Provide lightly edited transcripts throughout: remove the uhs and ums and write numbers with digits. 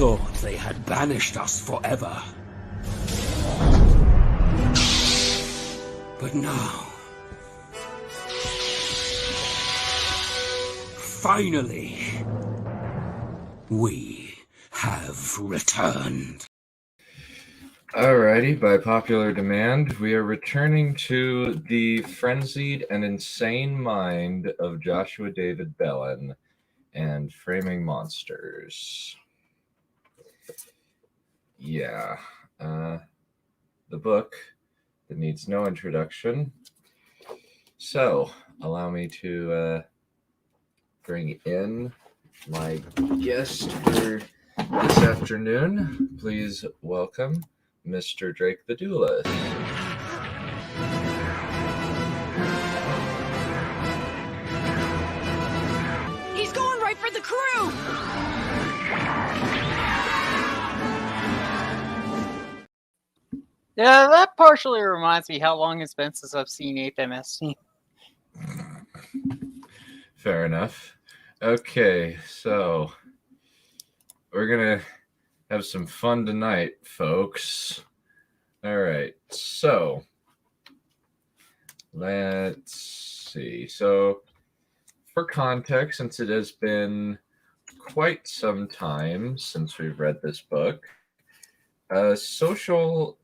thought they had banished us forever. But now, finally, we have returned. Alrighty, by popular demand, we are returning to the frenzied and insane mind of Joshua David Bellin and Framing Monsters. Yeah, the book that needs no introduction. So, allow me to bring in my guest for this afternoon. Please welcome Mr. Drake the Duelist. He's going right for the crew! Yeah, that partially reminds me how long it's been since I've seen 8th MSC. Fair enough. Okay, so we're gonna have some fun tonight, folks. All right, so let's see. So for context, since it has been quite some time since we've read this book, social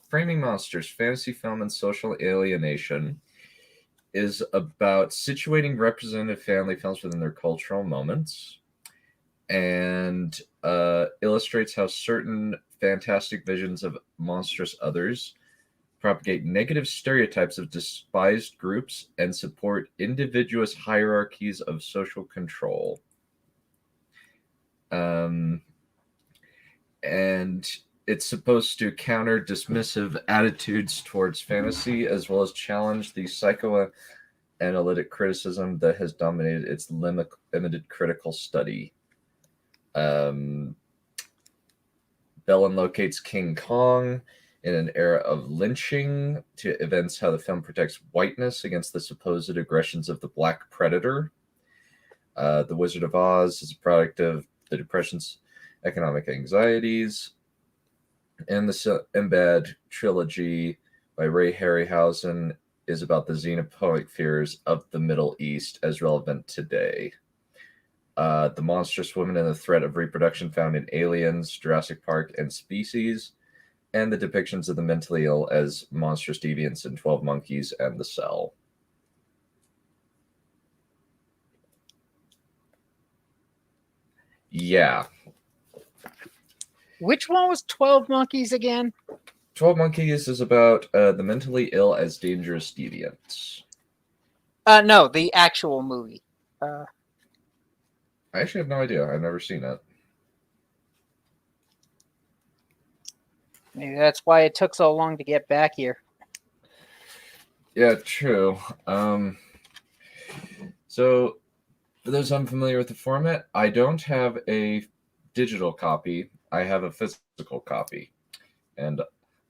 Framing Monsters, fantasy film and social alienation is about situating representative family films within their cultural moments, and illustrates how certain fantastic visions of monstrous others propagate negative stereotypes of despised groups and support individuous hierarchies of social control. And it's supposed to counter dismissive attitudes towards fantasy, as well as challenge the psychoanalytic criticism that has dominated its limited critical study. Bellin locates King Kong in an era of lynching to evince how the film protects whiteness against the supposed aggressions of the Black Predator. The Wizard of Oz is a product of the Depression's economic anxieties. And the Sinbad Trilogy by Ray Harryhausen is about the xenophobic fears of the Middle East as relevant today. The monstrous woman and the threat of reproduction found in Aliens, Jurassic Park, and Species, and the depictions of the mentally ill as monstrous deviants in 12 Monkeys and The Cell. Yeah. Which one was 12 Monkeys again? 12 Monkeys is about the mentally ill as dangerous deviants. No, the actual movie. I actually have no idea. I've never seen it. Maybe that's why it took so long to get back here. Yeah, true. So, for those unfamiliar with the format, I don't have a digital copy. I have a physical copy. And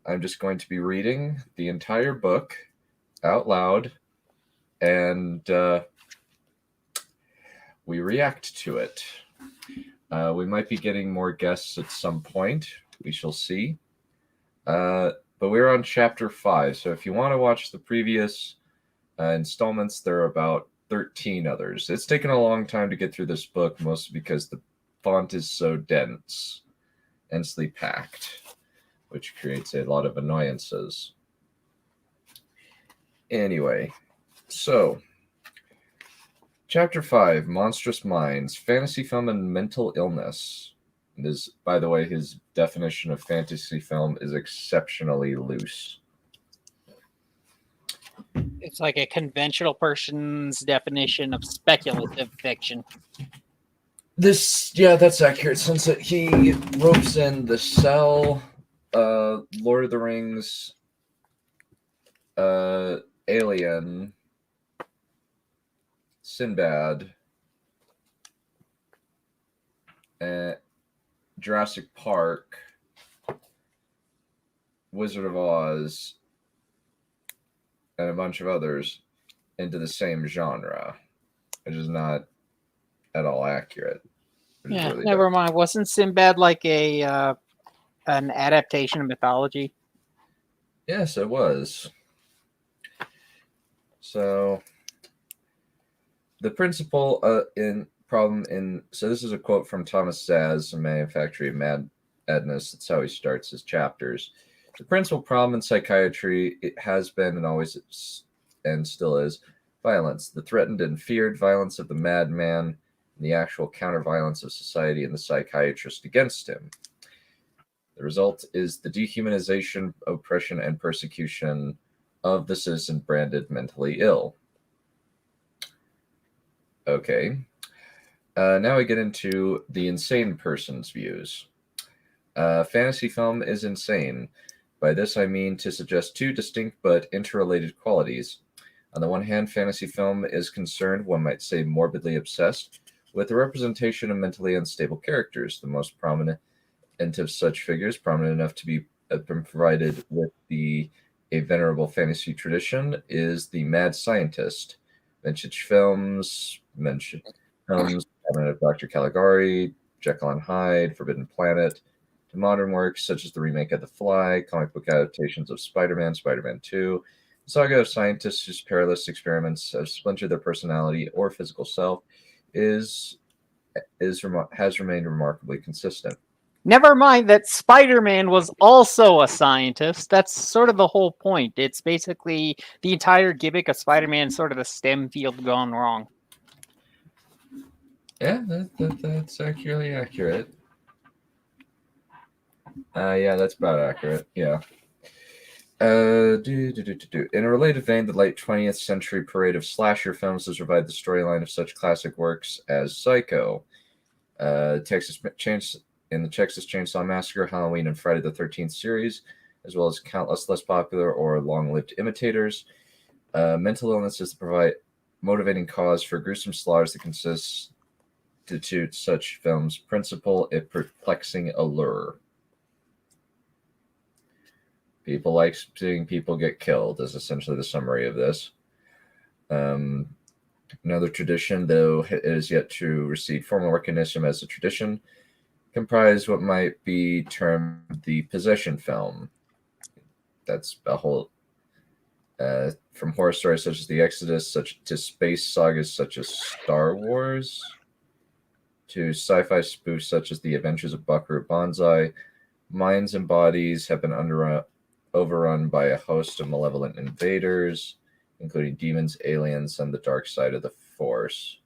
I'm just going to be reading the entire book out loud, and we react to it. We might be getting more guests at some point. We shall see. But we're on chapter 5. So if you want to watch the previous installments, there are about 13 others. It's taken a long time to get through this book, mostly because the font is so dense, densely packed, which creates a lot of annoyances. Anyway, so chapter 5, Monstrous Minds, Fantasy Film and Mental Illness. Is, by the way, his definition of fantasy film is exceptionally loose. It's like a conventional person's definition of speculative fiction. Yeah, that's accurate, since he ropes in The Cell, Lord of the Rings, Alien, Sinbad, Jurassic Park, Wizard of Oz, and a bunch of others into the same genre, which is not at all accurate. which is Yeah, really never dope. mind. Wasn't Sinbad like an adaptation of mythology? Yes, it was. So the principal so this is a quote from Thomas Saz, Manufactory of Madness. That's how he starts his chapters. The principal problem in psychiatry, it has been and always and still is violence, the threatened and feared violence of the madman, and the actual counter-violence of society and the psychiatrist against him. The result is the dehumanization, oppression, and persecution of the citizen branded mentally ill. Okay. Now we get into the insane person's views. Fantasy film is insane. By this I mean to suggest two distinct but interrelated qualities. On the one hand, fantasy film is concerned, one might say morbidly obsessed, with the representation of mentally unstable characters. The most prominent of such figures, prominent enough to be been provided with a venerable fantasy tradition, is the mad scientist. Vintage films, Cabinet of Dr. Caligari, Jekyll and Hyde, Forbidden Planet, to modern works such as the remake of The Fly, comic book adaptations of Spider-Man, Spider-Man 2, the saga of scientists whose perilous experiments have splintered their personality or physical self has remained remarkably consistent. Never mind that Spider-Man was also a scientist. That's sort of the whole point. It's basically the entire gimmick of Spider-Man, sort of the STEM field gone wrong. Yeah, that's accurately accurate. Yeah, that's about accurate. Yeah. In a related vein, the late 20th century parade of slasher films has revived the storyline of such classic works as Psycho, Texas Chainsaw Massacre, Halloween, and Friday the 13th series, as well as countless less popular or long-lived imitators. Mental illness is the motivating cause for gruesome slaughters that constitute such films' principal a perplexing allure. People like seeing people get killed is essentially the summary of this. Another tradition, though it is yet to receive formal recognition as a tradition, comprise what might be termed the possession film. That's a whole from horror stories such as The Exodus, to space sagas such as Star Wars, to sci-fi spoofs such as The Adventures of Buckaroo Banzai. Minds and bodies have been overrun by a host of malevolent invaders, including demons, aliens, and the dark side of the Force.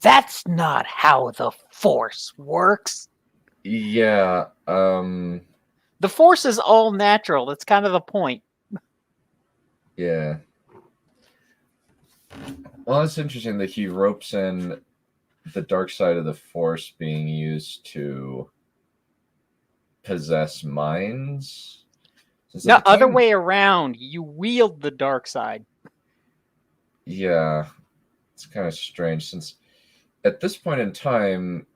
That's not how the Force works. Yeah. The Force is all natural. That's kind of the point. Yeah. Well, it's interesting that he ropes in the dark side of the Force being used to possess minds. No, other way around. You wield the dark side. Yeah. It's kind of strange since at this point in time,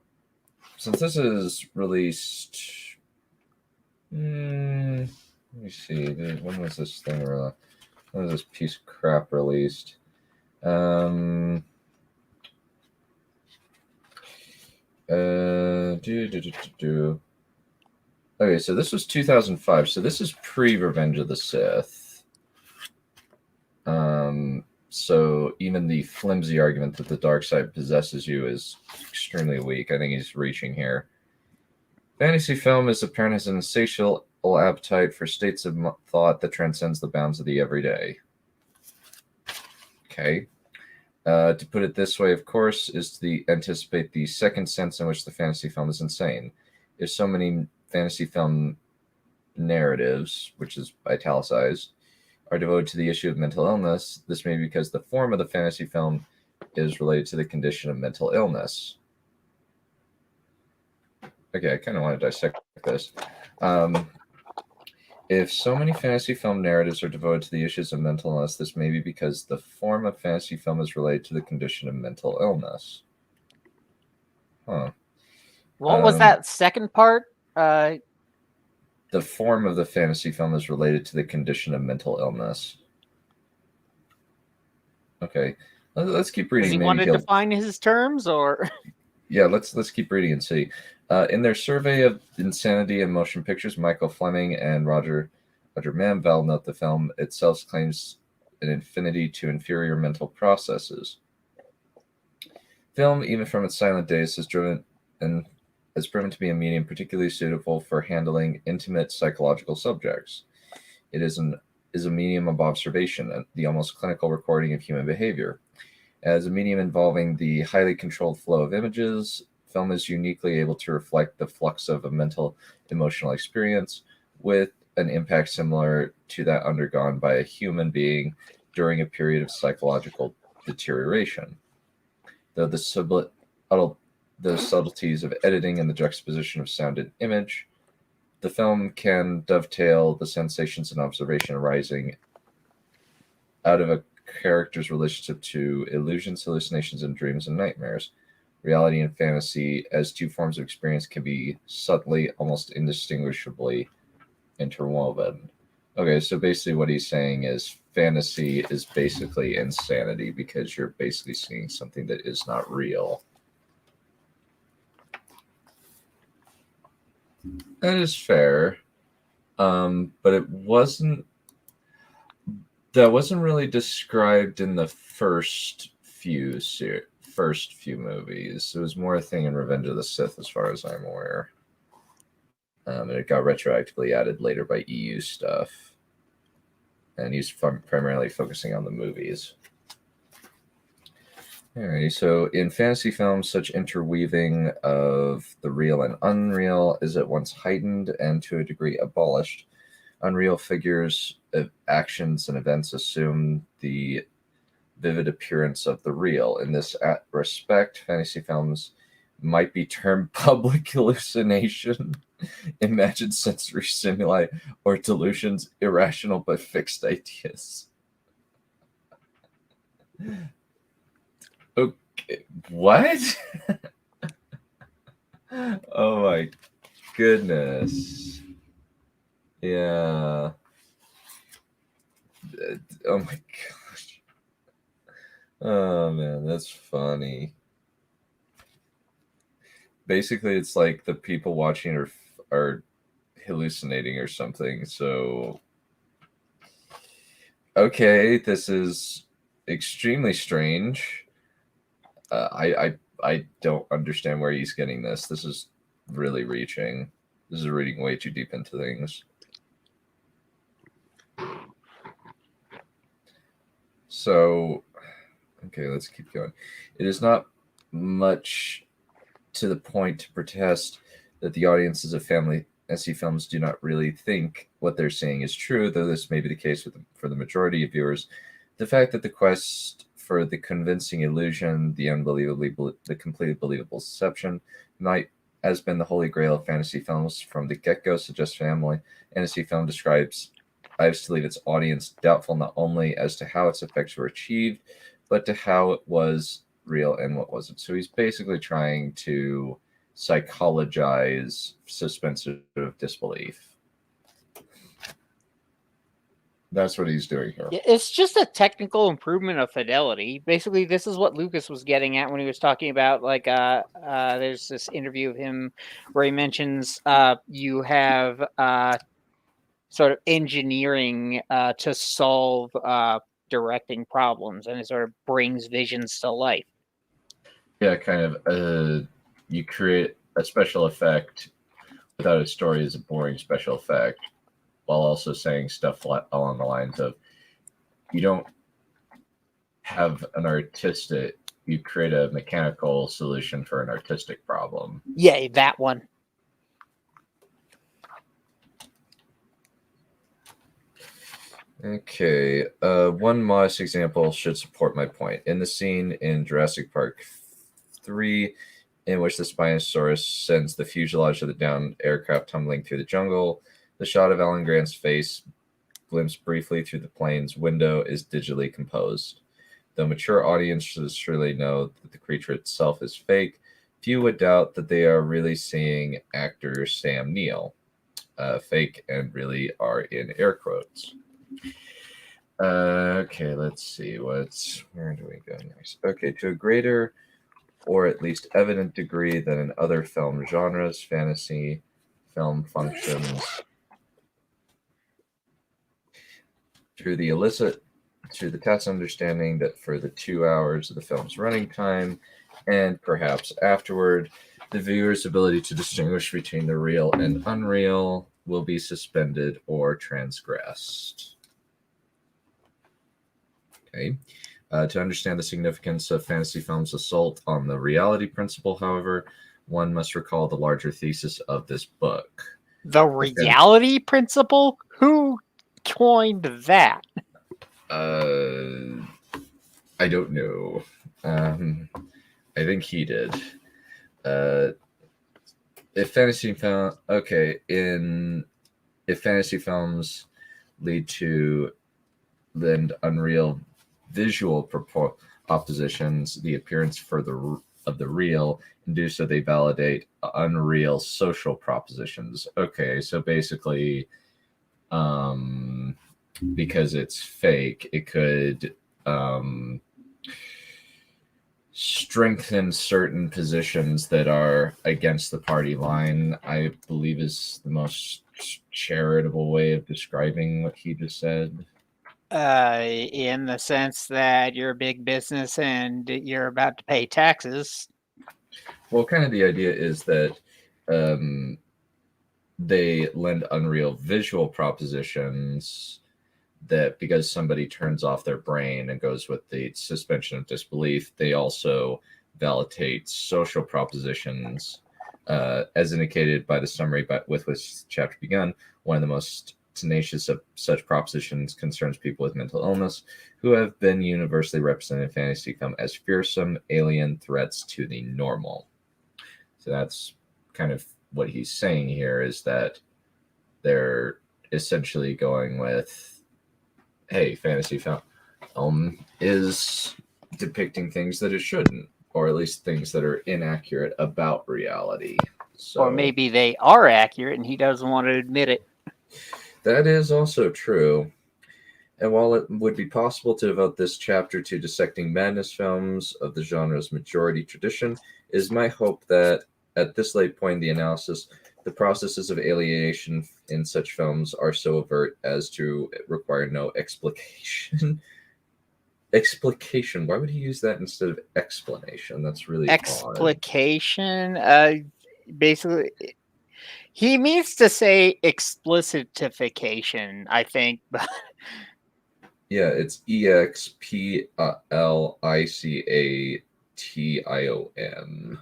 since this is released, let me see, when was this thing released? When was this piece of crap released? Okay, so this was 2005, so this is pre-Revenge of the Sith. So even the flimsy argument that the dark side possesses you is extremely weak. I think he's reaching here. Fantasy film is apparent as an insatiable appetite for states of thought that transcends the bounds of the everyday. Okay. To put it this way, of course, is to anticipate the second sense in which the fantasy film is insane. If so many fantasy film narratives, which is italicized, are devoted to the issue of mental illness, this may be because the form of the fantasy film is related to the condition of mental illness. Okay, I kind of want to dissect this. If so many fantasy film narratives are devoted to the issues of mental illness, this may be because the form of fantasy film is related to the condition of mental illness. Huh. What was that second part? The form of the fantasy film is related to the condition of mental illness. Okay, let's keep reading. Does he Maybe want to define his terms, or? yeah, let's keep reading and see. In their survey of insanity in motion pictures, Michael Fleming and Roger Manvell note the film itself claims an infinity to inferior mental processes. Film, even from its silent days, has proven to be a medium particularly suitable for handling intimate psychological subjects. It is a medium of observation, the almost clinical recording of human behavior. As a medium involving the highly controlled flow of images, film is uniquely able to reflect the flux of a mental emotional experience with an impact similar to that undergone by a human being during a period of psychological deterioration. Though the subtleties of editing and the juxtaposition of sound and image, the film can dovetail the sensations and observation arising out of a character's relationship to illusions, hallucinations, and dreams and nightmares. Reality and fantasy, as two forms of experience, can be subtly, almost indistinguishably interwoven. Okay, so basically what he's saying is fantasy is basically insanity because you're basically seeing something that is not real. That is fair. But it wasn't really described in the first few movies. It was more a thing in Revenge of the Sith, as far as I'm aware. And it got retroactively added later by EU stuff. And he's primarily focusing on the movies. Alrighty, so in fantasy films, such interweaving of the real and unreal is at once heightened and to a degree abolished. Unreal figures of actions and events assume the vivid appearance of the real. In this respect, fantasy films might be termed public hallucination, imagined sensory stimuli, or delusions, irrational but fixed ideas. Okay, what? Oh my goodness. Yeah. Oh my gosh. Oh man, that's funny. Basically, it's like the people watching are hallucinating or something. So, okay, this is extremely strange. I don't understand where he's getting this. This is really reaching. This is reading way too deep into things. So, okay, let's keep going. It is not much to the point to protest that the audiences of fantasy films do not really think what they're saying is true, though this may be the case for the majority of viewers. The fact that the quest for the convincing illusion, the completely believable deception, has been the holy grail of fantasy films from the get-go, suggests fantasy film describes lives to leave its audience doubtful not only as to how its effects were achieved, but to how it was real and what wasn't. So he's basically trying to psychologize suspense of disbelief. That's what he's doing here. It's just a technical improvement of fidelity. Basically, this is what Lucas was getting at when he was talking about, like, there's this interview of him where he mentions you have sort of engineering to solve directing problems, and it sort of brings visions to life. Yeah, kind of. You create a special effect without a story as a boring special effect, while also saying stuff along the lines of, you don't have an artistic, you create a mechanical solution for an artistic problem. Yeah, that one. Okay, one modest example should support my point. In the scene in Jurassic Park 3, in which the Spinosaurus sends the fuselage of the downed aircraft tumbling through the jungle, the shot of Alan Grant's face glimpsed briefly through the plane's window is digitally composed. Though mature audiences surely know that the creature itself is fake, few would doubt that they are really seeing actor Sam Neill. Fake and really are in air quotes. Okay, let's see. Where do we go next? Okay, to a greater or at least evident degree that in other film genres, fantasy film functions through the tacit understanding that for the 2 hours of the film's running time, and perhaps afterward, the viewer's ability to distinguish between the real and unreal will be suspended or transgressed. Okay. To understand the significance of fantasy film's assault on the reality principle, however, one must recall the larger thesis of this book. The reality principle? Who coined that? I don't know. I think he did. If fantasy films lend unreal visual propositions the appearance of the real, and do so they validate unreal social propositions. Okay, so basically, because it's fake, it could strengthen certain positions that are against the party line, I believe is the most charitable way of describing what he just said. In the sense that you're a big business and you're about to pay taxes. Well, kind of the idea is that they lend unreal visual propositions that because somebody turns off their brain and goes with the suspension of disbelief, they also validate social propositions, as indicated by the summary with which the chapter begun. One of the most tenacious of such propositions concerns people with mental illness who have been universally represented in fantasy film as fearsome alien threats to the normal. So that's kind of what he's saying here, is that they're essentially going with, hey, fantasy film is depicting things that it shouldn't, or at least things that are inaccurate about reality. So, or maybe they are accurate and he doesn't want to admit it. That is also true. And while it would be possible to devote this chapter to dissecting madness films of the genre's majority tradition, it is my hope that at this late point in the analysis, the processes of alienation in such films are so overt as to require no explication. Explication. Why would he use that instead of explanation? That's really explication. Basically, he means to say explicitification, I think. Yeah, it's EXPLICATION.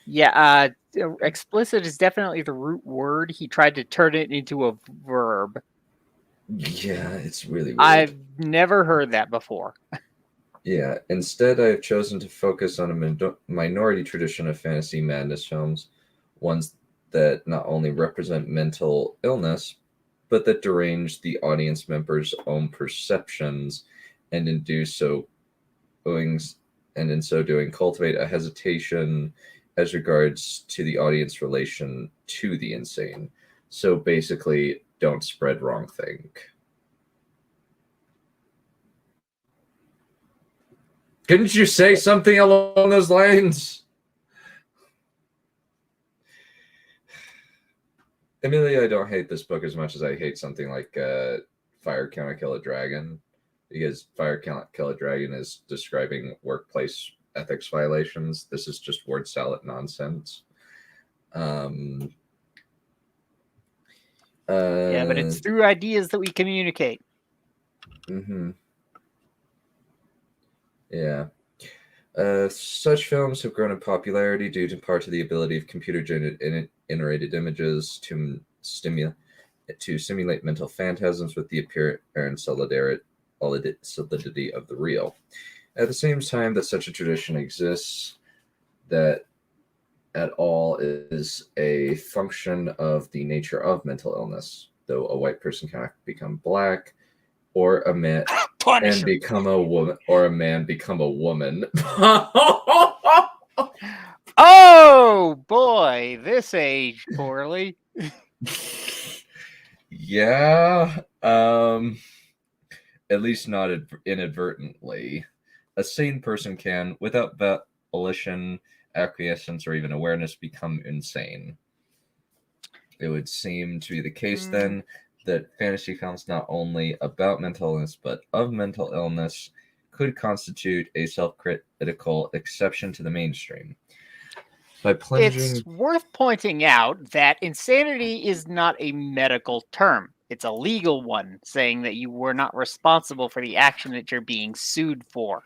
Yeah, explicit is definitely the root word. He tried to turn it into a verb. Yeah, it's really weird. I've never heard that before. Yeah, instead I have chosen to focus on a minority tradition of fantasy madness films, ones that not only represent mental illness, but that derange the audience members' own perceptions, and in so doing cultivate a hesitation as regards to the audience relation to the insane. So basically, don't spread wrong think. Couldn't you say something along those lines? Admittedly, I don't hate this book as much as I hate something like Fire Cannot Kill a Dragon, because Fire Cannot Kill a Dragon is describing workplace ethics violations. This is just word salad nonsense. Yeah, but it's through ideas that we communicate. Mm-hmm. Yeah. Such films have grown in popularity due in part to the ability of computer-generated images to simulate mental phantasms with the apparent solidity of the real. At the same time that such a tradition exists, that at all is a function of the nature of mental illness. Though a white person cannot become black, or a man and become a woman, or a man become a woman. Oh boy, this aged poorly. Yeah, at least not inadvertently. a sane person can, without volition, acquiescence, or even awareness, become insane. It would seem to be the case then that fantasy films not only about mental illness but of mental illness could constitute a self-critical exception to the mainstream. By plunging, It's worth pointing out that insanity is not a medical term. It's a legal one, saying that you were not responsible for the action that you're being sued for.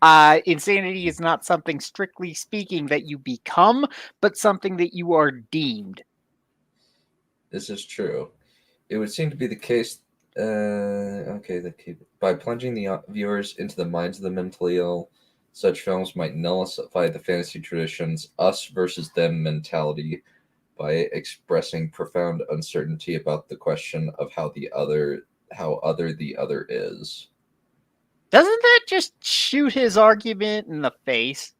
Insanity is not something, strictly speaking, that you become, but something that you are deemed. this is true. It would seem to be the case. By plunging the viewers into the minds of the mentally ill, such films might nullify the fantasy tradition's us versus them mentality by expressing profound uncertainty about the question of how other the other is. Doesn't that just shoot his argument in the face?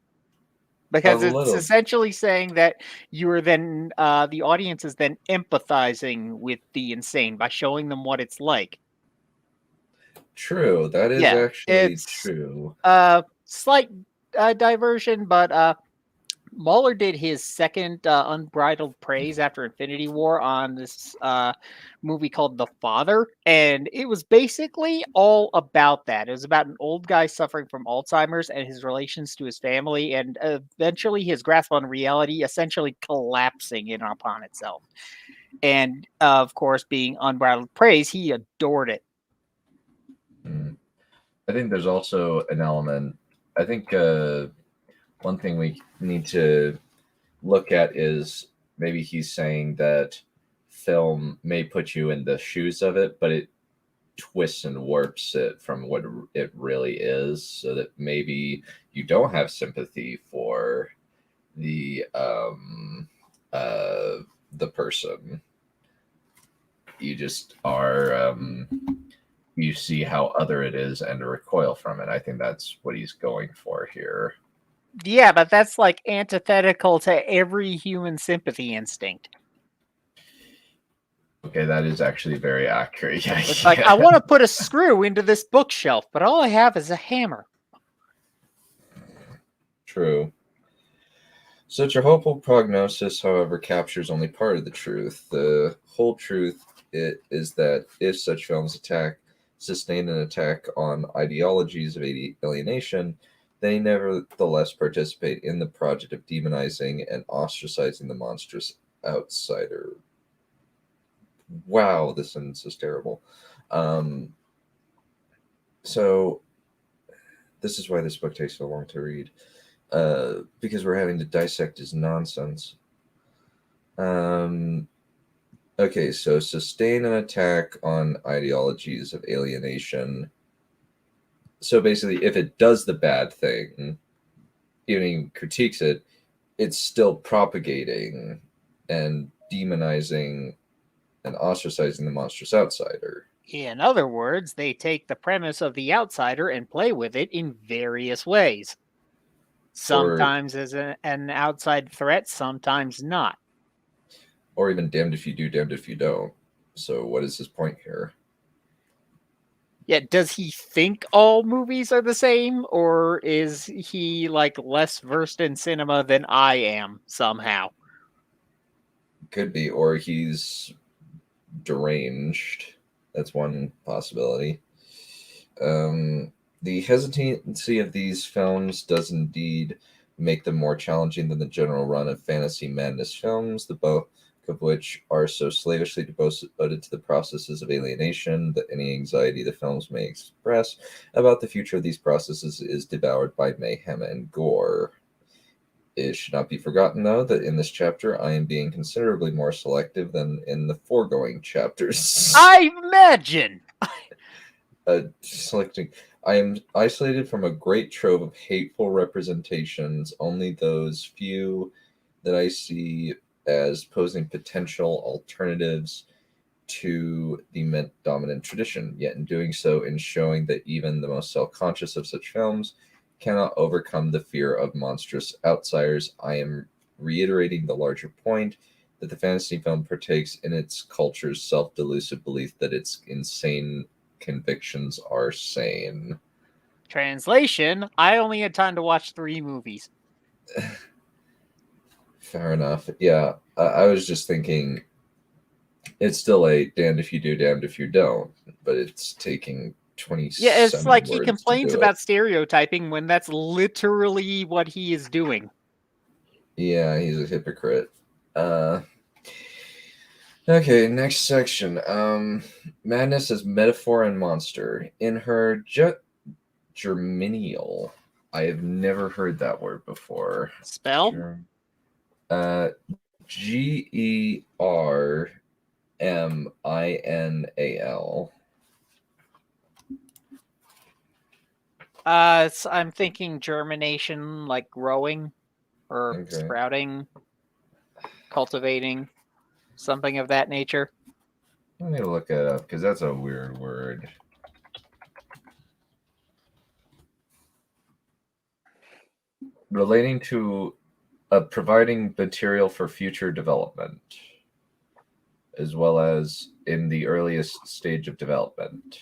Because A it's little. essentially saying that you are then, the audience is then empathizing with the insane by showing them what it's like. True, that is Yeah, actually it's true. slight diversion, but Mahler did his second unbridled praise after Infinity War on this movie called The Father, and it was basically all about that. It was about an old guy suffering from Alzheimer's and his relations to his family, and eventually his grasp on reality essentially collapsing in upon itself. And of course, being unbridled praise, he adored it. I think there's also an element. I think one thing we need to look at is maybe he's saying that film may put you in the shoes of it, but it twists and warps it from what it really is, so that maybe you don't have sympathy for the person. You just are you see how other it is and recoil from it. I think that's what he's going for here. Yeah, but that's like antithetical to every human sympathy instinct. Okay, that is actually very accurate. Yeah, It's like, I want to put a screw into this bookshelf, but all I have is a hammer. True. Such a hopeful prognosis, however, captures only part of the truth. The whole truth is that if such films sustain an attack on ideologies of alienation, they nevertheless participate in the project of demonizing and ostracizing the monstrous outsider. Wow, this sentence is terrible. So this is why this book takes so long to read. Because we're having to dissect his nonsense. Okay, so sustain an attack on ideologies of alienation. So basically, if it does the bad thing, even critiques it, it's still propagating and demonizing and ostracizing the monstrous outsider. In other words, they take the premise of the outsider and play with it in various ways. Sometimes as an outside threat, sometimes not. Or even damned if you do, damned if you don't. So what is his point here? Yeah, does he think all movies are the same, or is he like less versed in cinema than I am somehow? Could be, or he's deranged. That's one possibility. The hesitancy of these films does indeed make them more challenging than the general run of fantasy madness films, the bulk of which are so slavishly devoted to the processes of alienation that any anxiety the films may express about the future of these processes is devoured by mayhem and gore. It should not be forgotten, though, that in this chapter I am being considerably more selective than in the foregoing chapters. I imagine! Selecting. I am isolated from a great trove of hateful representations, only those few that I see as posing potential alternatives to the dominant tradition, yet in doing so, in showing that even the most self-conscious of such films cannot overcome the fear of monstrous outsiders, I am reiterating the larger point that the fantasy film partakes in its culture's self-delusive belief that its insane convictions are sane. Translation, I only had time to watch 3 movies. Fair enough. Yeah, I was just thinking it's still a damned if you do, damned if you don't, but it's taking 27 Yeah, it's like he words complains to do about it. stereotyping when that's literally what he is doing. Yeah, he's a hypocrite. Okay, next section. Madness as metaphor and monster. In her germinal. I have never heard that word before. Spell? Germinal. I'm thinking germination, like growing or Okay. sprouting, cultivating, something of that nature. Let me look it up because that's a weird word. Relating to providing material for future development, as well as in the earliest stage of development.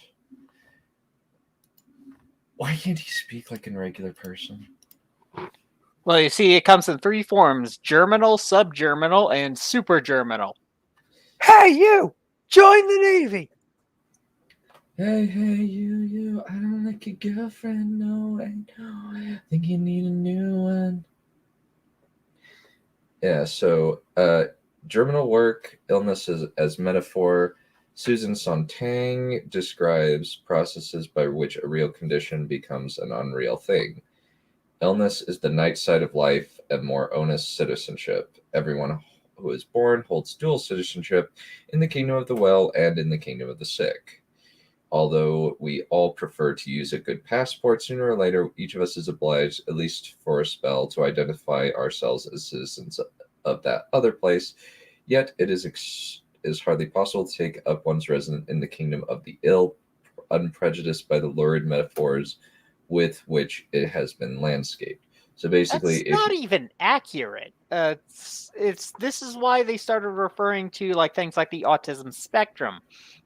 Why can't he speak like a regular person? Well, you see, it comes in 3 forms: germinal, subgerminal, and supergerminal. Hey, you! Join the Navy! Hey, you, I don't like your girlfriend, no, I think you need a new one. Yeah, so germinal work, illness as metaphor. Susan Sontag describes processes by which a real condition becomes an unreal thing. Illness is the night side of life and more onus citizenship. Everyone who is born holds dual citizenship in the kingdom of the well and in the kingdom of the sick. Although we all prefer to use a good passport, sooner or later each of us is obliged, at least for a spell, to identify ourselves as citizens of that other place. Yet it is hardly possible to take up one's residence in the kingdom of the ill, unprejudiced by the lurid metaphors with which it has been landscaped. So basically, that's not even accurate. This is why they started referring to like things like the autism spectrum,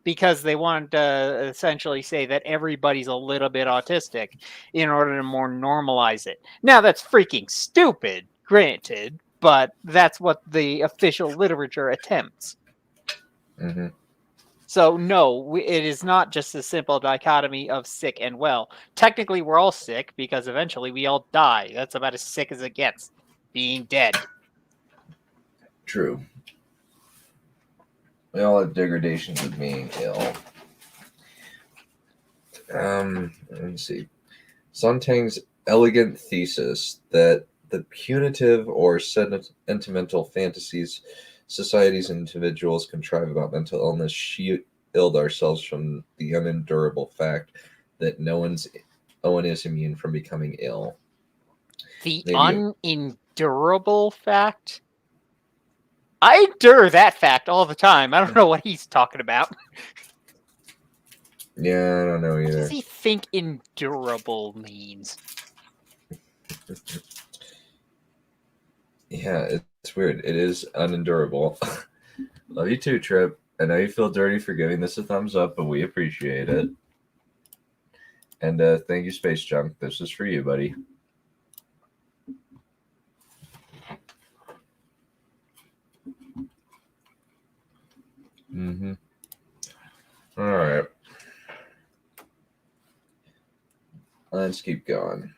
because they wanted to essentially say that everybody's a little bit autistic in order to more normalize it. Now that's freaking stupid, granted, but that's what the official literature attempts. Mm-hmm. So no, it is not just a simple dichotomy of sick and well. Technically, we're all sick because eventually we all die. That's about as sick as it gets, being dead. True. We all have degradations of being ill. Let me see. Sontag's elegant thesis that the punitive or sentimental fantasies societies and individuals contrive about mental illness shield ourselves from the unendurable fact that no one is immune from becoming ill. The unendurable fact? I endure that fact all the time. I don't know what he's talking about. Yeah, I don't know either. What does he think endurable means? Yeah, it's weird. It is unendurable. Love you too, Trip. I know you feel dirty for giving this a thumbs up, but we appreciate it. And thank you, Space Junk. This is for you, buddy. Mm-hmm. All right. Let's keep going.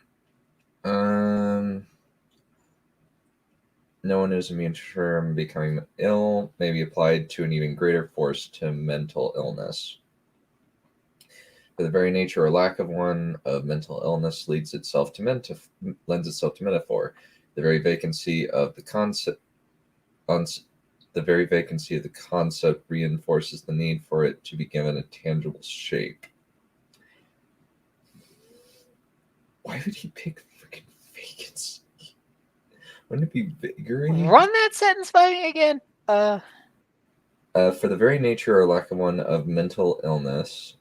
No one is immune from becoming ill, may be applied to an even greater force to mental illness. For the very nature or lack of one of mental illness lends itself to metaphor. The very vacancy of the concept reinforces the need for it to be given a tangible shape. Why would he pick freaking vacancy? Wouldn't it be vigorous? Run that sentence by me again. For the very nature or lack of one of mental illness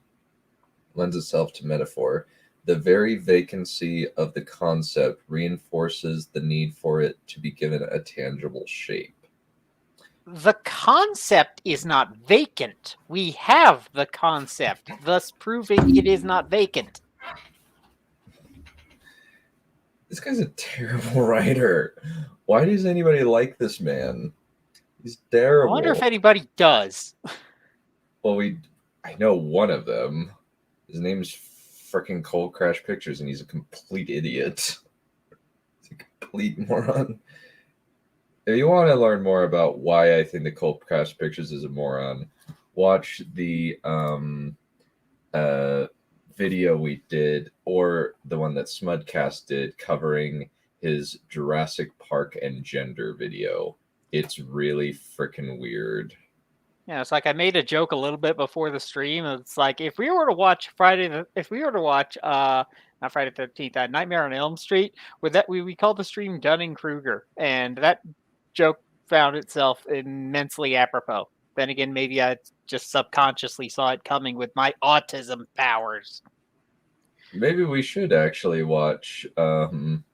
lends itself to metaphor. The very vacancy of the concept reinforces the need for it to be given a tangible shape. The concept is not vacant. We have the concept, thus proving it is not vacant. This guy's a terrible writer. Why does anybody like this man? He's I terrible. wonder if anybody does. Well, I know one of them. His name's frickin' Cold Crash Pictures, and he's a complete idiot. He's a complete moron. If you want to learn more about why I think the Cold Crash Pictures is a moron, watch the video we did, or the one that Smudcast did covering his Jurassic Park and gender video. It's really freaking weird. Yeah, it's like I made a joke a little bit before the stream. It's like if we were to watch not Friday the 13th, Nightmare on Elm Street, we call the stream Dunning Kruger, and that joke found itself immensely apropos. Then again, maybe I just subconsciously saw it coming with my autism powers. Maybe we should actually watch some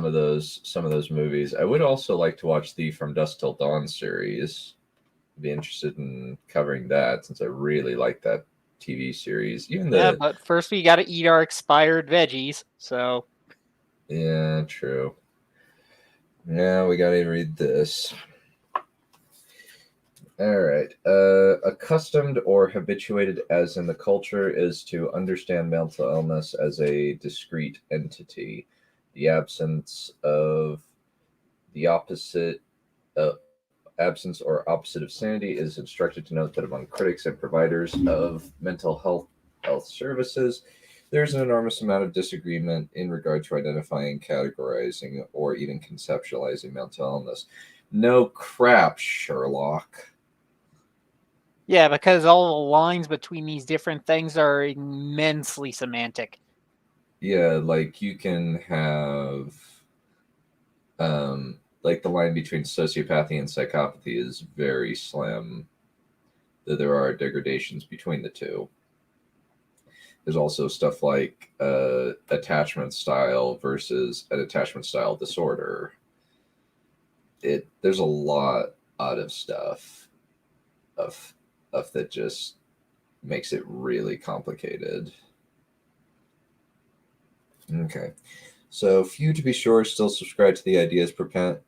of those movies. I would also like to watch the From Dusk Till Dawn series. I'd be interested in covering that since I really like that TV series. Yeah, but first we got to eat our expired veggies. So yeah, true. Yeah, we got to read this. All right. Accustomed or habituated as in the culture is to understand mental illness as a discrete entity. The absence or opposite of sanity is instructed to note that among critics and providers of mental health services, there's an enormous amount of disagreement in regard to identifying, categorizing, or even conceptualizing mental illness. No crap, Sherlock. yeah, because all the lines between these different things are immensely semantic. Yeah, like you can have like the line between sociopathy and psychopathy is very slim. That there are degradations between the two. There's also stuff like attachment style versus an attachment style disorder. There's a lot of stuff of that just makes it really complicated. Okay. So few, to be sure, still subscribe to the ideas propounded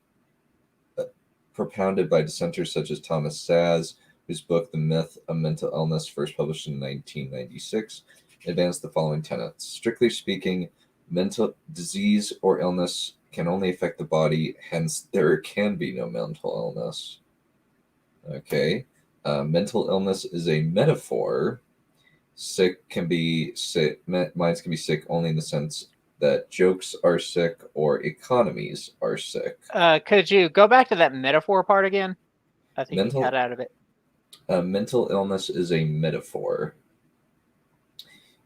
by dissenters such as Thomas Saz, whose book The Myth of Mental Illness, first published in 1996, advanced the following tenets. Strictly speaking, mental disease or illness can only affect the body, hence there can be no mental illness. Okay. Mental illness is a metaphor. Minds can be sick only in the sense that jokes are sick or economies are sick. Could you go back to that metaphor part again? I think you cut out of it. Mental illness is a metaphor.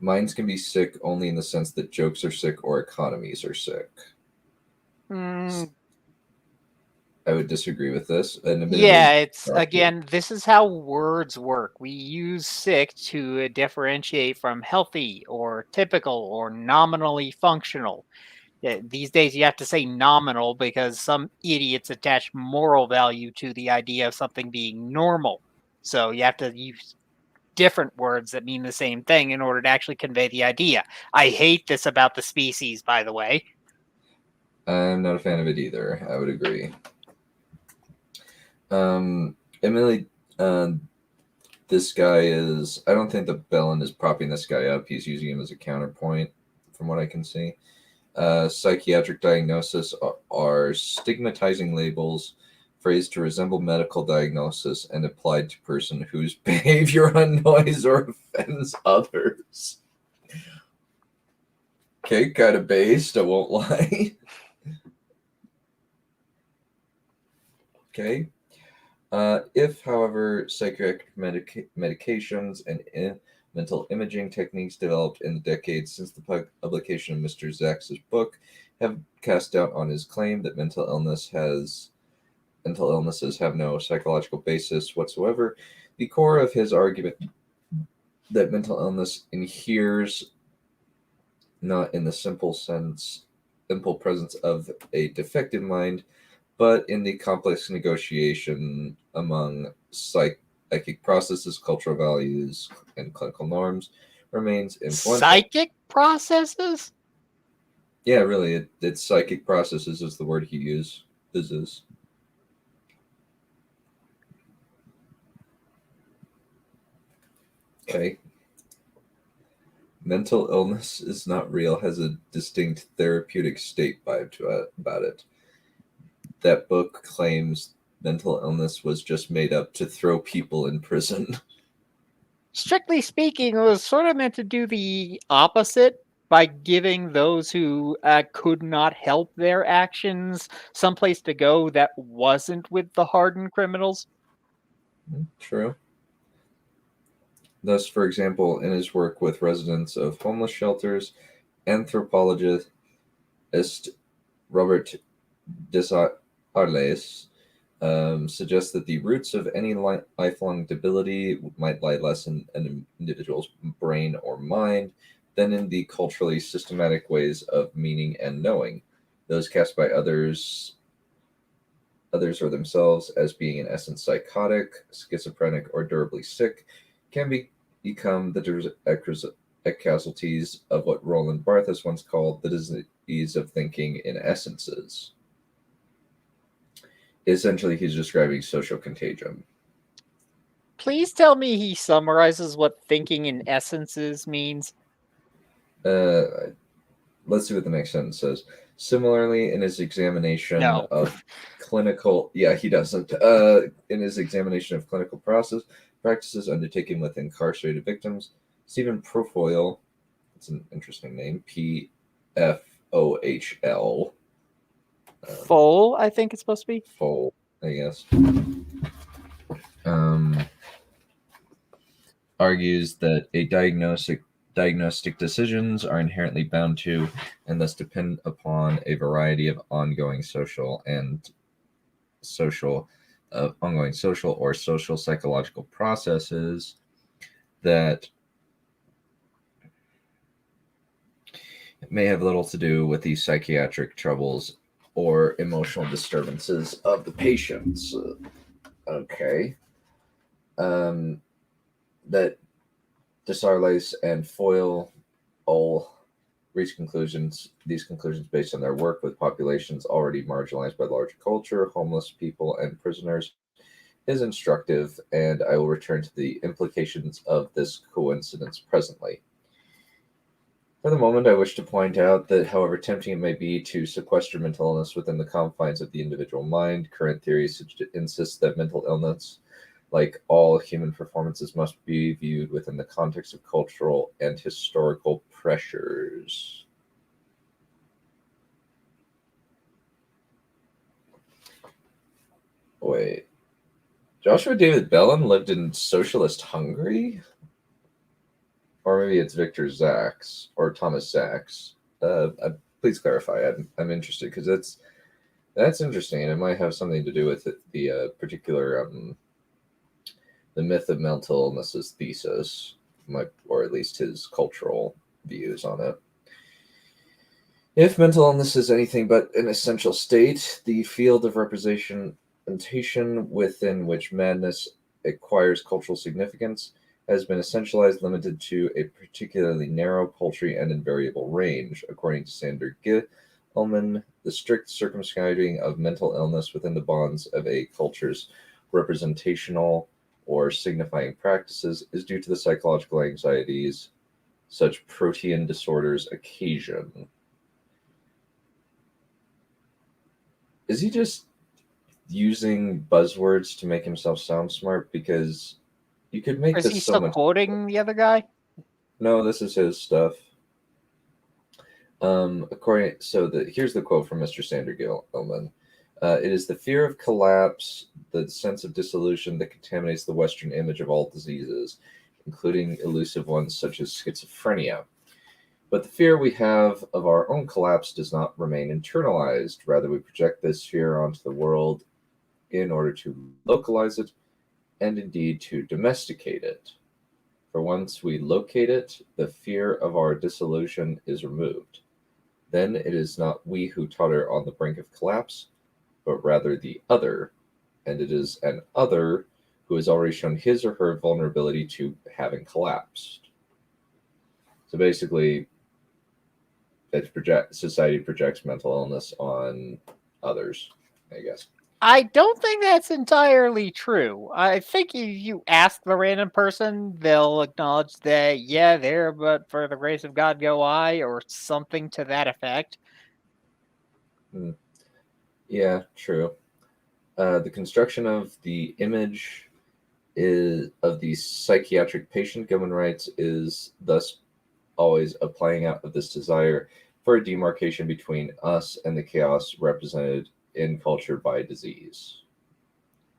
Minds can be sick only in the sense that jokes are sick or economies are sick. I would disagree with this. Yeah, it's again, this is how words work. We use sick to differentiate from healthy or typical or nominally functional. These days you have to say nominal because some idiots attach moral value to the idea of something being normal. So you have to use different words that mean the same thing in order to actually convey the idea. I hate this about the species, by the way. I'm not a fan of it either. I would agree. Emily, this guy is, I don't think that Bellin is propping this guy up. He's using him as a counterpoint from what I can see. Psychiatric diagnosis are stigmatizing labels phrased to resemble medical diagnosis and applied to person whose behavior annoys or offends others. Okay, kind of based, I won't lie. Okay. If, however, psychiatric medications and mental imaging techniques developed in the decades since the publication of Mr. Zach's book have cast doubt on his claim that mental illnesses have no psychological basis whatsoever, the core of his argument that mental illness inheres not in the simple presence of a defective mind, but in the complex negotiation among psychic processes, cultural values, and clinical norms, remains influential. Psychic processes? Yeah, really, it's psychic processes is the word he uses. Okay. Mental illness is not real has a distinct therapeutic state vibe to it, about it. That book claims mental illness was just made up to throw people in prison. Strictly speaking, it was sort of meant to do the opposite by giving those who could not help their actions someplace to go that wasn't with the hardened criminals. True. Thus, for example, in his work with residents of homeless shelters, anthropologist Robert Desarles suggests that the roots of any lifelong debility might lie less in an individual's brain or mind than in the culturally systematic ways of meaning and knowing, those cast by others or themselves as being in essence psychotic, schizophrenic, or durably sick, can become the direct casualties of what Roland Barthes once called the disease of thinking in essences. Essentially, he's describing social contagion. Please tell me he summarizes what thinking in essences means. Let's see what the next sentence says. Similarly, in his examination No. of he doesn't. In his examination of clinical practices undertaken with incarcerated victims, Stephen Profohl, it's an interesting name, Pfohl. Full, I think it's supposed to be. Full, I guess. Argues that diagnostic decisions are inherently bound to and thus depend upon a variety of ongoing social or social psychological processes that may have little to do with the psychiatric troubles or emotional disturbances of the patients. Okay. That Desarles and Foyle all reach these conclusions based on their work with populations already marginalized by large culture, homeless people, and prisoners, is instructive, and I will return to the implications of this coincidence presently. For the moment, I wish to point out that however tempting it may be to sequester mental illness within the confines of the individual mind, current theories insist that mental illness, like all human performances, must be viewed within the context of cultural and historical pressures. Wait. Joshua David Bellin lived in socialist Hungary? Or maybe it's Victor Zaks or Thomas Zaks. Please clarify. I'm interested because that's interesting. It might have something to do with the particular the myth of mental illness's thesis, or at least his cultural views on it. If mental illness is anything but an essential state, the field of representation within which madness acquires cultural significance has been essentialized, limited to a particularly narrow, paltry, and invariable range. According to Sander Gilman, the strict circumscribing of mental illness within the bonds of a culture's representational or signifying practices is due to the psychological anxieties such protean disorders occasion. Is he just using buzzwords to make himself sound smart? Because you could make Is this he so still much. quoting the other guy? No, this is his stuff. Here's the quote from Mr. Sander Gilman. It is the fear of collapse, the sense of dissolution that contaminates the Western image of all diseases, including elusive ones such as schizophrenia. But the fear we have of our own collapse does not remain internalized. Rather, we project this fear onto the world in order to localize it and indeed to domesticate it. For once we locate it, the fear of our dissolution is removed. Then it is not we who totter on the brink of collapse, but rather the other, and it is an other who has already shown his or her vulnerability to having collapsed. So basically, society projects mental illness on others, I guess. I don't think that's entirely true. I think if you ask the random person, they'll acknowledge that, yeah, there, but for the grace of God go I, or something to that effect. Yeah, true. The construction of the image of the psychiatric patient, Gilman writes, is thus always a playing out of this desire for a demarcation between us and the chaos represented in culture by disease.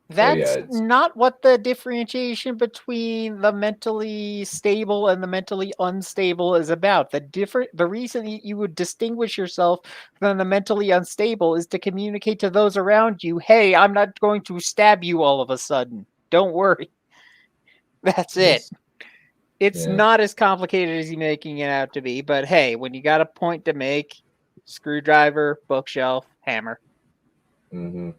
That's not what the differentiation between the mentally stable and the mentally unstable is about. The reason you would distinguish yourself from the mentally unstable is to communicate to those around you, hey, I'm not going to stab you all of a sudden. Don't worry. That's it. It's not as complicated as you're making it out to be, but hey, when you got a point to make, screwdriver, bookshelf, hammer. Mm-hmm.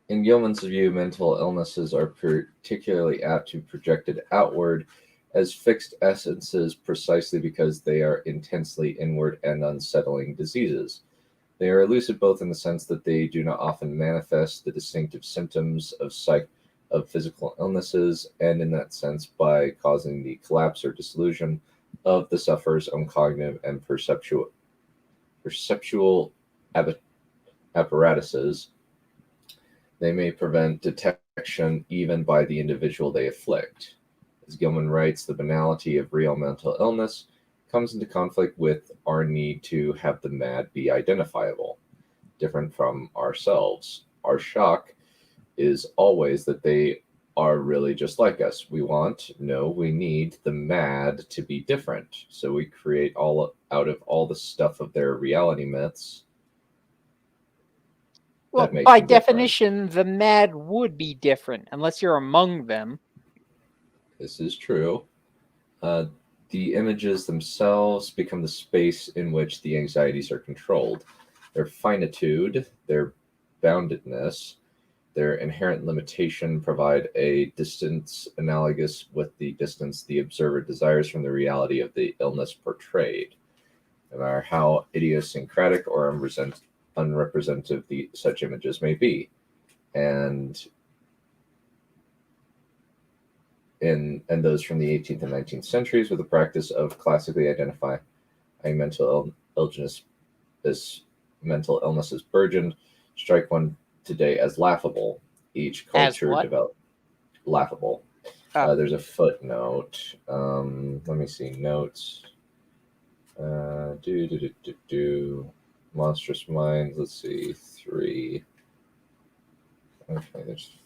In Gilman's view, mental illnesses are particularly apt to be projected outward as fixed essences precisely because they are intensely inward and unsettling diseases. They are elusive both in the sense that they do not often manifest the distinctive symptoms of physical illnesses, and in that sense by causing the collapse or dissolution of the sufferer's own cognitive and perceptual apparatuses. They may prevent detection even by the individual they afflict. As Gilman writes, the banality of real mental illness comes into conflict with our need to have the mad be identifiable, different from ourselves. Our shock is always that they are really just like us. We need the mad to be different. So we create out of all the stuff of their reality myths. Well, by definition, the mad would be different unless you're among them. This is true. The images themselves become the space in which the anxieties are controlled. Their finitude, their boundedness, their inherent limitation provide a distance analogous with the distance the observer desires from the reality of the illness portrayed. No matter how idiosyncratic or unrepresentative such images may be. And those from the 18th and 19th centuries with the practice of classically identifying mental illness as burgeoned, strike one today as laughable. Each culture developed laughable. There's a footnote. Let me see notes. Monstrous Minds. Let's see, 3. Okay, there's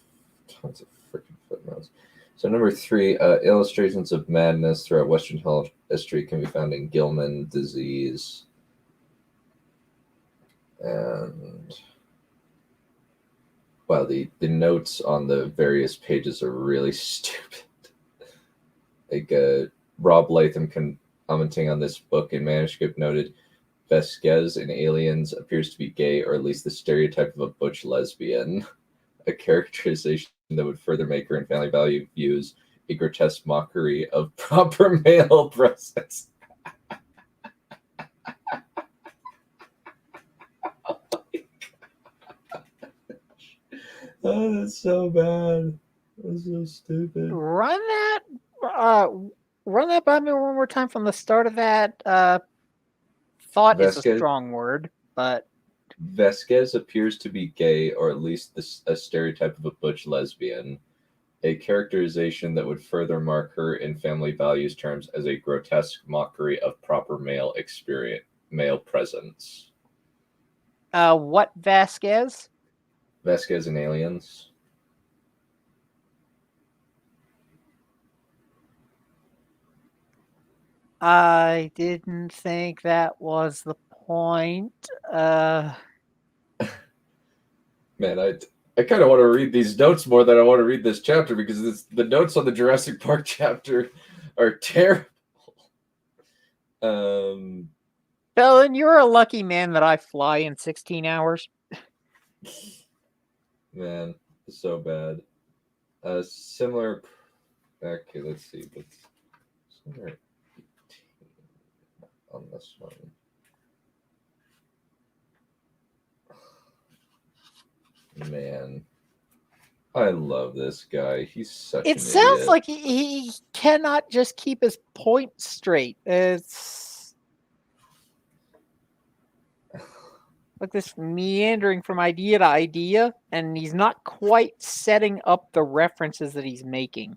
tons of freaking footnotes. So number 3, illustrations of madness throughout Western history can be found in Gilman Disease. And wow, the notes on the various pages are really stupid. Like Rob Latham commenting on this book in manuscript noted, Vasquez in Aliens appears to be gay, or at least the stereotype of a butch lesbian, a characterization that would further make her in family value views a grotesque mockery of proper male presence. Oh, that's so bad. That's so stupid. Run that by me one more time from the start of that. Thought is a strong word, but Vasquez appears to be gay, or at least a stereotype of a butch lesbian, a characterization that would further mark her in family values terms as a grotesque mockery of proper male presence. What Vasquez? Vasquez in Aliens. I didn't think that was the point. Man, I kind of want to read these notes more than I want to read this chapter, because the notes on the Jurassic Park chapter are terrible. Bellin, you're a lucky man that I fly in 16 hours. Man, it's so bad. Similar. Okay, let's see. Similar on this one. Man, I love this guy. He's such It an sounds idiot. like he cannot just keep his point straight. It's like this meandering from idea to idea, and he's not quite setting up the references that he's making.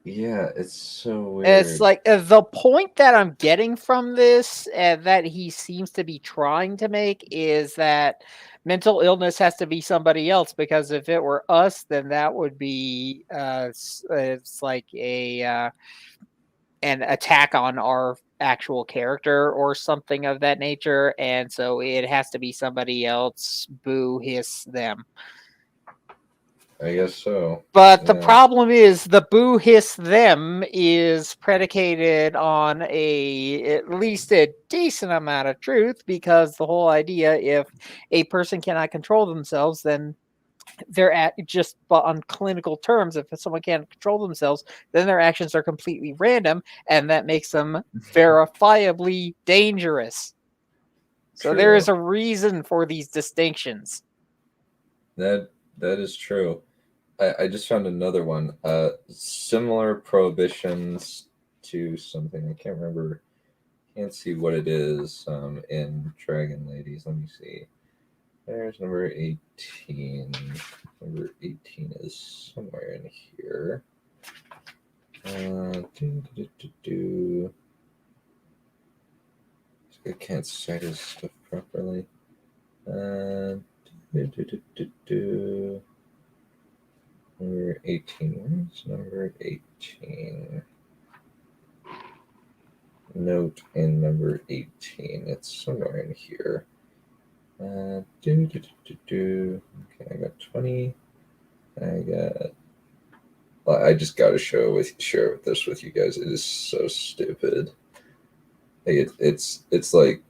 Yeah, it's so weird. It's like the point that I'm getting from this, that he seems to be trying to make, is that mental illness has to be somebody else, because if it were us, then that would be it's like an attack on our actual character or something of that nature, and so it has to be somebody else. Boo, hiss, them. I guess so. But the problem is the boo, hiss, them is predicated on at least a decent amount of truth, because the whole idea, if a person cannot control themselves, then they're just on clinical terms. If someone can't control themselves, then their actions are completely random, and that makes them verifiably dangerous. So there is a reason for these distinctions. That is true. I just found another one. Similar prohibitions to something. I can't remember. Can't see what it is in Dragon Ladies. Let me see. There's number 18. Number 18 is somewhere in here. I can't cite his stuff properly. Number 18. Where's number 18? Note in number 18. It's somewhere in here. Okay, I got 20. I just got to share this with you guys. It is so stupid. It's like,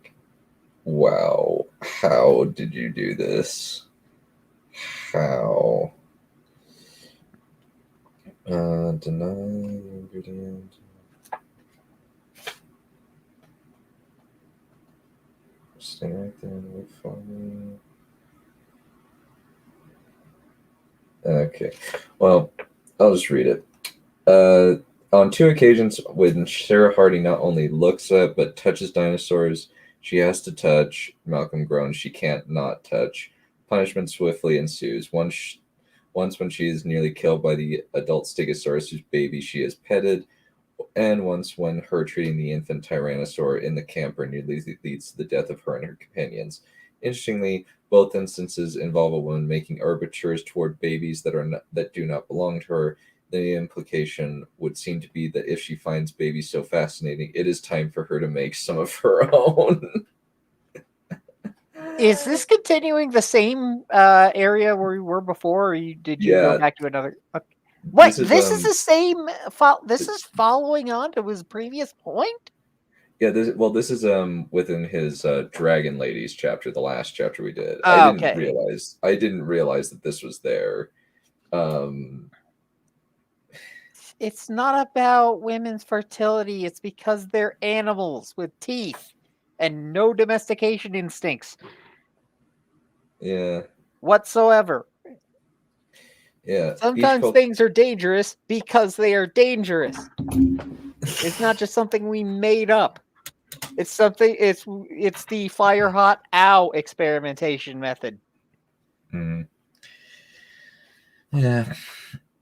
wow, how did you do this? How? Deny ingredient. Stay right there and wait for me. Okay, well, I'll just read it. On 2 occasions, when Sarah Hardy not only looks at but touches dinosaurs she has to touch, Malcolm groans, she can't not touch. Punishment swiftly ensues. Once when she is nearly killed by the adult Stegosaurus whose baby she has petted, and once when her treating the infant Tyrannosaur in the camper nearly leads to the death of her and her companions. Interestingly, both instances involve a woman making overtures toward babies that do not belong to her. The implication would seem to be that if she finds babies so fascinating, it is time for her to make some of her own. Is this continuing the same area where we were before, or did you go back to another? Okay. Wait, this is the same. This is following on to his previous point. Yeah, this is within his Dragon Ladies chapter, the last chapter we did. Oh, I didn't realize that this was there. It's not about women's fertility. It's because they're animals with teeth and no domestication instincts. Yeah. Whatsoever. Yeah. Sometimes things are dangerous because they are dangerous. It's not just something we made up. It's something. It's the fire hot ow experimentation method. Mm. Yeah.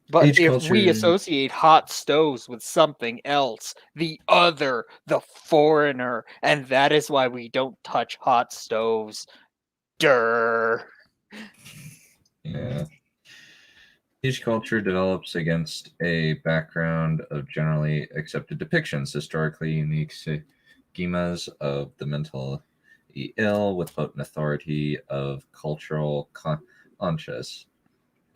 But if we associate hot stoves with something else, the other, the foreigner, and that is why we don't touch hot stoves. Durr. Yeah. Each culture develops against a background of generally accepted depictions, historically unique schemas of the mentally ill with potent authority of cultural conscience.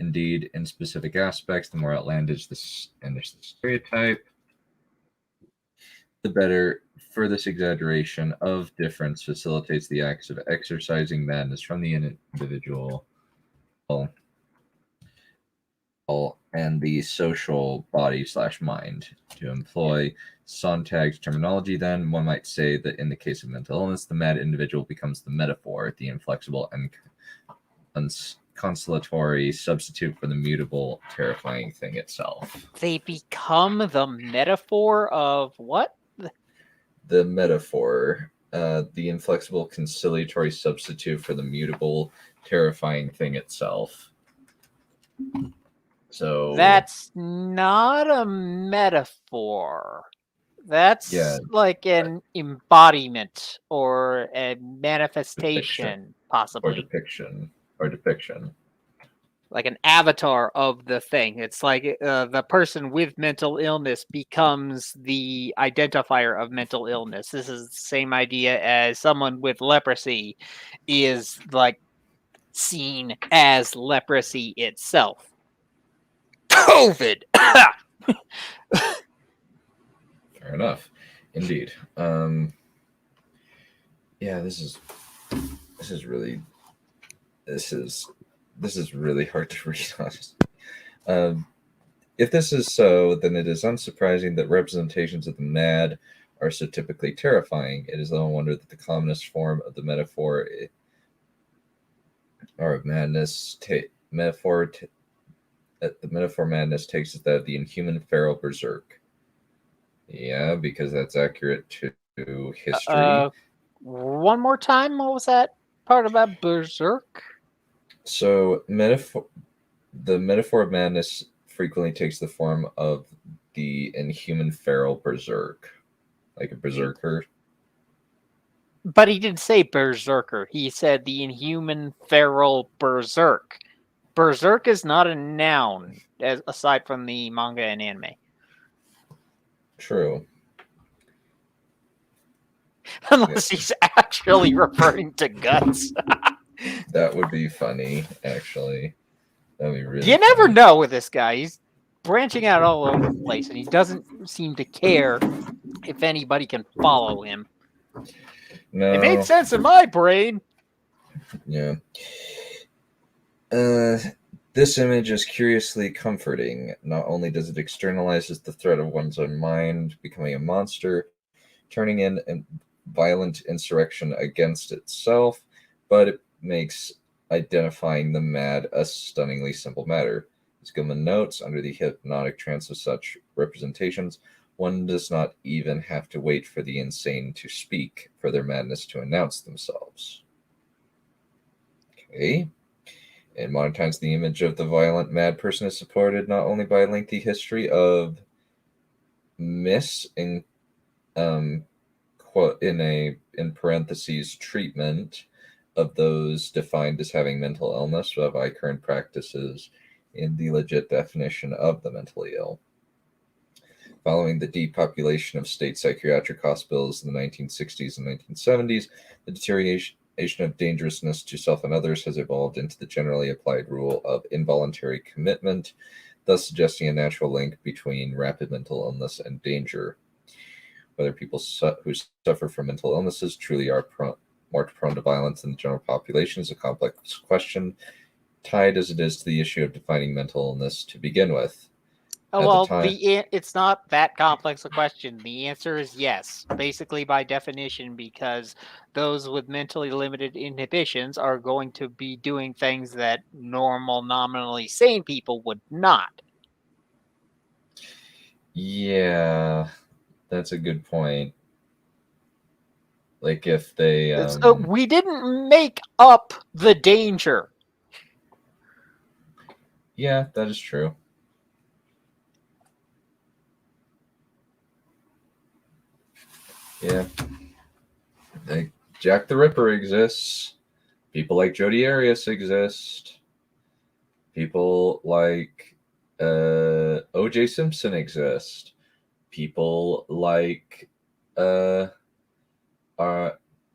Indeed, in specific aspects, the more outlandish the stereotype, the better. For this exaggeration of difference facilitates the acts of exercising madness from the individual. All and the social body/mind. To employ Sontag's terminology, then, one might say that in the case of mental illness, the mad individual becomes the metaphor, the inflexible and consolatory substitute for the mutable, terrifying thing itself. They become the metaphor of what? The metaphor, the inflexible, conciliatory substitute for the mutable, terrifying thing itself. So That's not a metaphor. That's like an embodiment or a manifestation, possibly. Or depiction. Like an avatar of the thing. It's like the person with mental illness becomes the identifier of mental illness. This is the same idea as someone with leprosy is like seen as leprosy itself. COVID. Fair enough, indeed. Yeah, this is really hard to read. Honestly. If this is so, then it is unsurprising that representations of the mad are so typically terrifying. It is no wonder that the commonest form of the metaphor or of madness, the metaphor madness takes is that of the inhuman feral berserk. Yeah, because that's accurate to history. One more time, what was that part about berserk? So the metaphor of madness frequently takes the form of the inhuman feral berserk, like a berserker. But he didn't say berserker. He said the inhuman feral berserk. Berserk is not a noun, aside from the manga and anime. True. Unless he's actually referring to guts. That would be funny, actually. That'd be really You never know with this guy. He's branching out all over the place, and he doesn't seem to care if anybody can follow him. No. It made sense in my brain. Yeah. This image is curiously comforting. Not only does it externalize the threat of one's own mind becoming a monster, turning in a violent insurrection against itself, but it makes identifying the mad a stunningly simple matter. As Gilman notes, under the hypnotic trance of such representations, one does not even have to wait for the insane to speak, for their madness to announce themselves. Okay. In modern times, the image of the violent mad person is supported not only by a lengthy history of myths in parentheses treatment of those defined as having mental illness, but by current practices in the legit definition of the mentally ill. Following the depopulation of state psychiatric hospitals in the 1960s and 1970s, the deterioration of dangerousness to self and others has evolved into the generally applied rule of involuntary commitment, thus suggesting a natural link between rapid mental illness and danger. Whether people who suffer from mental illnesses truly are more prone to violence than the general population is a complex question, tied as it is to the issue of defining mental illness to begin with. Well, it's not that complex a question. The answer is yes, basically by definition, because those with mentally limited inhibitions are going to be doing things that normal, nominally sane people would not. Yeah, that's a good point. Like if they... we didn't make up the danger. Yeah, that is true. Yeah. Jack the Ripper exists. People like Jodi Arias exist. People like O.J. Simpson exist. People like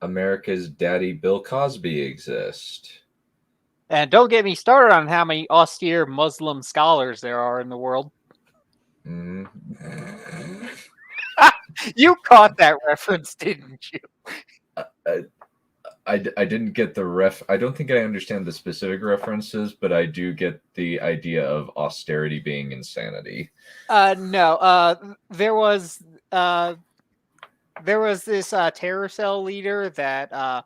America's Daddy Bill Cosby exist. And don't get me started on how many austere Muslim scholars there are in the world. Mm-hmm. You caught that reference, didn't you? I didn't get the I don't think I understand the specific references, but I do get the idea of austerity being insanity. No. There was this terror cell leader that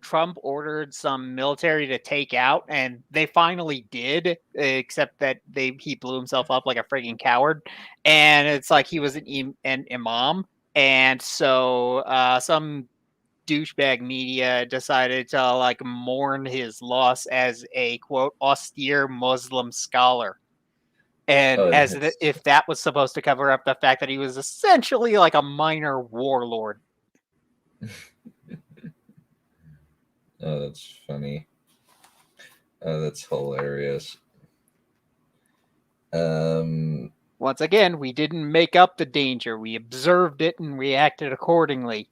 Trump ordered some military to take out, and they finally did, except that he blew himself up like a freaking coward. And it's like he was an imam, and so some douchebag media decided to like mourn his loss as a quote austere Muslim scholar. And if that was supposed to cover up the fact that he was essentially like a minor warlord. Oh, that's funny. Oh, that's hilarious. Once again, we didn't make up the danger. We observed it and reacted accordingly.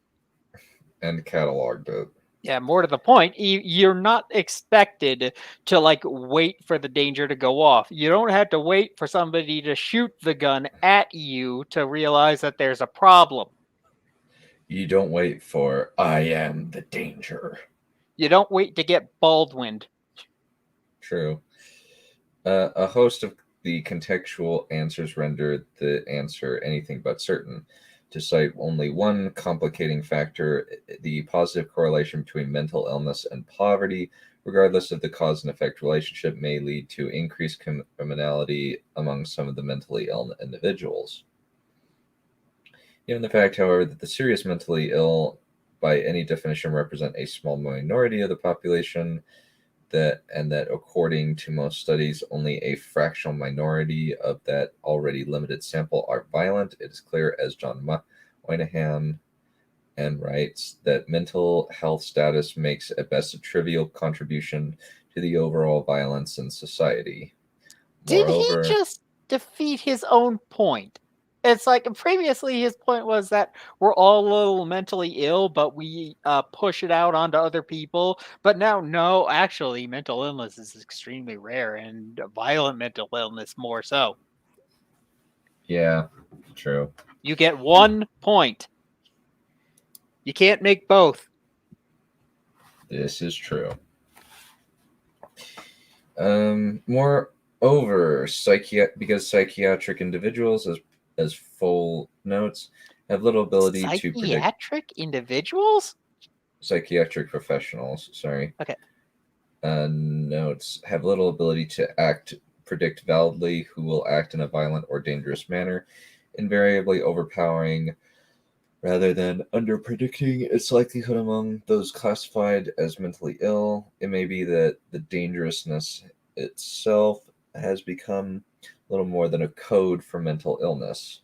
And cataloged it. Yeah, more to the point, you're not expected to like wait for the danger to go off. You don't have to wait for somebody to shoot the gun at you to realize that there's a problem. You don't wait for "I am the danger." You don't wait to get Baldwined. True. A host of the contextual answers rendered the answer anything but certain. To cite only one complicating factor, the positive correlation between mental illness and poverty, regardless of the cause and effect relationship, may lead to increased criminality among some of the mentally ill individuals. Given the fact, however, that the serious mentally ill, by any definition, represent a small minority of the population, that according to most studies, only a fractional minority of that already limited sample are violent, it is clear, as John Moynihan and writes, that mental health status makes at best a trivial contribution to the overall violence in society. Moreover, did he just defeat his own point? It's like previously his point was that we're all a little mentally ill, but we push it out onto other people. But now, no, actually, mental illness is extremely rare, and violent mental illness more so. Yeah, true. You get 1 point. You can't make both. This is true. Moreover, because psychiatric individuals, as full notes, have little ability to predict. Psychiatric individuals? Psychiatric professionals, sorry. Okay. Notes have little ability to predict validly who will act in a violent or dangerous manner, invariably overpowering rather than under-predicting its likelihood among those classified as mentally ill. It may be that the dangerousness itself has become little more than a code for mental illness.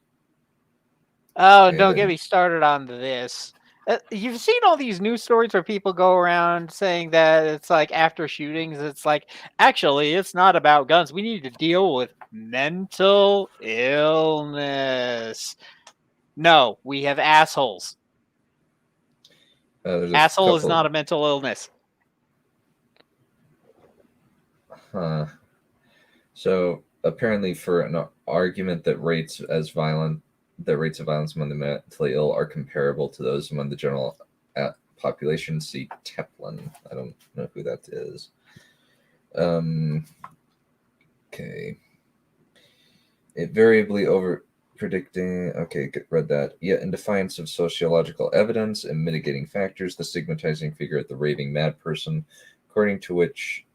Oh, don't get me started on this. You've seen all these news stories where people go around saying that it's like after shootings, it's like, actually, it's not about guns. We need to deal with mental illness. No, we have assholes. Asshole is not a mental illness. Huh. So apparently, for an argument that rates of violence among the mentally ill are comparable to those among the general population, see Teplin. I don't know who that is. Okay. It variably over-predicting. Okay, read that. Yet, in defiance of sociological evidence and mitigating factors, the stigmatizing figure of the raving mad person, according to which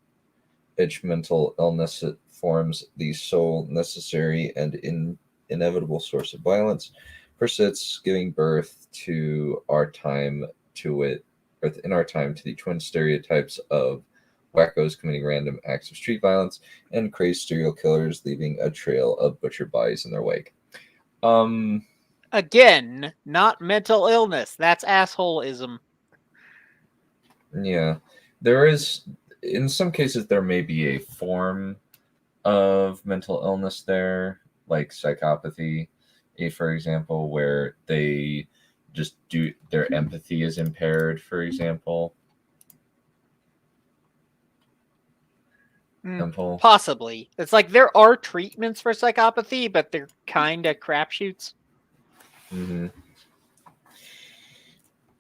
mental illness forms the sole necessary and inevitable source of violence, persists, giving birth in our time to the twin stereotypes of wackos committing random acts of street violence and crazed serial killers leaving a trail of butchered bodies in their wake. Again, not mental illness. That's assholeism. Yeah, there is. In some cases, there may be a form of mental illness there, like psychopathy, for example, where they just their empathy is impaired, for example. Possibly. It's like there are treatments for psychopathy, but they're kind of crapshoots. Mm-hmm.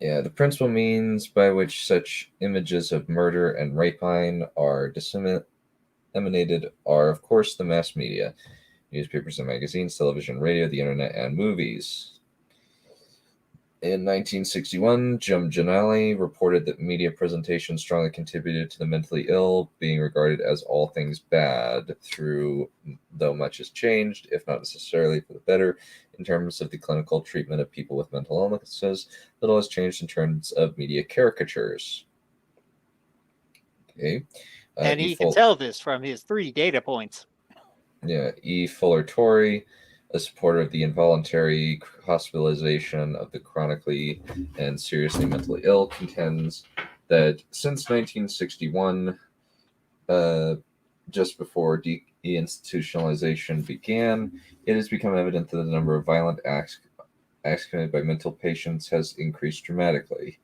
Yeah, the principal means by which such images of murder and rapine are disseminated are, of course, the mass media, newspapers and magazines, television, radio, the internet, and movies. In 1961, Jim Giannelli reported that media presentation strongly contributed to the mentally ill being regarded as all things bad, though much has changed, if not necessarily for the better, in terms of the clinical treatment of people with mental illnesses. Little has changed in terms of media caricatures. Okay. And he can tell this from his 3 data points. Yeah, E. Fuller Torrey, a supporter of the involuntary hospitalization of the chronically and seriously mentally ill, contends that since 1961, just before deinstitutionalization began, it has become evident that the number of violent acts committed by mental patients has increased dramatically.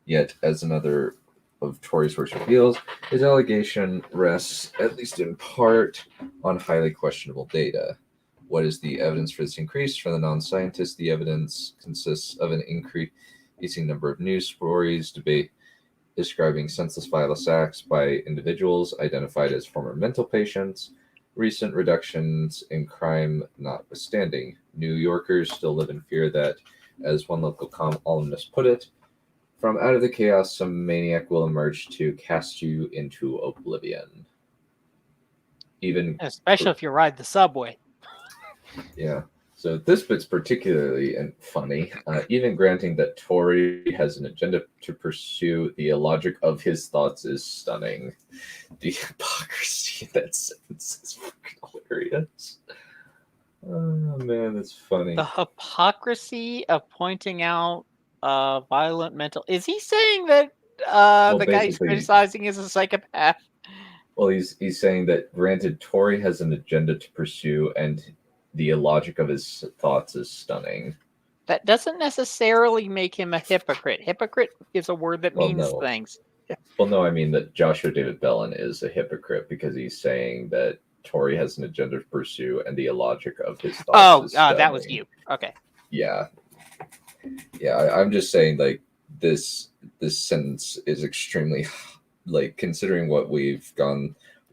Yet, as another of Torrey's works reveals, his allegation rests, at least in part, on highly questionable data. What is the evidence for this increase? For the non-scientist, the evidence consists of an increasing number of news stories describing senseless violent acts by individuals identified as former mental patients, recent reductions in crime notwithstanding. New Yorkers still live in fear that, as one local columnist put it, from out of the chaos, some maniac will emerge to cast you into oblivion. Especially if you ride the subway. Yeah. So this bit's particularly funny. Even granting that Torrey has an agenda to pursue, the illogic of his thoughts is stunning. The hypocrisy in that sentence is fucking hilarious. Oh man, that's funny. The hypocrisy of pointing out violent mental. Is he saying that the guy he's criticizing is a psychopath? Well, he's saying that granted Torrey has an agenda to pursue, and the illogic of his thoughts is stunning. That doesn't necessarily make him a hypocrite. Hypocrite is a word that means things. Well, no, I mean that Joshua David Bellin is a hypocrite because he's saying that Torrey has an agenda to pursue, and the illogic of his thoughts is stunning. That was you. Okay. Yeah. I'm just saying, like, this sentence is extremely, like, considering what we've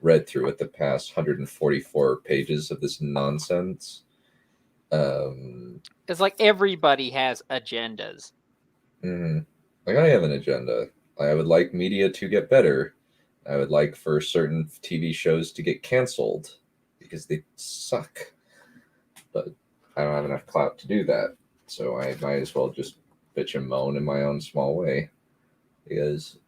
read through with the past 144 pages of this nonsense. It's like everybody has agendas. Like, I have an agenda. I would like media to get better. I would like for certain TV shows to get canceled because they suck. But I don't have enough clout to do that. So I might as well just bitch and moan in my own small way. Because,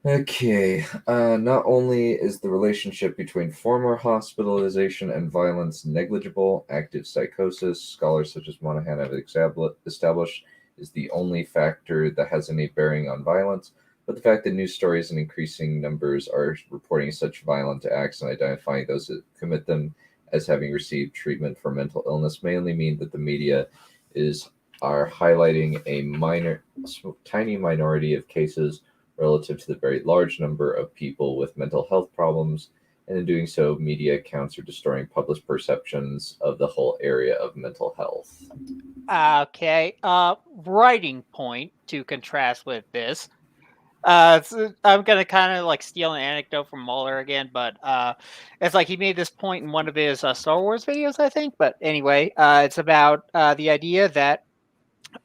okay, not only is the relationship between former hospitalization and violence negligible, active psychosis, scholars such as Monahan have established, is the only factor that has any bearing on violence, but the fact that news stories in increasing numbers are reporting such violent acts and identifying those that commit them as having received treatment for mental illness may only mean that the media are highlighting a tiny minority of cases relative to the very large number of people with mental health problems, and in doing so, media accounts are distorting public perceptions of the whole area of mental health. Okay, writing point to contrast with this. I'm gonna kind of like steal an anecdote from Mueller again, but it's like he made this point in one of his Star Wars videos, I think. But anyway, it's about the idea that,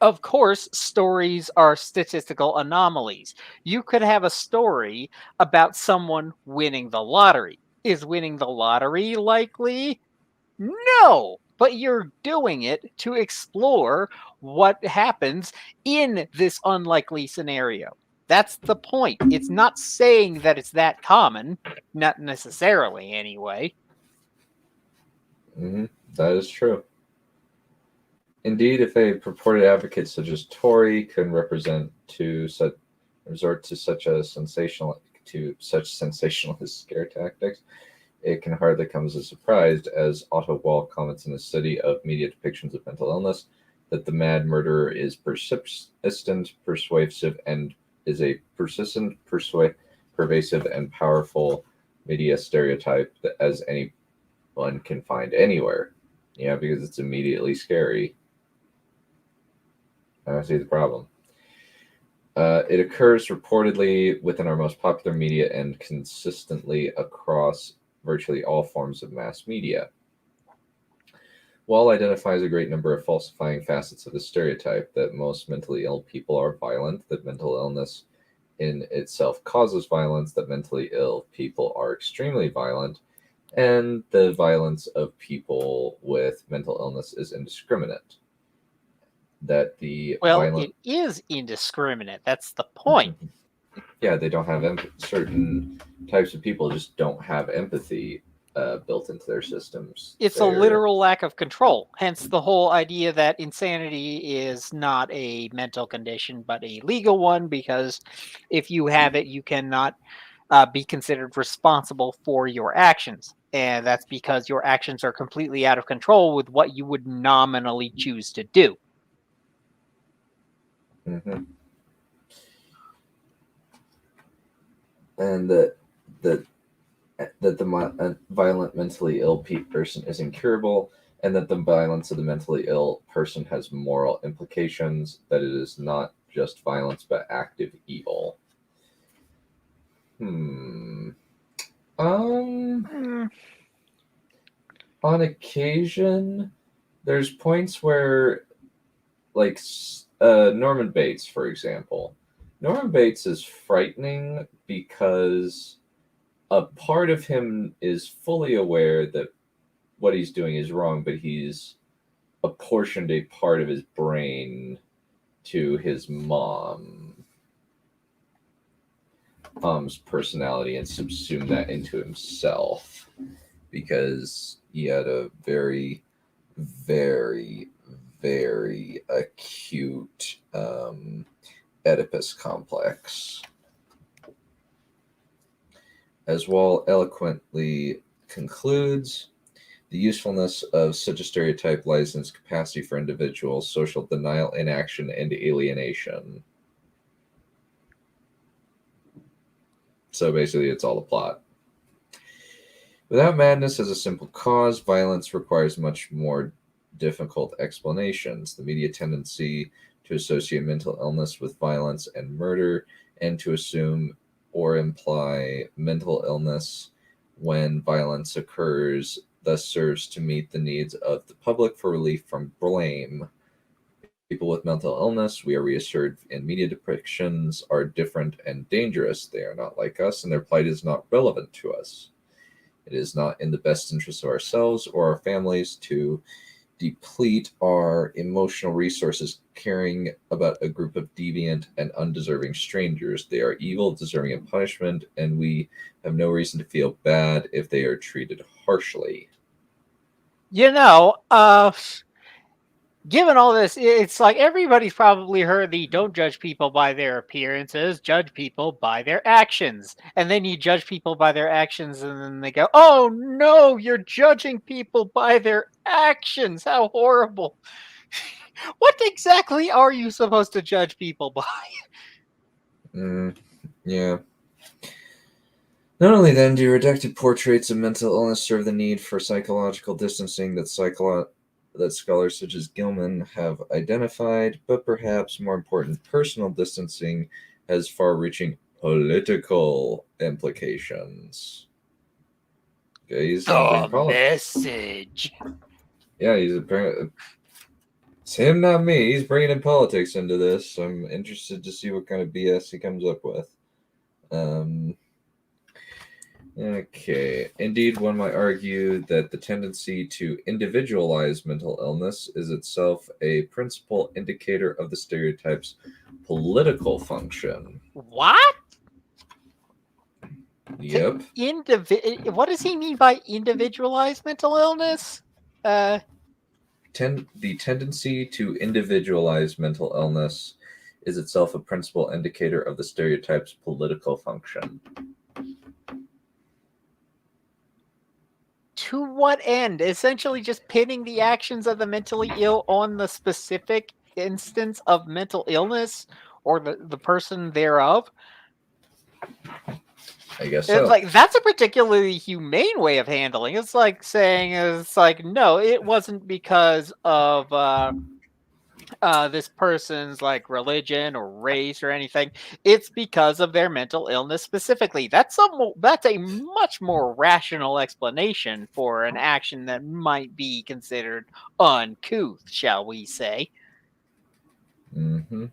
of course, stories are statistical anomalies. You could have a story about someone winning the lottery. Is winning the lottery likely? No, but you're doing it to explore what happens in this unlikely scenario. That's the point. It's not saying that it's that common, not necessarily anyway. That is true. Indeed, if a purported advocate such as Torrey can resort to such sensationalist scare tactics, it can hardly come as a surprise, as Otto Wall comments in his study of media depictions of mental illness, that the mad murderer is persistent, persuasive, and is a persistent, pervasive, and powerful media stereotype that as anyone can find anywhere. Yeah, because it's immediately scary. I don't see the problem. It occurs reportedly within our most popular media and consistently across virtually all forms of mass media. Wall identifies a great number of falsifying facets of the stereotype that most mentally ill people are violent, that mental illness in itself causes violence, that mentally ill people are extremely violent, and the violence of people with mental illness is indiscriminate. That the it is indiscriminate. That's the point. Yeah, they don't have certain types of people just don't have empathy built into their systems. It's a literal lack of control. Hence the whole idea that insanity is not a mental condition, but a legal one, because if you have it, you cannot be considered responsible for your actions. And that's because your actions are completely out of control with what you would nominally choose to do. Mm-hmm. And that the violent mentally ill person is incurable, and that the violence of the mentally ill person has moral implications, that it is not just violence but active evil. On occasion, there's points where, like, Norman Bates, for example. Norman Bates is frightening because a part of him is fully aware that what he's doing is wrong, but he's apportioned a part of his brain to his mom's personality and subsumed that into himself because he had a very, very, very acute Oedipus complex. As Wall eloquently concludes, the usefulness of such a stereotype lies in its capacity for individual social denial, inaction, and alienation. So basically, it's all a plot. Without madness as a simple cause, violence requires much more difficult explanations. The media tendency to associate mental illness with violence and murder, and to assume or imply mental illness when violence occurs, thus serves to meet the needs of the public for relief from blame. People with mental illness, we are reassured in media depictions, are different and dangerous. They are not like us, and their plight is not relevant to us. It is not in the best interest of ourselves or our families to deplete our emotional resources caring about a group of deviant and undeserving strangers. They are evil, deserving of punishment, and we have no reason to feel bad if they are treated harshly. Given all this, it's like everybody's probably heard the don't judge people by their appearances, judge people by their actions. And then you judge people by their actions, and then they go, oh no, you're judging people by their actions. How horrible. What exactly are you supposed to judge people by? Yeah. Not only then do reducted portraits of mental illness serve the need for psychological distancing that scholars such as Gilman have identified, but perhaps more important, personal distancing has far-reaching political implications. Okay, he's message. Yeah, he's apparently... It's him, not me. He's bringing in politics into this. I'm interested to see what kind of BS he comes up with. Okay. Indeed, one might argue that the tendency to individualize mental illness is itself a principal indicator of the stereotype's political function. What? Yep. What does he mean by individualized mental illness? The tendency to individualize mental illness is itself a principal indicator of the stereotype's political function. To what end? Essentially just pinning the actions of the mentally ill on the specific instance of mental illness or the person thereof? I guess so. Like, that's a particularly humane way of handling. It's like saying, no, it wasn't because of this person's like religion or race or anything. It's because of their mental illness specifically. That's a much more rational explanation for an action that might be considered uncouth, shall we say? Mm-hmm.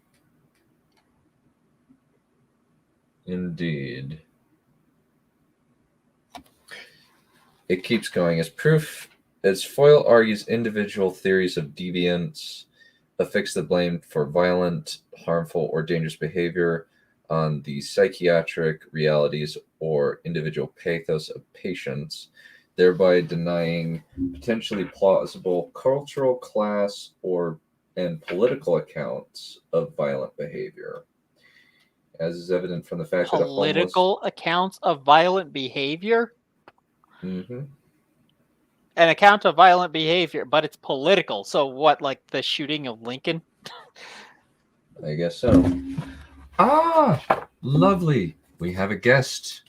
Indeed. It keeps going. As Foyle argues, individual theories of deviance affix the blame for violent, harmful, or dangerous behavior on the psychiatric realities or individual pathos of patients, thereby denying potentially plausible cultural, class, and political accounts of violent behavior. As is evident from the fact that Political accounts of violent behavior? Mm-hmm. An account of violent behavior, but it's political. So what, like the shooting of Lincoln? I guess so. Ah, lovely. We have a guest.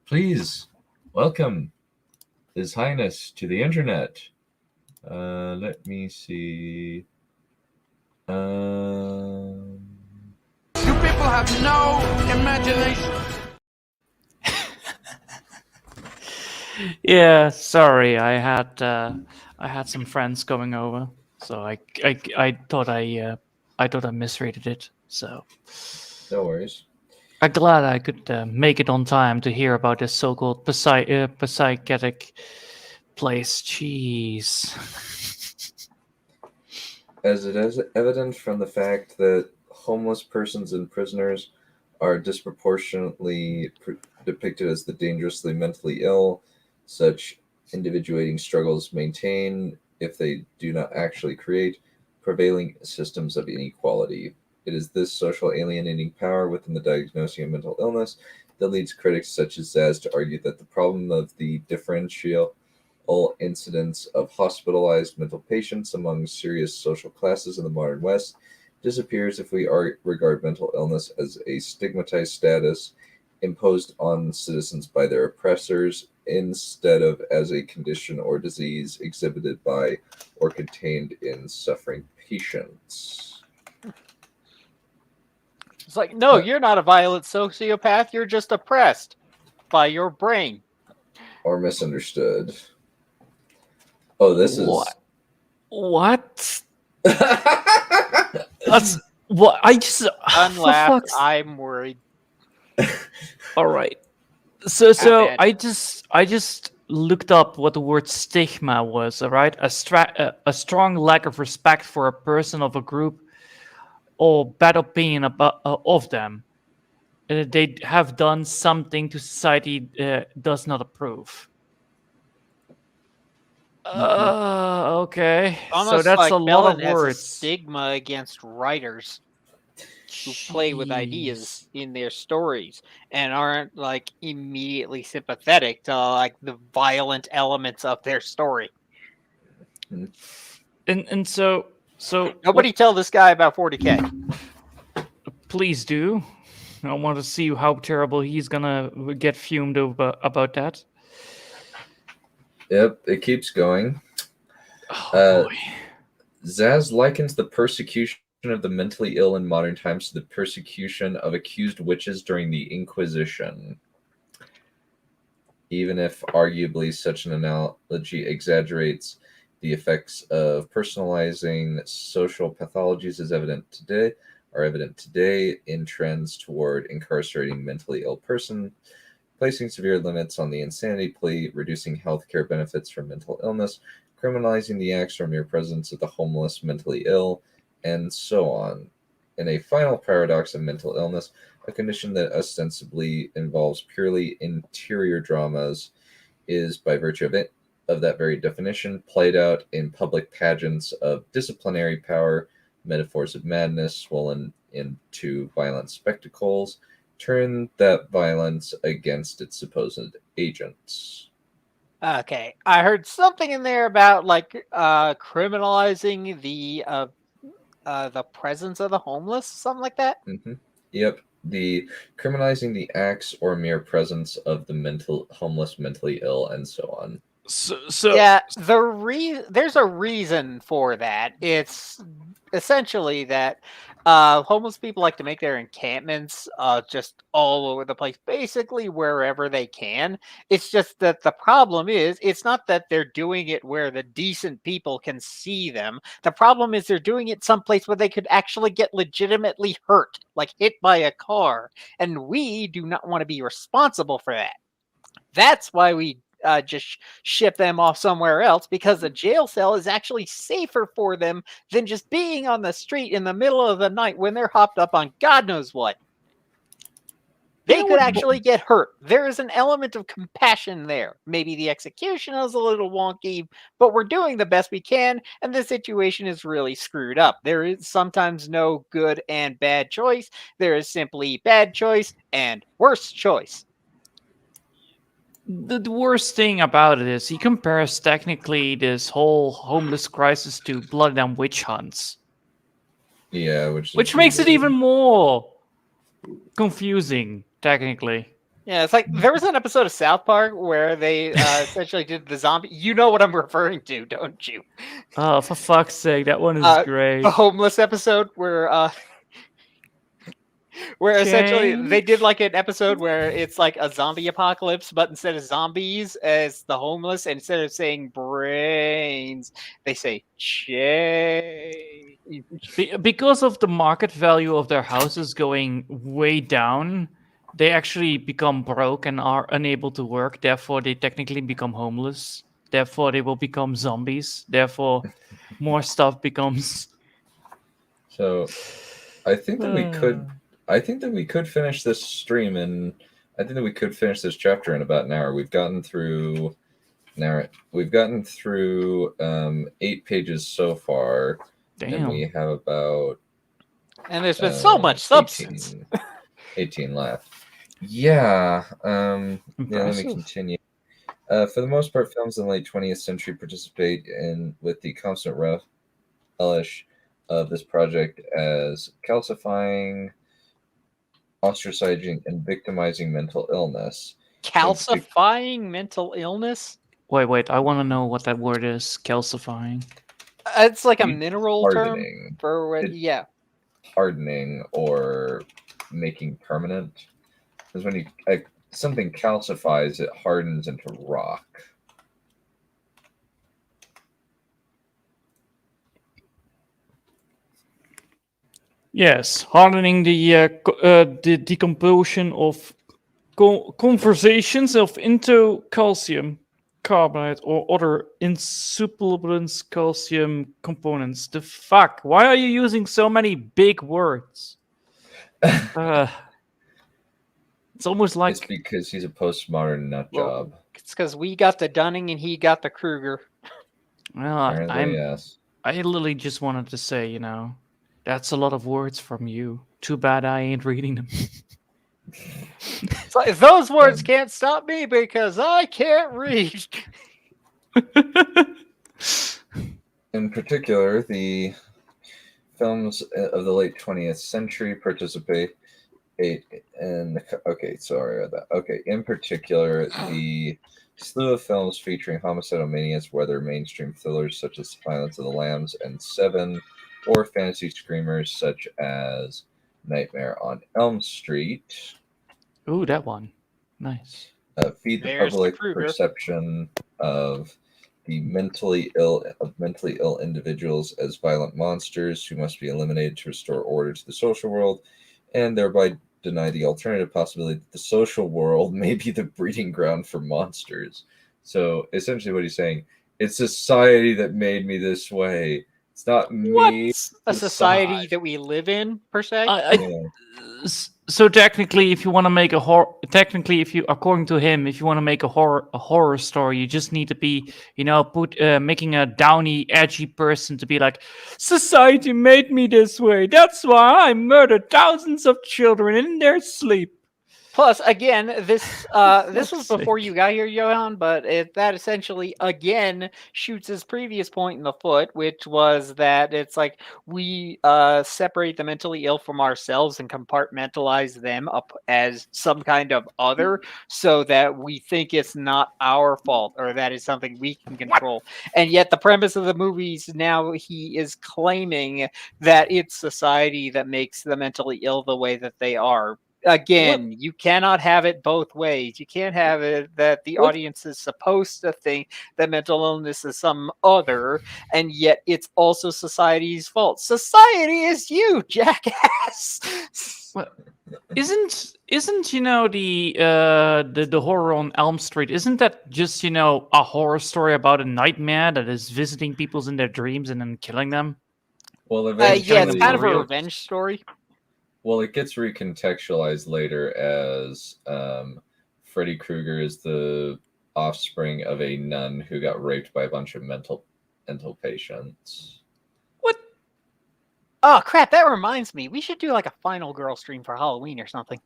Please welcome His Highness to the internet. Let me see. You people have no imagination. Yeah, sorry. I had some friends going over, so I thought I misrated it. So No worries. I'm glad I could make it on time to hear about this so-called psychiatric place. Jeez. As it is evident from the fact that homeless persons and prisoners are disproportionately depicted as the dangerously mentally ill, such individuating struggles maintain, if they do not actually create, prevailing systems of inequality. It is this social alienating power within the diagnosing of mental illness that leads critics such as Zaz to argue that the problem of the differential incidence of hospitalized mental patients among serious social classes in the modern West disappears if we regard mental illness as a stigmatized status imposed on citizens by their oppressors instead of as a condition or disease exhibited by or contained in suffering patients. It's like, no, you're not a violent sociopath. You're just oppressed by your brain. Or misunderstood. Oh, this is... What? That's what I just unlaughed. I'm worried. All right. So I just looked up what the word stigma was. All right, a strong lack of respect for a person of a group or bad opinion about of them. They have done something to society does not approve. Okay. Almost so that's like a lot of Bellin has words. a stigma against writers who play with ideas in their stories and aren't like immediately sympathetic to like the violent elements of their story. And so nobody tell this guy about 40K. Please do. I want to see how terrible he's gonna get fumed over about that. Yep, it keeps going. Oh, boy. Zaz likens the persecution of the mentally ill in modern times to the persecution of accused witches during the Inquisition. Even if arguably such an analogy exaggerates the effects of personalizing social pathologies are evident today in trends toward incarcerating mentally ill persons, placing severe limits on the insanity plea, reducing healthcare benefits for mental illness, criminalizing the acts or mere presence of the homeless, mentally ill, and so on. In a final paradox of mental illness, a condition that ostensibly involves purely interior dramas is, by virtue of that very definition, played out in public pageants of disciplinary power, metaphors of madness swollen into violent spectacles, turn that violence against its supposed agents. Okay, I heard something in there about like criminalizing the presence of the homeless, something like that. Mm-hmm. Yep, the criminalizing the acts or mere presence of the homeless, mentally ill, and so on. So yeah, there's a reason for that. It's essentially that homeless people like to make their encampments just all over the place, basically wherever they can. It's just that the problem is, it's not that they're doing it where the decent people can see them. The problem is they're doing it someplace where they could actually get legitimately hurt, like hit by a car. And we do not want to be responsible for that. That's why we just ship them off somewhere else, because a jail cell is actually safer for them than just being on the street in the middle of the night when they're hopped up on God knows what. They could actually get hurt. There is an element of compassion there. Maybe the execution is a little wonky, but we're doing the best we can, and the situation is really screwed up. There is sometimes no good and bad choice. There is simply bad choice and worse choice. The worst thing about it is he compares technically this whole homeless crisis to blood and witch hunts. Yeah, which makes it even more confusing, technically. Yeah, it's like there was an episode of South Park where they essentially did the zombie. You know what I'm referring to, don't you? Oh, for fuck's sake, that one is great. The homeless episode where essentially they did like an episode where it's like a zombie apocalypse, but instead of zombies as the homeless, and instead of saying brains, they say change. Because of the market value of their houses going way down, they actually become broke and are unable to work. Therefore, they technically become homeless. Therefore, they will become zombies. Therefore, more stuff becomes... So, I think that we could... I think that we could finish this stream I think that we could finish this chapter in about an hour. We've gotten through 8 pages so far. Damn. And we have about... And there's been so much substance. 18 left. Yeah. Let me continue. For the most part, films in the late 20th century participate with the constant relish of this project as calcifying, ostracizing, and victimizing mental illness. Calcifying mental illness? Wait, I want to know what that word is, calcifying. It's like a mineral term for what, yeah. Hardening or making permanent. Because when something calcifies, it hardens into rock. Yes, hardening the decomposition of conversations into calcium carbonate or other insoluble calcium components. The fuck? Why are you using so many big words? It's almost like... It's because he's a postmodern nut job. It's because we got the Dunning and he got the Kruger. Well, I literally just wanted to say, that's a lot of words from you. Too bad I ain't reading them. So those words can't stop me because I can't read. In particular, the films of the late 20th century participate in... Okay, sorry about that. Okay, in particular, the slew of films featuring homicidal manias, whether mainstream thrillers such as Silence of the Lambs and Seven, or fantasy screamers such as Nightmare on Elm Street. Ooh, that one. Nice. Feed the public perception of the mentally ill individuals as violent monsters who must be eliminated to restore order to the social world, and thereby deny the alternative possibility that the social world may be the breeding ground for monsters. So essentially what he's saying, it's society that made me this way. It's not me. A society that we live in, per se? So technically, if you want to make according to him, if you want to make a horror story, you just need to be, making a downy, edgy person to be like, society made me this way. That's why I murdered thousands of children in their sleep. Plus, again, this was before you got here, Johan, but that essentially again shoots his previous point in the foot, which was that it's like we separate the mentally ill from ourselves and compartmentalize them up as some kind of other, so that we think it's not our fault or that is something we can control. And yet, the premise of the movies now, he is claiming that it's society that makes the mentally ill the way that they are. Again, you cannot have it both ways. You can't have it that the audience is supposed to think that mental illness is some other, and yet it's also society's fault. Society is you, jackass. Well, isn't the horror on Elm Street? Isn't that just a horror story about a nightmare that is visiting people in their dreams and then killing them? Well, Yeah, it's eventually, kind of a revenge story. well, it gets recontextualized later as Freddy Krueger is the offspring of a nun who got raped by a bunch of mental patients. What? Oh crap! That reminds me, we should do like a Final Girl stream for Halloween or something.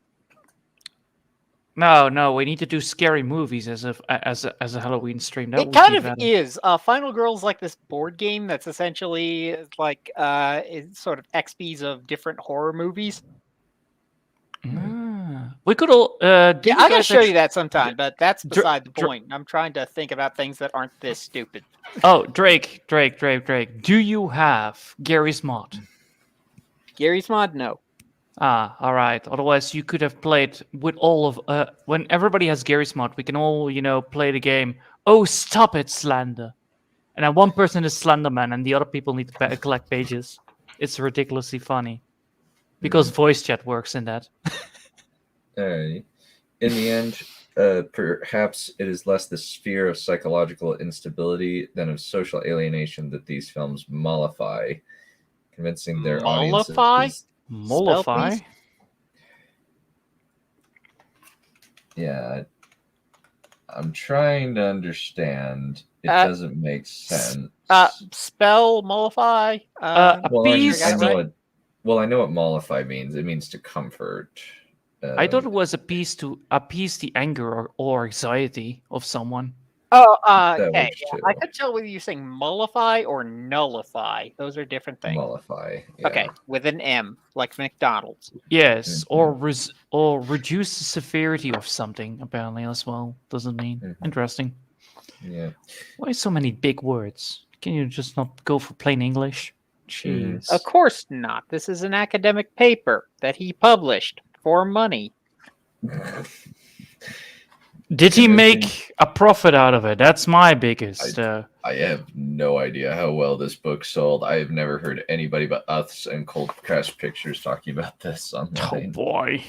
No, we need to do scary movies as a Halloween stream. That It would kind be of better. is. Final Girl's like this board game that's essentially like it's sort of XPs of different horror movies. We could all. Yeah, I gotta show you that sometime, but that's beside the point. I'm trying to think about things that aren't this stupid. Oh, Drake. Do you have Gary's mod? Gary's mod? No. Ah, all right. Otherwise, you could have played with all of. When everybody has Gary's mod, we can all, play the game. Oh, stop it, Slander! And then one person is Slenderman, and the other people need to collect pages. It's ridiculously funny because voice chat works in that. In the end, perhaps it is less the sphere of psychological instability than of social alienation that these films mollify, convincing their audiences. Mollify? Yeah, I'm trying to understand. It doesn't make sense. Spell mollify. Appease. I know what mollify means. It means to comfort. I thought it was appease the anger or anxiety of someone. Oh, okay. works I too. could tell whether you're saying mollify or nullify. Those are different things. Mollify. Yeah. Okay, with an M, like McDonald's. Yes, or reduce the severity of something, apparently, as well. Doesn't mean. Interesting. Yeah. Why so many big words? Can you just not go for plain English? Jeez. Of course not. This is an academic paper that he published for money. Did he make a profit out of it? That's my biggest. I have no idea how well this book sold. I have never heard anybody but us and Cold Crash Pictures talking about this online. Oh boy.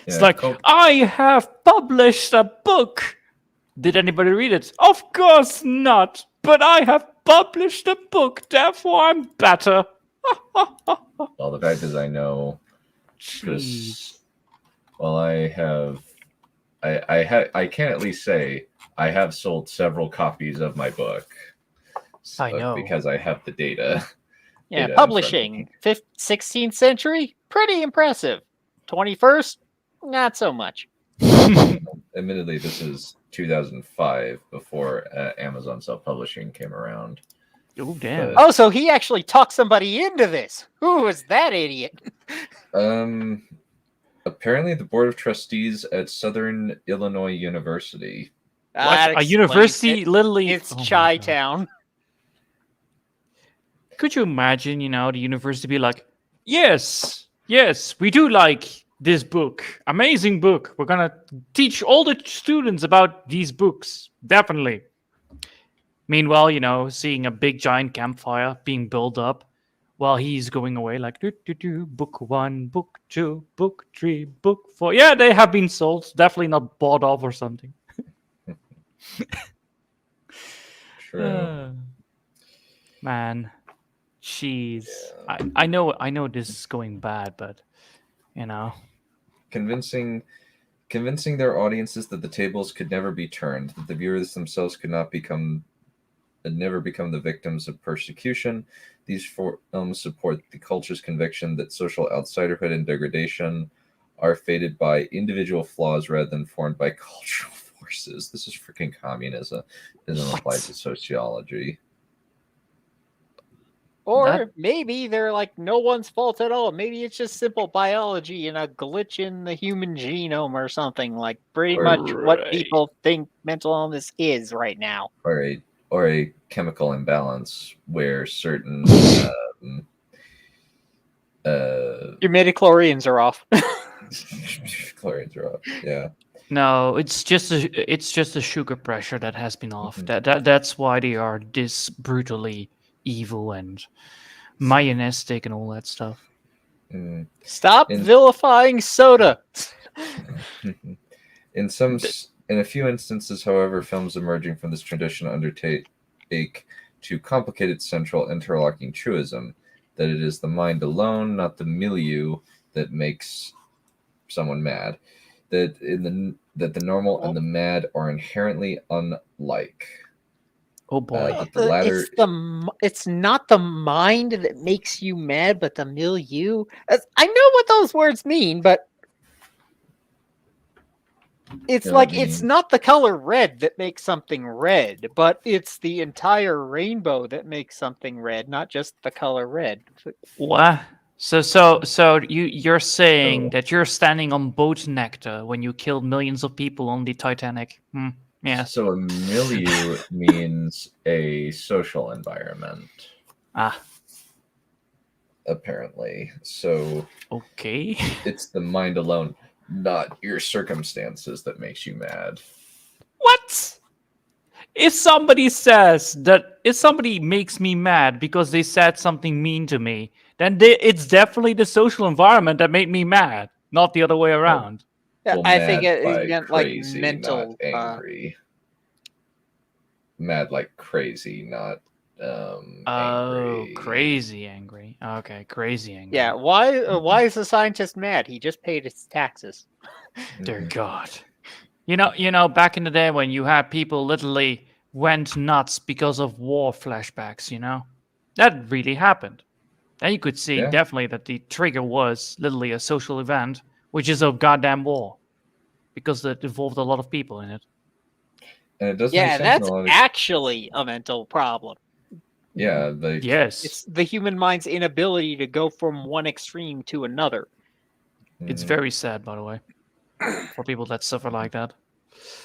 It's Yeah, like, I have published a book. Did anybody read it? Of course not. But I have published a book, therefore I'm better. Well, the fact is I know because, well, I can at least say I have sold several copies of my book. I know. Because I have the data. Yeah, data in publishing. 16th century, pretty impressive. 21st, not so much. Admittedly, this is 2005 before Amazon self-publishing came around. Oh, damn. Oh, so he actually talked somebody into this. Who was that idiot? Apparently the Board of Trustees at Southern Illinois University. That A university, explains it. literally. It's Oh my Chi God. Town. Could you imagine, the university be like, yes, we do like this book. Amazing book. We're going to teach all the students about these books. Definitely. Meanwhile, seeing a big giant campfire being built up while he's going away like, book 1, book 2, book 3, book 4. Yeah, they have been sold. Definitely not bought off or something. True. Man. Jeez. Yeah. I know this is going bad, but Convincing their audiences that the tables could never be turned, that the viewers themselves could never become the victims of persecution. These films support the culture's conviction that social outsiderhood and degradation are fated by individual flaws rather than formed by cultural forces. This is freaking communism. It doesn't apply to sociology. Or maybe they're like no one's fault at all. Maybe it's just simple biology and a glitch in the human genome or something, like pretty much what people think mental illness is right now. Or a chemical imbalance where certain Your midichlorians are off. chlorines are off. Yeah. No, it's just a sugar pressure that has been off. That's why they are this brutally evil and mayonistic and all that stuff. Stop vilifying soda. In a few instances, however, films emerging from this tradition undertake to complicated central interlocking truism that it is the mind alone, not the milieu, that makes someone mad. That the normal and the mad are inherently unlike. Oh boy! That the latter, it's not the mind that makes you mad, but the milieu. I know what those words mean, but it's like it's not the color red that makes something red, but it's the entire rainbow that makes something red, not just the color red. What? So you're saying that you're standing on boat nectar when you killed millions of people on the Titanic? Yeah. So a milieu means a social environment. Apparently. So okay. It's the mind alone, not your circumstances, that makes you mad. What? If somebody makes me mad because they said something mean to me, then it's definitely the social environment that made me mad, not the other way around. Yeah, well, I think it meant crazy, like mental, not angry. Mad like crazy, not angry. Crazy angry. Okay, crazy angry. Yeah, why is the scientist mad? He just paid his taxes. Dear God. You know, back in the day when you had people literally went nuts because of war flashbacks, that really happened. And you could see definitely that the trigger was literally a social event, which is a goddamn war, because it involved a lot of people in it. And it doesn't. Yeah, that's actually a mental problem. Yeah, yes, it's the human mind's inability to go from one extreme to another. It's very sad, by the way, for people that suffer like that.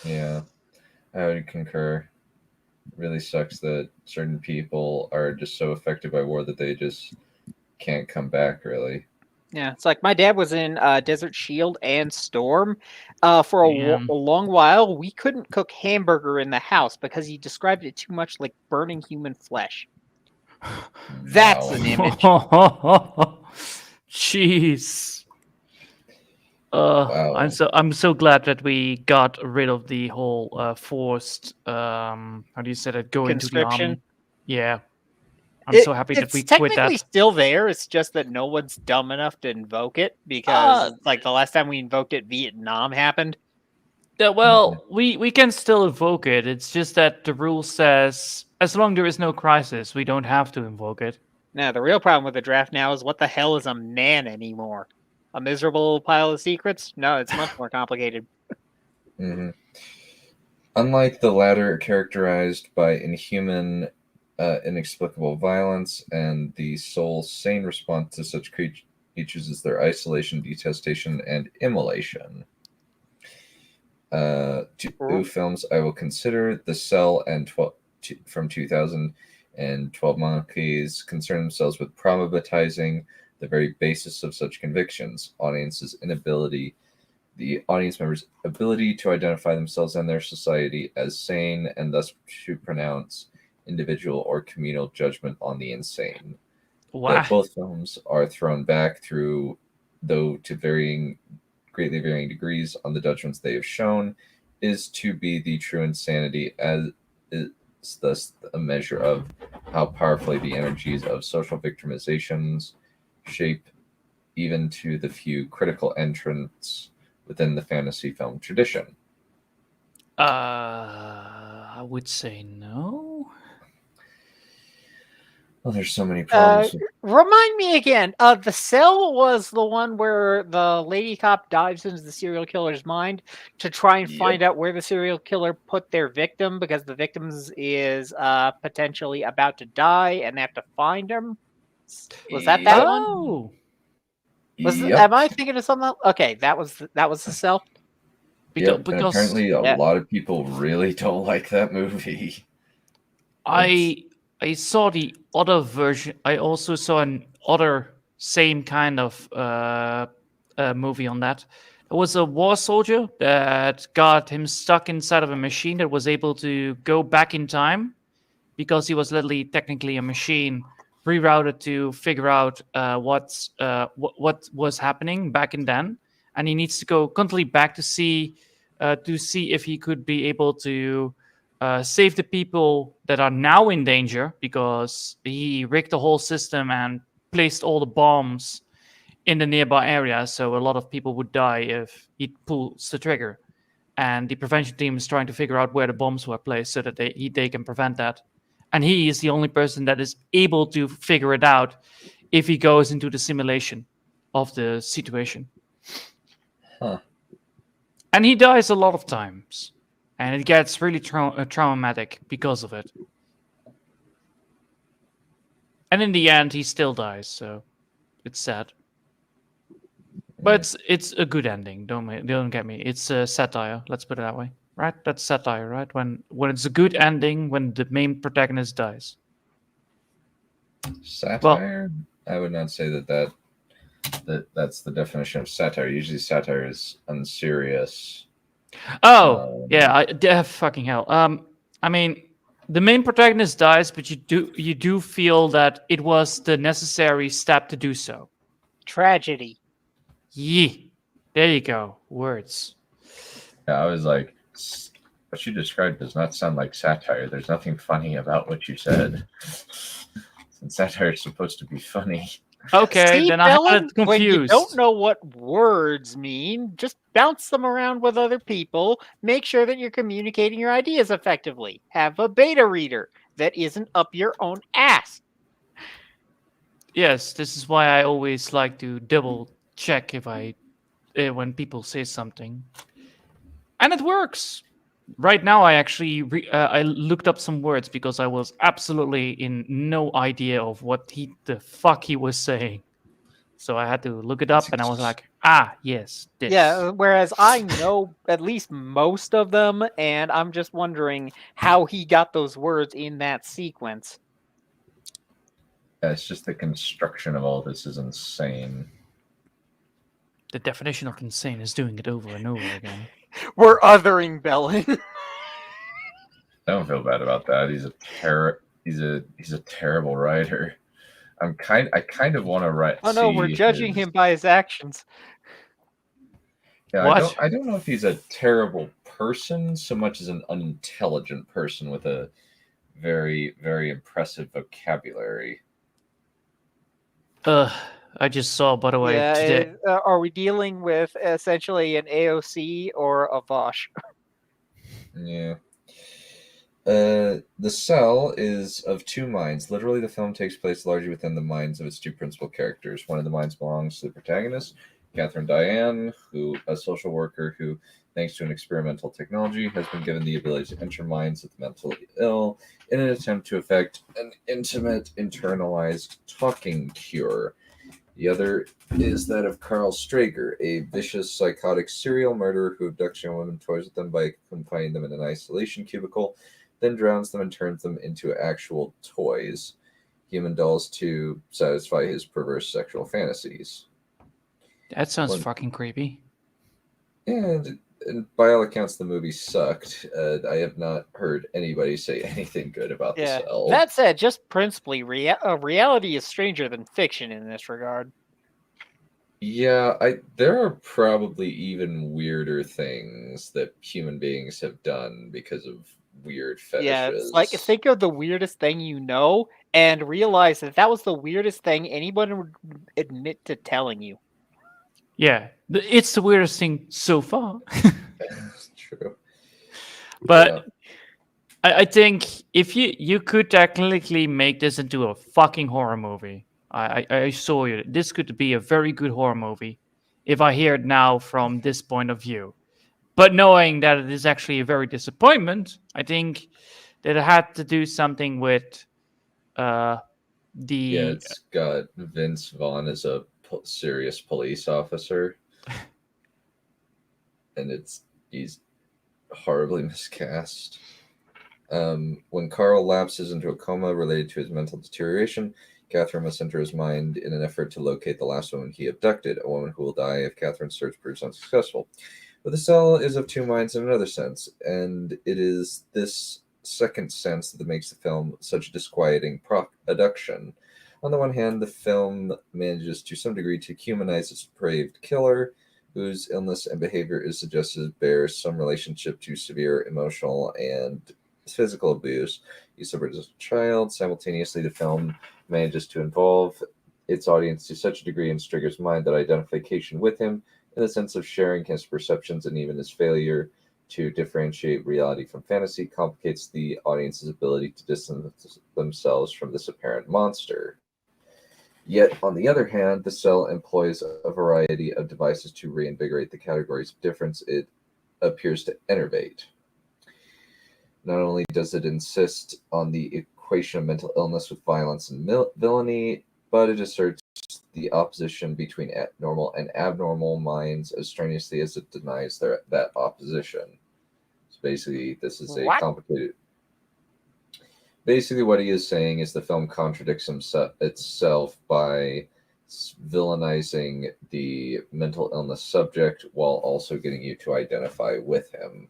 Yeah, I would concur. It really sucks that certain people are just so affected by war that they just can't come back, really. Yeah, it's like my dad was in Desert Shield and Storm. For a long while, we couldn't cook hamburger in the house because he described it too much like burning human flesh. That's an image. Jeez. Wow. I'm so glad that we got rid of the whole forced how do you say that, go into the army. Yeah. I'm so happy that we quit that. It's technically still there. It's just that no one's dumb enough to invoke it because, like, the last time we invoked it, Vietnam happened. Yeah, well, we can still invoke it. It's just that the rule says as long as there is no crisis, we don't have to invoke it. Now, the real problem with the draft now is what the hell is a man anymore? A miserable pile of secrets? No, it's much more complicated. Mm-hmm. Unlike the latter, characterized by inhuman, inexplicable violence, and the sole sane response to such creatures is their isolation, detestation, and immolation. Two films I will consider: The Cell and from 2000 and 12 Monkeys concern themselves with problematizing the very basis of such convictions, the audience members' ability to identify themselves and their society as sane, and thus to pronounce individual or communal judgment on the insane. Wow. That both films are thrown back through, though to greatly varying degrees on the judgments they have shown, is to be the true insanity, as is thus a measure of how powerfully the energies of social victimizations shape even to the few critical entrants within the fantasy film tradition. I would say no. Oh, there's so many problems. Remind me again. The cell was the one where the lady cop dives into the serial killer's mind to try and find out where the serial killer put their victim, because the victim is potentially about to die and they have to find him. Was that one? Oh, Am I thinking of something else? Okay, that was the cell. And apparently a lot of people really don't like that movie. I saw the other version. I also saw an other same kind of movie on that. There was a war soldier that got him stuck inside of a machine that was able to go back in time because he was literally technically a machine rerouted to figure out what was happening back in then, and he needs to go constantly back to see if he could be able to save the people that are now in danger, because he rigged the whole system and placed all the bombs in the nearby area, so a lot of people would die if he pulls the trigger. And the prevention team is trying to figure out where the bombs were placed so that they can prevent that. And he is the only person that is able to figure it out if he goes into the simulation of the situation. Huh. And he dies a lot of times. And it gets really traumatic because of it. And in the end, he still dies, so it's sad. But it's a good ending. Don't get me. It's a satire. Let's put it that way, right? That's satire, right? When it's a good ending, when the main protagonist dies. Satire? I would not say that's the definition of satire. Usually, satire is unserious. Oh, yeah. Fucking hell. I mean, the main protagonist dies, but you do feel that it was the necessary step to do so. Tragedy. Yeah, there you go. Words. Yeah, I was like, what you described does not sound like satire. There's nothing funny about what you said. Since satire is supposed to be funny. Okay, See, then I had it confused. When you don't know what words mean, just bounce them around with other people. Make sure that you're communicating your ideas effectively. Have a beta reader that isn't up your own ass. Yes, this is why I always like to double check when people say something, and it works. Right now, I actually I looked up some words because I was absolutely in no idea of what the fuck he was saying. So I had to look it up, and I was like, yes, this. Yeah, whereas I know at least most of them, and I'm just wondering how he got those words in that sequence. Yeah, it's just the construction of all this is insane. The definition of insane is doing it over and over again. We're othering Bellin. I don't feel bad about that. He's a terrible writer. I kind of want to write. Oh no, we're judging him by his actions. Yeah, I don't know if he's a terrible person so much as an unintelligent person with a very, very impressive vocabulary. I just saw, by the way, today. Are we dealing with essentially an AOC or a Vosh? Yeah. The Cell is of two minds. Literally, the film takes place largely within the minds of its two principal characters. One of the minds belongs to the protagonist, Catherine Diane, a social worker who, thanks to an experimental technology, has been given the ability to enter minds of the mentally ill in an attempt to effect an intimate, internalized talking cure. The other is that of Carl Strager, a vicious, psychotic serial murderer who abducts young women, toys with them by confining them in an isolation cubicle, then drowns them and turns them into actual toys, human dolls, to satisfy his perverse sexual fantasies. That sounds fucking creepy. Yeah, and by all accounts, the movie sucked. I have not heard anybody say anything good about The Cell. That said, just principally, reality is stranger than fiction in this regard. Yeah, there are probably even weirder things that human beings have done because of weird fetishes. Yeah, it's like, think of the weirdest thing you know and realize that was the weirdest thing anyone would admit to telling you. Yeah, it's the weirdest thing so far. That's true. But I think if you could technically make this into a fucking horror movie. I assure you, this could be a very good horror movie if I hear it now from this point of view. But knowing that it is actually a very disappointment, I think that it had to do something with Yeah, the it's got Vince Vaughn as a serious police officer, and he's horribly miscast. When Carl lapses into a coma related to his mental deterioration, Catherine must enter his mind in an effort to locate the last woman he abducted, a woman who will die if Catherine's search proves unsuccessful. But the cell is of two minds in another sense, and it is this second sense that makes the film such a disquieting production. On the one hand, the film manages to some degree to humanize its depraved killer, whose illness and behavior is suggested bears some relationship to severe emotional and physical abuse he suffered as a child. Simultaneously, the film manages to involve its audience to such a degree in Strigger's mind that identification with him, in the sense of sharing his perceptions and even his failure to differentiate reality from fantasy, complicates the audience's ability to distance themselves from this apparent monster. Yet, on the other hand, the cell employs a variety of devices to reinvigorate the categories of difference it appears to enervate. Not only does it insist on the equation of mental illness with violence and villainy, but it asserts the opposition between normal and abnormal minds as strenuously as it denies that opposition. So basically, this is a complicated... Basically, what he is saying is the film contradicts itself by villainizing the mental illness subject while also getting you to identify with him.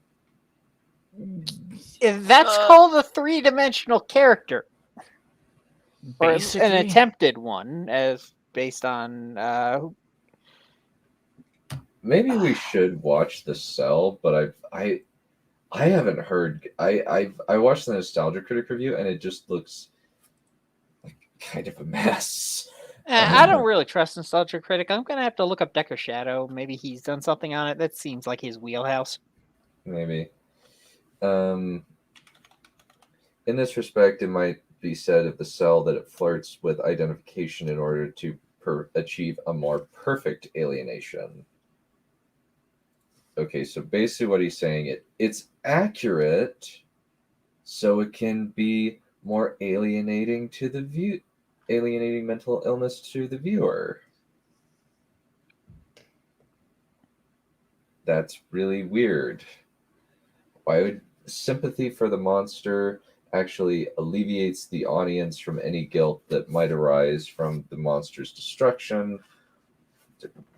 That's called a three-dimensional character. Or basically an attempted one, as based on... Maybe we should watch The Cell, but I haven't heard. I watched the Nostalgia Critic review, and it just looks like kind of a mess. I don't really trust Nostalgia Critic. I'm gonna have to look up Decker Shadow. Maybe he's done something on it. That seems like his wheelhouse. Maybe. In this respect, it might be said of The Cell that it flirts with identification in order to achieve a more perfect alienation. Okay, so basically what he's saying, it's accurate, so it can be more alienating to the alienating mental illness to the viewer. That's really weird. Why would sympathy for the monster actually alleviates the audience from any guilt that might arise from the monster's destruction?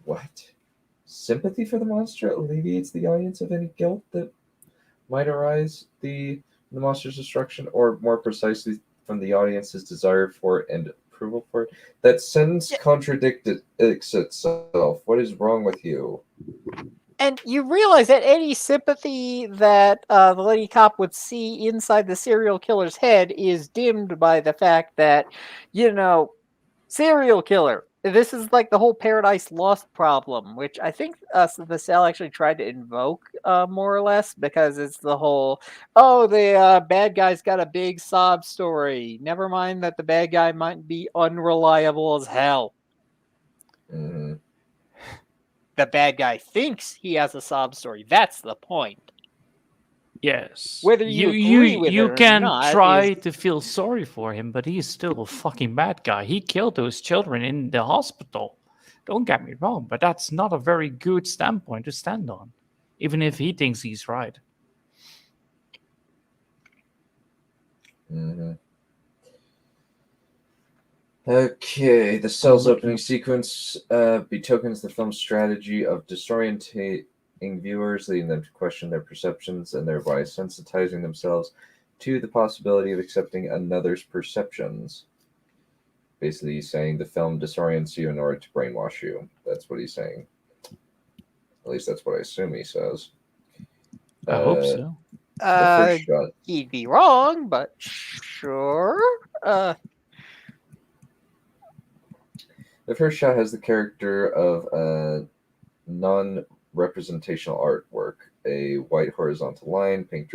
What? Sympathy for the monster alleviates the audience of any guilt that might arise the monster's destruction, or more precisely, from the audience's desire for and approval for it. That sentence contradicts itself. What is wrong with you? And you realize that any sympathy that the lady cop would see inside the serial killer's head is dimmed by the fact that, serial killer. This is like the whole Paradise Lost problem, which I think the Cell actually tried to invoke more or less, because it's the whole, the bad guy's got a big sob story. Never mind that the bad guy might be unreliable as hell. Mm-hmm. The bad guy thinks he has a sob story. That's the point. yes. Whether you agree with it or can not try to feel sorry for him, but he's still a fucking bad guy. He killed those children in the hospital. Don't get me wrong, but that's not a very good standpoint to stand on, even if he thinks he's right. Mm-hmm. Okay, the Cell's opening sequence betokens the film's strategy of disorientating viewers, leading them to question their perceptions and thereby sensitizing themselves to the possibility of accepting another's perceptions. Basically, he's saying the film disorients you in order to brainwash you. That's what he's saying. At least that's what I assume he says. I hope so. The first shot. He'd be wrong, but sure. The first shot has the character of a non-representational artwork, a white horizontal line, pink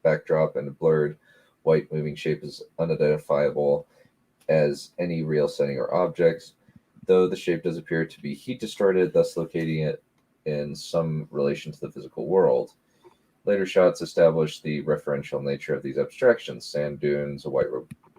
backdrop and a blurred white moving shape is unidentifiable as any real setting or objects, though the shape does appear to be heat distorted, thus locating it in some relation to the physical world. Later shots establish the referential nature of these abstractions. Sand dunes, a white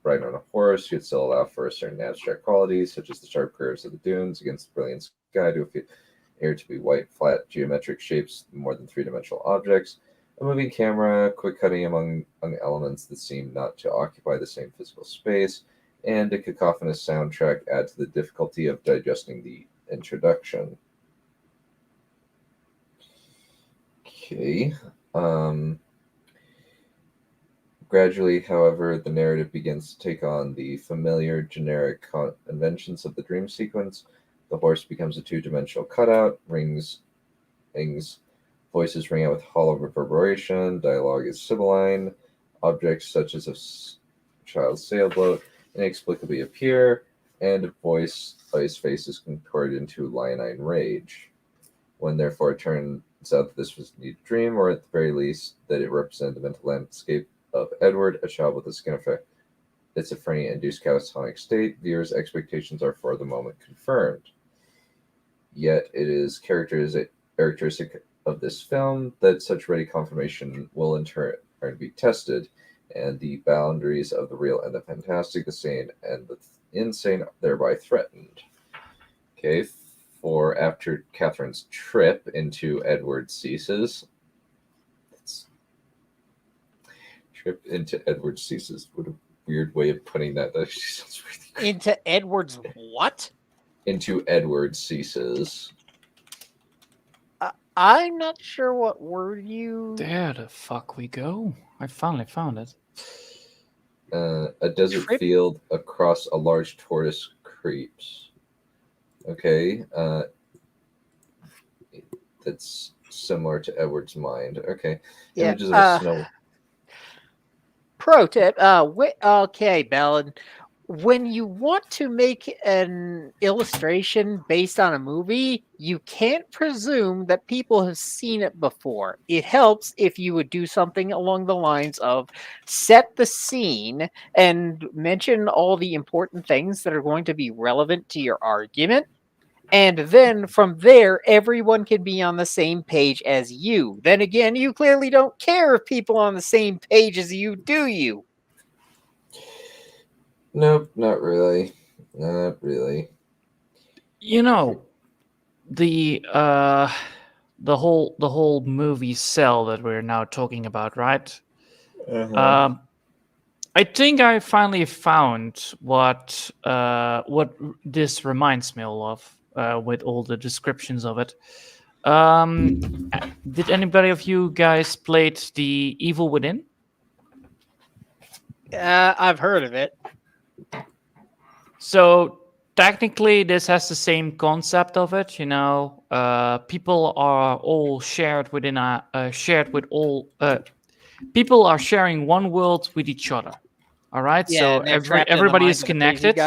rider on a horse, you'd still allow for a certain abstract qualities, such as the sharp curves of the dunes against the brilliant sky to appear to be white, flat, geometric shapes, more than three-dimensional objects. A moving camera, quick cutting among elements that seem not to occupy the same physical space, and a cacophonous soundtrack add to the difficulty of digesting the introduction. Okay. Gradually, however, the narrative begins to take on the familiar, generic conventions of the dream sequence. The horse becomes a two-dimensional cutout, voices ring out with hollow reverberation, dialogue is sibylline, objects such as a child's sailboat inexplicably appear, and a voice by his face is contorted into leonine rage. When therefore it turns out that this was indeed a dream, or at the very least that it represented the mental landscape of Edward, a child with a schizophrenia-induced catatonic state, viewers' expectations are for the moment confirmed. Yet it is characteristic of this film that such ready confirmation will in turn be tested, and the boundaries of the real and the fantastic, the sane and the insane, thereby threatened. Okay, for after Catherine's trip into Edward ceases. Trip into Edward ceases. What a weird way of putting that. That actually sounds really Into Edward's what? Into Edward ceases. I'm not sure what word you... There the fuck we go. I finally found it. A desert field across a large tortoise creeps. Okay. That's similar to Edward's mind. Okay. Yeah, Images of a snow. Pro tip. Okay, Bellin. When you want to make an illustration based on a movie, you can't presume that people have seen it before. It helps if you would do something along the lines of set the scene and mention all the important things that are going to be relevant to your argument. And then from there, everyone can be on the same page as you. Then again, you clearly don't care if people are on the same page as you, do you? Nope, not really. Not really. You know, the whole movie Cell that we're now talking about, right? I think I finally found what this reminds me all of, with all the descriptions of it. Did anybody of you guys played The Evil Within? I've heard of it. So technically, this has the same concept of it. You know, people are all shared within people are sharing one world with each other. All right, Yeah, so everybody is connected.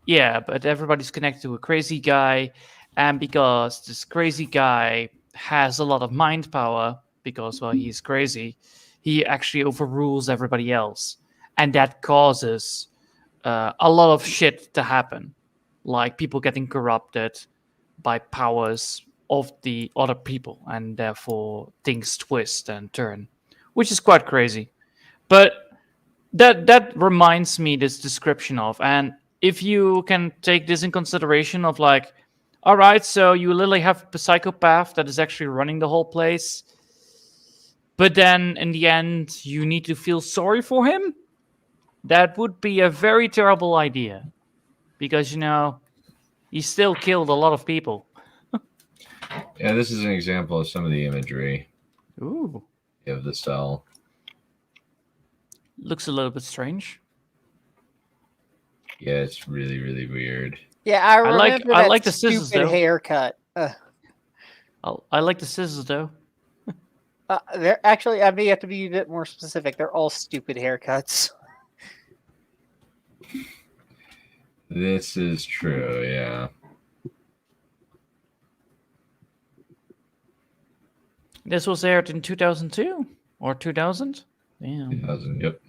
Yeah, but everybody's connected to a crazy guy, and because this crazy guy has a lot of mind power, because well, he's crazy, he actually overrules everybody else, and that causes a lot of shit to happen, like people getting corrupted by powers of the other people, and therefore things twist and turn, which is quite crazy. But that reminds me this description of, and if you can take this in consideration of like, all right, so you literally have a psychopath that is actually running the whole place, but then in the end you need to feel sorry for him. That would be a very terrible idea, because, you know, he still killed a lot of people. Yeah, this is an example of some of the imagery Ooh. of the cell. Looks a little bit strange. Yeah, it's really, really weird. Yeah, I remember I that like the scissors, stupid though. haircut. I like the scissors, though. They're actually, I may have to be a bit more specific. They're all stupid haircuts. This is true, yeah. This was aired in 2002 or 2000. Damn. 2000, yep.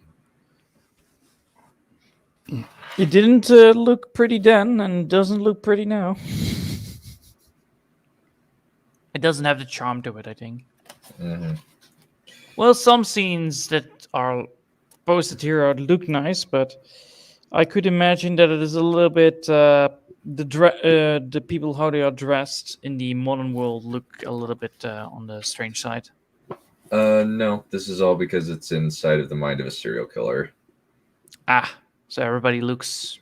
It didn't look pretty then, and doesn't look pretty now. It doesn't have the charm to it, I think. Mm-hmm. Well, some scenes that are posted here look nice, but I could imagine that it is a little bit the people how they are dressed in the modern world look a little bit on the strange side. No, this is all because it's inside of the mind of a serial killer. So everybody looks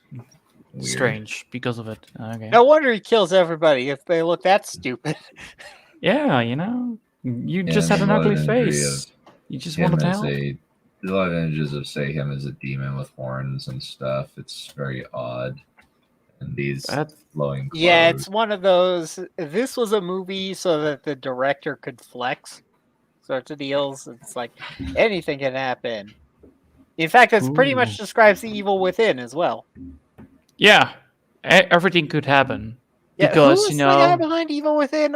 Weird. strange because of it. Okay. No wonder he kills everybody if they look that stupid. Yeah, you just And had an a lot of ugly imagery face. You just Him wanted to as help. there's a lot of images of, say, him as a demon with horns and stuff. It's very odd. And these flowing clothes. Yeah, it's one of those. This was a movie so that the director could flex sorts of deals. It's like anything can happen. In fact, it's pretty much describes the evil within as well. Yeah, everything could happen. Yeah, Because, who's the guy behind Evil Within?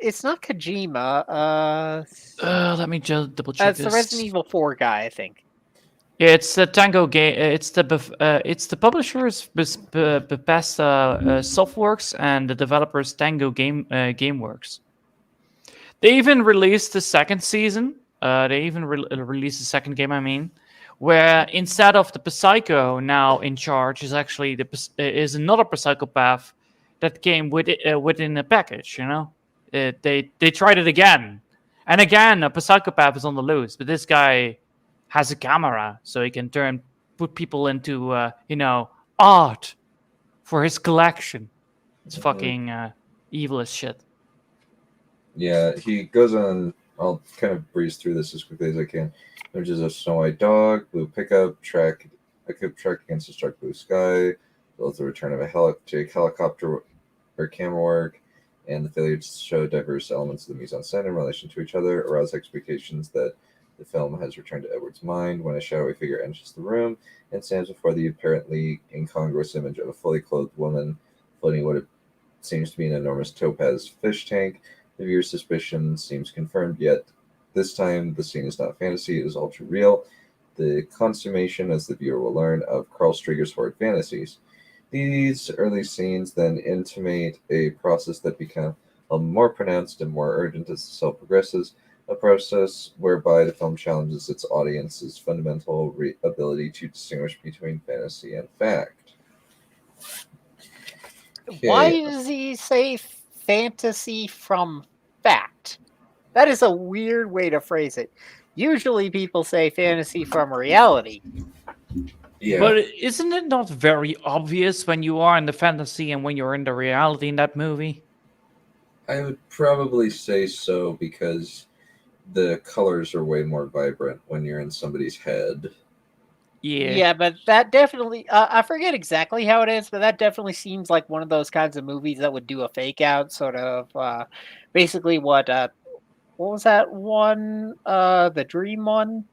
It's not Kojima. let me just double check It's this. the Resident Evil 4 guy, I think. Yeah, it's the Tango game. It's the publishers Bethesda Softworks and the developers Tango GameWorks. They even released the second season. They even released the second game. I mean, where instead of the Psycho now in charge is actually is another psychopath that came within a package. They tried it again, and again a psychopath is on the loose, but this guy has a camera, so he can put people into art for his collection. It's fucking evil as shit. Yeah, he goes on. I'll kind of breeze through this as quickly as I can. There's just a snow white dog, blue pickup truck against a stark blue sky, both the return of a helicopter or camera work, and the failure to show diverse elements of the mise-en-scène in relation to each other arouse expectations that the film has returned to Edward's mind when a shadowy figure enters the room and stands before the apparently incongruous image of a fully clothed woman floating what it seems to be an enormous topaz fish tank. The viewer's suspicion seems confirmed, yet this time the scene is not fantasy, it is all too real. The consummation, as the viewer will learn, of Carl Strieger's horrid fantasies. These early scenes then intimate a process that becomes more pronounced and more urgent as the cell progresses, a process whereby the film challenges its audience's fundamental ability to distinguish between fantasy and fact. Okay. Why does he say fantasy from fact? That is a weird way to phrase it. Usually people say fantasy from reality. Yeah. But isn't it not very obvious when you are in the fantasy and when you're in the reality in that movie? I would probably say so, because the colors are way more vibrant when you're in somebody's head. Yeah, but that definitely, I forget exactly how it is, but that definitely seems like one of those kinds of movies that would do a fake out, sort of, basically what was that one, the Dream one?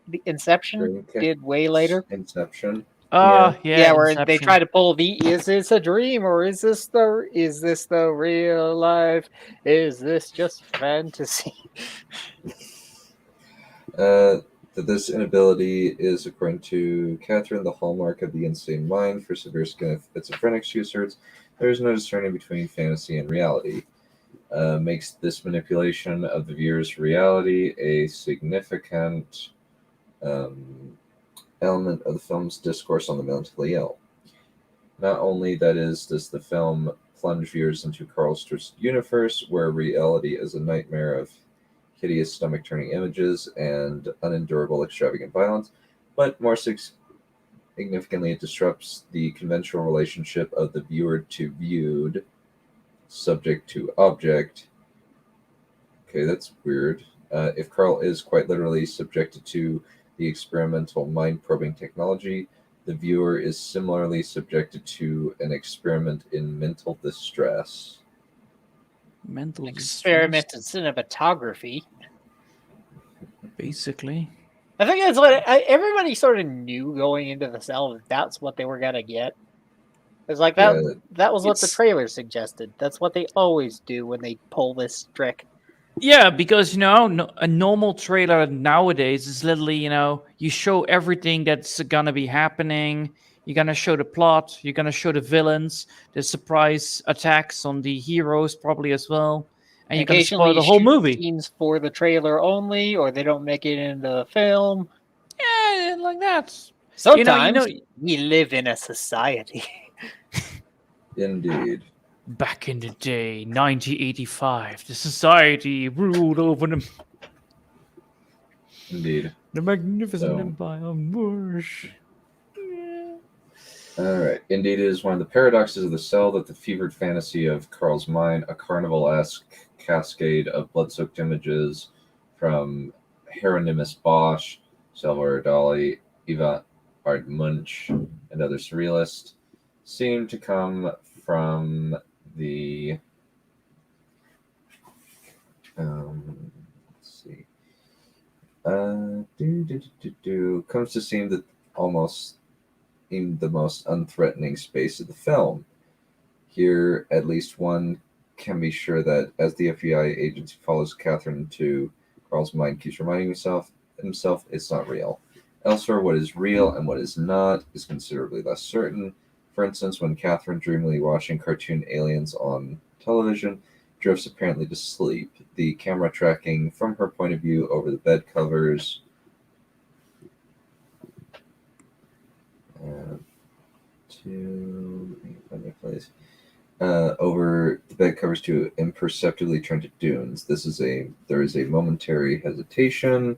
The Inception did way later. Inception. Yeah, where Inception. they try to pull is this a dream or is this the real life? Is this just fantasy? That this inability is, according to Catherine, the hallmark of the insane mind. For severe schizophrenics, she asserts, there is no discerning between fantasy and reality. Makes this manipulation of the viewer's reality a significant element of the film's discourse on the mentally ill. Not only, that is, does the film plunge viewers into Carl Strieger's universe, where reality is a nightmare of hideous stomach-turning images and unendurable extravagant violence, but more significantly, it disrupts the conventional relationship of the viewer to viewed, subject to object. Okay, that's weird. If Carl is quite literally subjected to the experimental mind-probing technology, the viewer is similarly subjected to an experiment in mental distress. Mental experiment in cinematography. Basically. I think that's what everybody sort of knew going into the cell that that's what they were gonna get. It's like that was what the trailer suggested. That's what they always do when they pull this trick. Yeah, because a normal trailer nowadays is literally, you show everything that's gonna be happening. You're gonna show the plot. You're gonna show the villains, the surprise attacks on the heroes, probably as well, and you're gonna spoil Occasionally, the whole shoot movie. scenes for the trailer only, or they don't make it in the film. Yeah, like that. Sometimes we live in a society. Indeed. Back in the day, 1985, the society ruled over them. Indeed. The magnificent So- empire of Bush. Yeah. All right. Indeed, it is one of the paradoxes of the cell that the fevered fantasy of Carl's mind, a carnival-esque cascade of blood-soaked images from Hieronymus Bosch, Salvador Dali, Eva Ard Munch, and other surrealists, seem to come from the let's see. Comes to seem that almost in the most unthreatening space of the film. Here, at least one can be sure that as the FBI agent who follows Catherine into Carl's mind keeps reminding himself it's not real. Elsewhere, what is real and what is not is considerably less certain. For instance, when Catherine, dreamily watching cartoon aliens on television, drifts apparently to sleep, the camera tracking from her point of view over the bed covers over the bed covers to imperceptibly turn to dunes. There is a momentary hesitation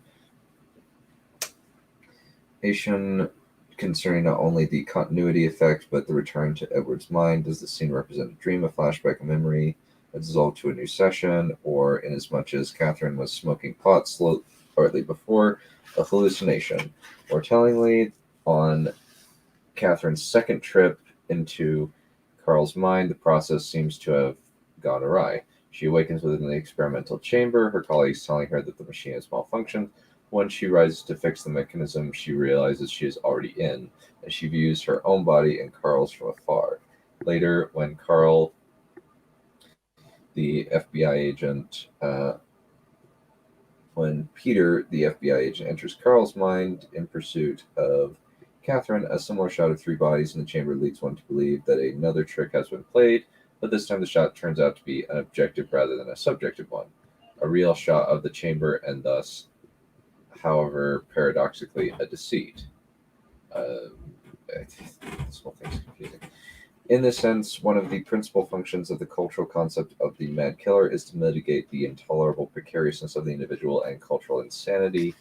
concerning not only the continuity effect but the return to Edward's mind. Does the scene represent a dream, a flashback, a memory, a dissolve to a new session, or inasmuch as Catherine was smoking pot shortly before, a hallucination? More tellingly, on Catherine's second trip into Carl's mind, the process seems to have gone awry. She awakens within the experimental chamber, her colleagues telling her that the machine has malfunctioned. When she rises to fix the mechanism, she realizes she is already in, and she views her own body and Carl's from afar. Later, when Carl, the FBI agent, when Peter, the FBI agent, enters Carl's mind in pursuit of Catherine, a similar shot of three bodies in the chamber leads one to believe that another trick has been played, but this time the shot turns out to be an objective rather than a subjective one. A real shot of the chamber and thus, however, paradoxically, a deceit. This whole thing's confusing. In this sense, one of the principal functions of the cultural concept of the mad killer is to mitigate the intolerable precariousness of the individual and cultural insanity.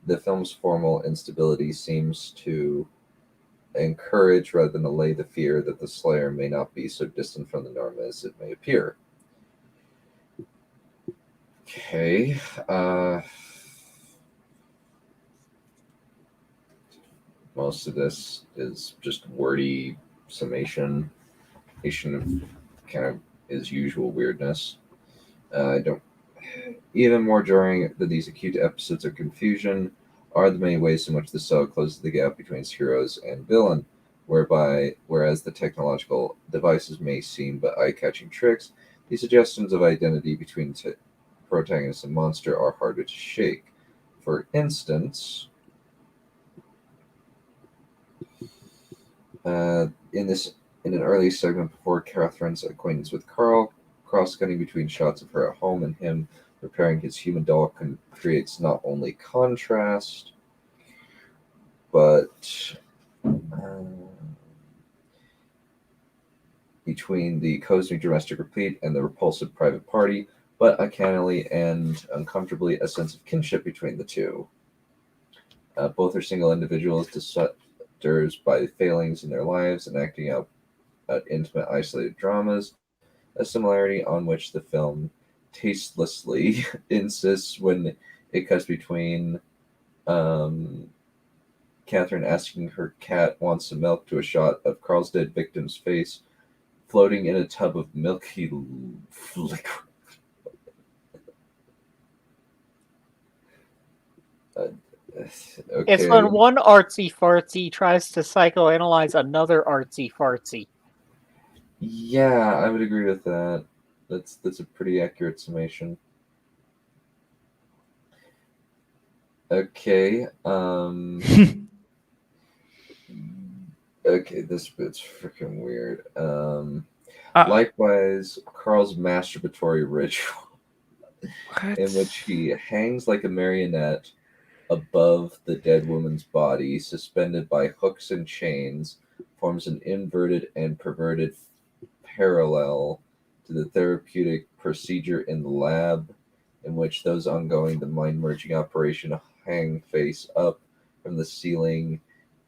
The film's formal instability seems to encourage rather than allay the fear that the slayer may not be so distant from the norm as it may appear. Okay. Most of this is just wordy summation of kind of his usual weirdness. I don't. Even more jarring than these acute episodes of confusion are the many ways in which the cell closes the gap between its heroes and villain, whereas the technological devices may seem but eye-catching tricks, the suggestions of identity between protagonist and monster are harder to shake. For instance, in an early segment before Catherine's acquaintance with Carl, cross-cutting between shots of her at home and him repairing his human doll creates not only contrast, but between the cozy domestic replete and the repulsive private party, but uncannily and uncomfortably a sense of kinship between the two. Both are single individuals disturbed by failings in their lives and acting out intimate, isolated dramas, a similarity on which the film tastelessly insists when it cuts between Catherine asking her cat wants some milk to a shot of Carl's dead victim's face floating in a tub of milky liquid. Okay. It's when one artsy fartsy tries to psychoanalyze another artsy fartsy. Yeah, I would agree with that. That's a pretty accurate summation. Okay. Okay, this bit's freaking weird. Likewise, Carl's masturbatory ritual, in which he hangs like a marionette above the dead woman's body, suspended by hooks and chains, forms an inverted and perverted parallel to the therapeutic procedure in the lab, in which those ongoing the mind-merging operation hang face up from the ceiling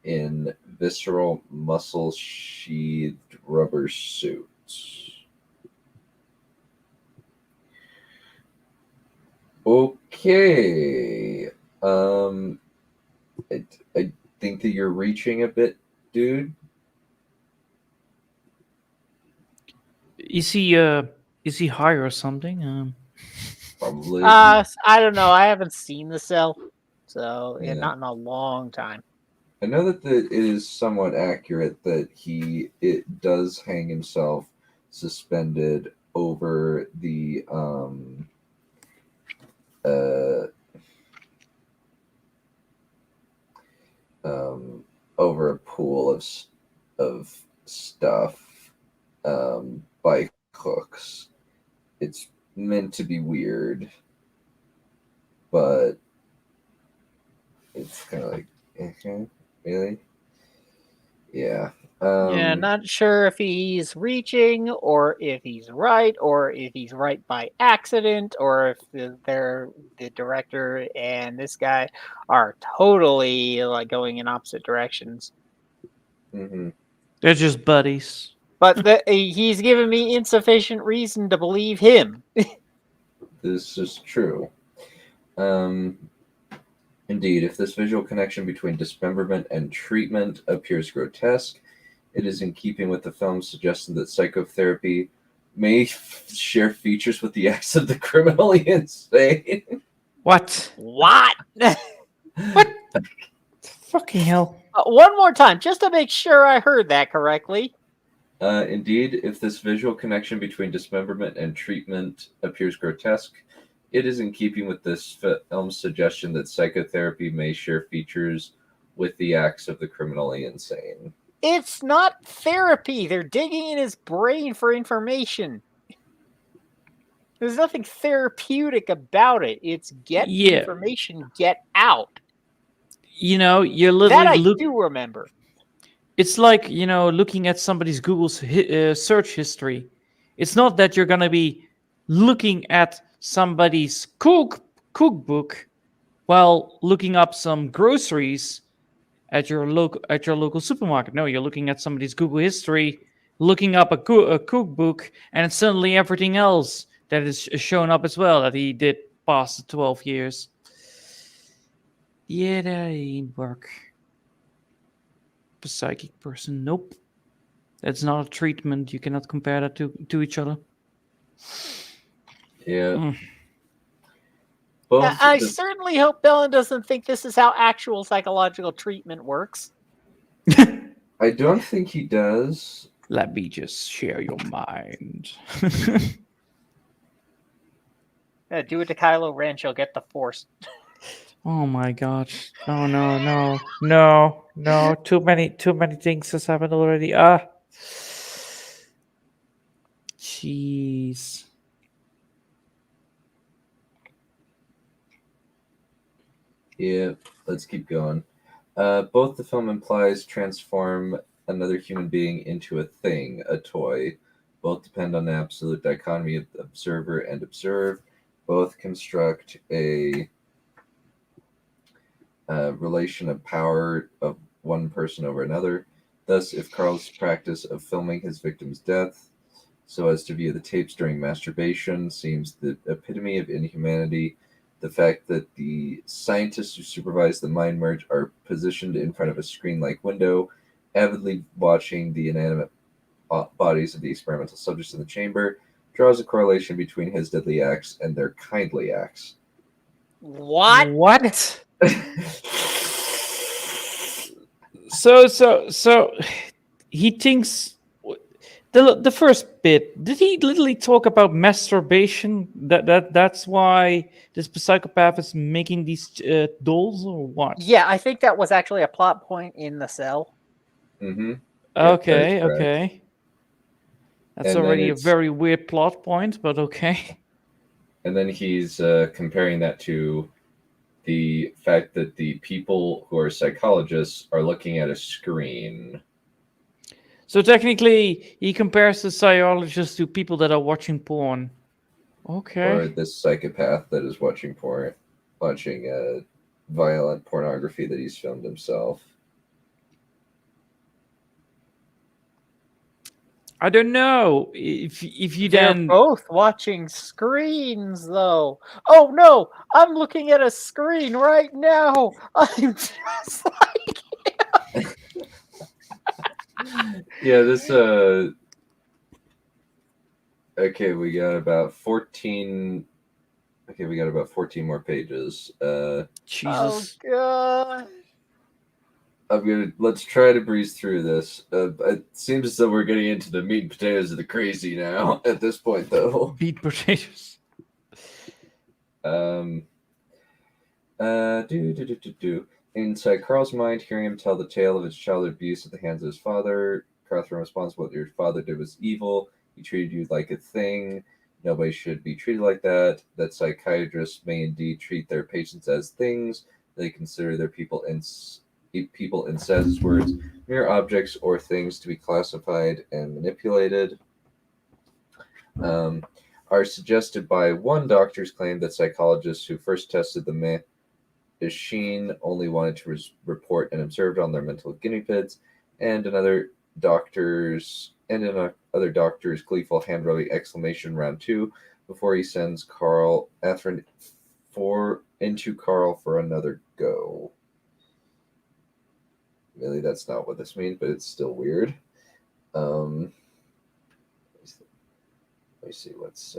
in visceral, muscle-sheathed rubber suits. Okay. I think that you're reaching a bit, dude. Is he high or something? Probably. I don't know. I haven't seen the cell, so Yeah. not in a long time. I know that it is somewhat accurate that it does hang himself suspended over the over a pool of stuff by hooks. It's meant to be weird, but it's kind of like, really? Yeah. Yeah, not sure if he's reaching or if he's right or if he's right by accident or if the director and this guy are totally like going in opposite directions. Mm-hmm. They're just buddies. But he's given me insufficient reason to believe him. This is true. Indeed, if this visual connection between dismemberment and treatment appears grotesque, it is in keeping with the film's suggestion that psychotherapy may share features with the acts of the criminally insane. What? What? What? Fucking hell. One more time, just to make sure I heard that correctly. Indeed, if this visual connection between dismemberment and treatment appears grotesque, it is in keeping with this film's suggestion that psychotherapy may share features with the acts of the criminally insane. It's not therapy. They're digging in his brain for information. There's nothing therapeutic about it. It's get the information, get out. You know, you're literally... That I do remember. It's like, you know, looking at somebody's Google search history. It's not that you're going to be looking at somebody's cookbook while looking up some groceries at your local supermarket. No, you're looking at somebody's Google history, looking up a cookbook, and suddenly everything else that is shown up as well that he did past the 12 years. Yeah, that ain't work. A psychic person, nope. That's not a treatment. You cannot compare that to each other. Yeah. I certainly hope Bellin doesn't think this is how actual psychological treatment works. I don't think he does. Let me just share your mind. Yeah, do it to Kylo Ren, she'll get the Force. Oh my god. No. Too many things has happened already. Jeez. Yeah, let's keep going. Both the film implies transform another human being into a thing, a toy. Both depend on the absolute dichotomy of observer and observed. Both construct a relation of power of one person over another. Thus, if Carl's practice of filming his victim's death so as to view the tapes during masturbation seems the epitome of inhumanity, the fact that the scientists who supervise the mind merge are positioned in front of a screen-like window, avidly watching the inanimate bodies of the experimental subjects in the chamber, draws a correlation between his deadly acts and their kindly acts. What? So he thinks The first bit, did he literally talk about masturbation? That's why this psychopath is making these dolls, or what? Yeah, I think that was actually a plot point in the cell. Mm-hmm. Okay, okay. That's And then already a it's- very weird plot point, but okay. And then he's comparing that to the fact that the people who are psychologists are looking at a screen. So technically, he compares the psychologists to people that are watching porn. Okay. Or this psychopath that is watching violent pornography that he's filmed himself. I don't know if you They're then both watching screens, though. Oh no, I'm looking at a screen right now. I'm just like, Yeah, this okay, we got about 14 more pages. Jesus. oh god. Let's try to breeze through this. It seems as though we're getting into the meat and potatoes of the crazy now at this point, though. Beat potatoes. Inside Carl's mind, hearing him tell the tale of his childhood abuse at the hands of his father, Catherine responds, "What your father did was evil. He treated you like a thing. Nobody should be treated like that. That psychiatrists may indeed treat their patients as things. They consider their people in Saz's words, mere objects or things to be classified and manipulated. Are suggested by one doctor's claim that psychologists who first tested the machine only wanted to report and observed on their mental guinea pigs, and another doctor's gleeful hand-rubbing exclamation round two before he sends Catherine into Carl for another go." Really, that's not what this means, but it's still weird. Let me see what's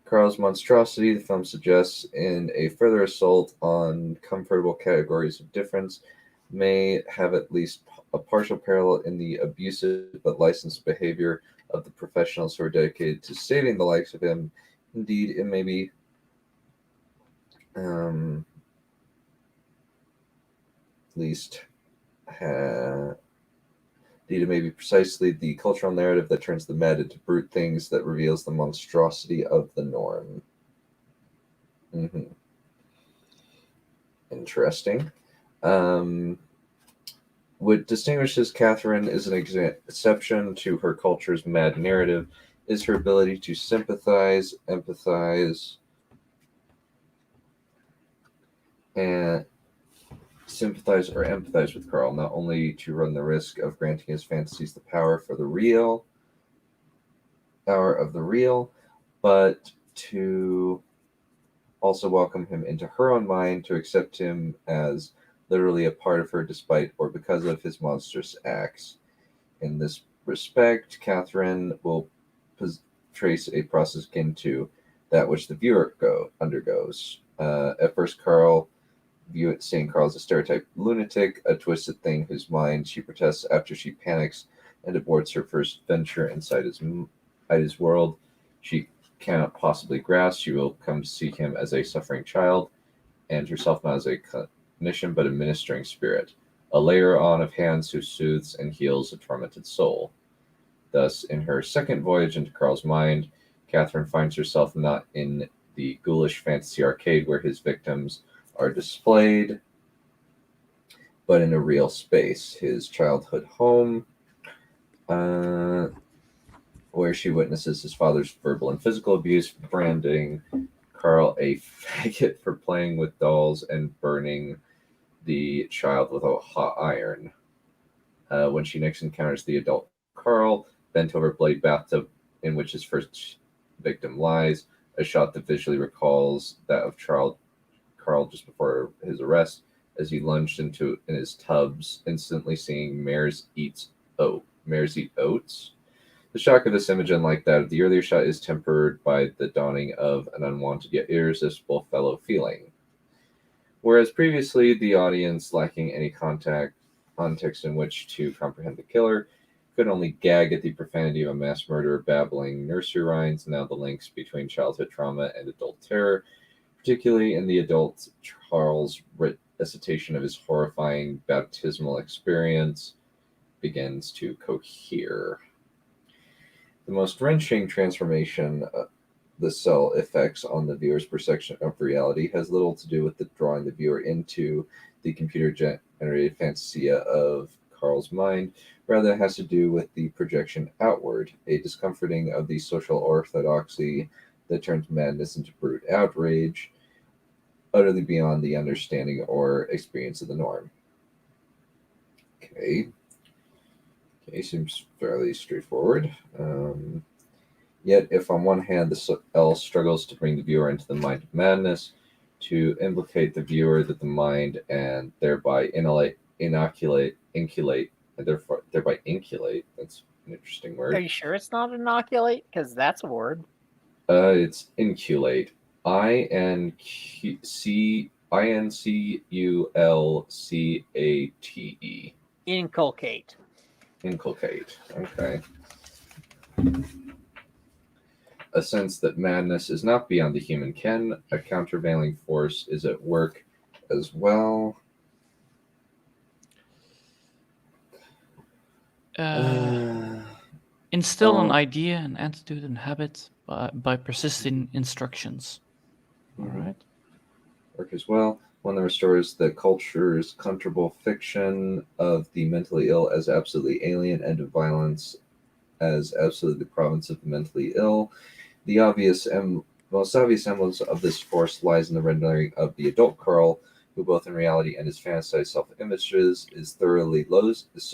Carl's monstrosity, the film suggests, in a further assault on comfortable categories of difference, may have at least a partial parallel in the abusive but licensed behavior of the professionals who are dedicated to saving the likes of him. Indeed, it may be it may be precisely the cultural narrative that turns the mad into brute things that reveals the monstrosity of the norm. Interesting. What distinguishes Catherine as an exception to her culture's mad narrative is her ability to sympathize, empathize, with Carl, not only to run the risk of granting his fantasies the power of the real, but to also welcome him into her own mind, to accept him as literally a part of her despite or because of his monstrous acts. In this respect, Catherine will trace a process akin to that which the viewer undergoes. At first, seeing Carl as a stereotyped lunatic, a twisted thing whose mind she protests after she panics and aborts her first venture inside his world. She cannot possibly grasp. She will come to see him as a suffering child, and herself not as a clinician but a ministering spirit, a layer on of hands who soothes and heals a tormented soul. Thus, in her second voyage into Carl's mind, Catherine finds herself not in the ghoulish fantasy arcade where his victims are displayed, but in a real space, his childhood home, where she witnesses his father's verbal and physical abuse, branding Carl a faggot for playing with dolls and burning the child with a hot iron. When she next encounters the adult Carl, bent over a bloody bathtub in which his first victim lies, a shot that visually recalls that of Carl just before his arrest, as he lunged in his tubs, instantly singing Mares Eat Oats. The shock of this image, unlike that of the earlier shot, is tempered by the dawning of an unwanted yet irresistible fellow feeling. Whereas previously the audience, lacking any contact context in which to comprehend the killer. Could only gag at the profanity of a mass murderer babbling nursery rhymes, now the links between childhood trauma and adult terror, particularly in the adult Charles' recitation of his horrifying baptismal experience, begins to cohere. The most wrenching transformation the cell effects on the viewer's perception of reality has little to do with drawing the viewer into the computer-generated fantasia of Carl's mind. Rather, it has to do with the projection outward, a discomforting of the social orthodoxy that turns madness into brute outrage, utterly beyond the understanding or experience of the norm. Okay, seems fairly straightforward. Yet, if on one hand the cell struggles to bring the viewer into the mind of madness, to implicate the viewer that the mind and thereby inculate, that's an interesting word. Are you sure it's not inoculate? Because that's a word. It's inculate. INCULCATE. Inculcate. Inculcate. Okay. A sense that madness is not beyond the human ken, a countervailing force is at work as well. Instill an idea, an attitude, and habit by persisting instructions. All right. Work as well. One that restores the culture's comfortable fiction of the mentally ill as absolutely alien and of violence as absolutely the province of the mentally ill. The most obvious semblance of this force lies in the rendering of the adult Carl, who both in reality and his fantasized self-images is so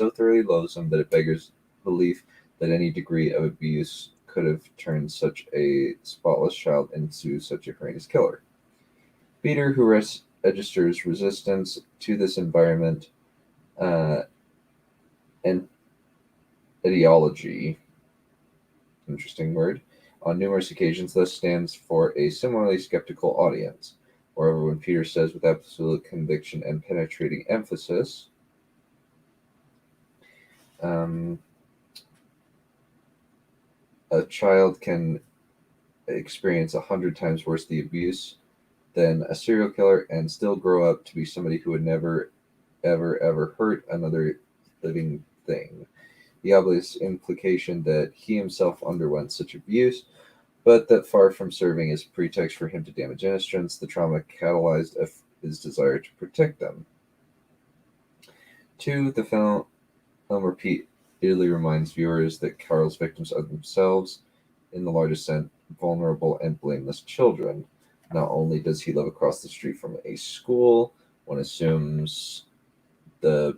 thoroughly loathsome that it beggars belief that any degree of abuse could have turned such a spotless child into such a horrendous killer. Peter, who registers resistance to this environment and ideology, interesting word, on numerous occasions thus stands for a similarly skeptical audience. Moreover, when Peter says with absolute conviction and penetrating emphasis, a child can experience 100 times worse the abuse than a serial killer and still grow up to be somebody who would never, ever hurt another living thing. The obvious implication that he himself underwent such abuse, but that far from serving as pretext for him to damage innocents, the trauma catalyzed his desire to protect them. 2. The film repeatedly reminds viewers that Carl's victims are themselves, in the largest sense, vulnerable and blameless children. Not only does he live across the street from a school, one assumes the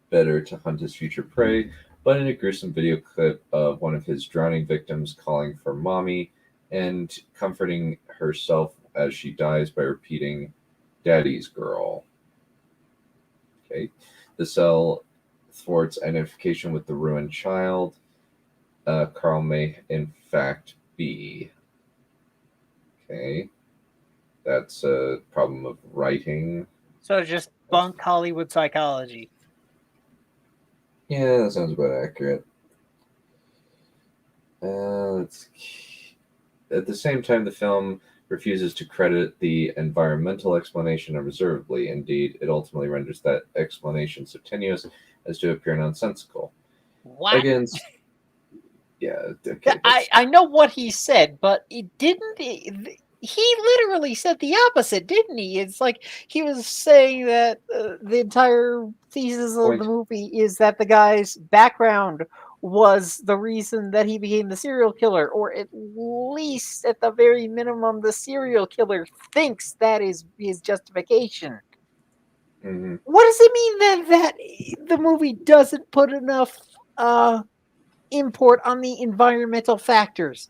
better to hunt his future prey, but in a gruesome video clip of one of his drowning victims calling for mommy and comforting herself as she dies by repeating, "Daddy's girl." Okay. The cell thwarts identification with the ruined child. Carl may, in fact, be. Okay. That's a problem of writing. So just bunk Hollywood psychology. Yeah, that sounds about accurate. At the same time, the film refuses to credit the environmental explanation unreservedly. Indeed, it ultimately renders that explanation so tenuous as to appear nonsensical. What? Against, yeah, okay, I know what he said, but it didn't. He literally said the opposite, didn't he? It's like he was saying that the entire thesis of the movie is that the guy's background was the reason that he became the serial killer, or at least, at the very minimum, the serial killer thinks that is his justification. Mm-hmm. What does it mean that the movie doesn't put enough import on the environmental factors?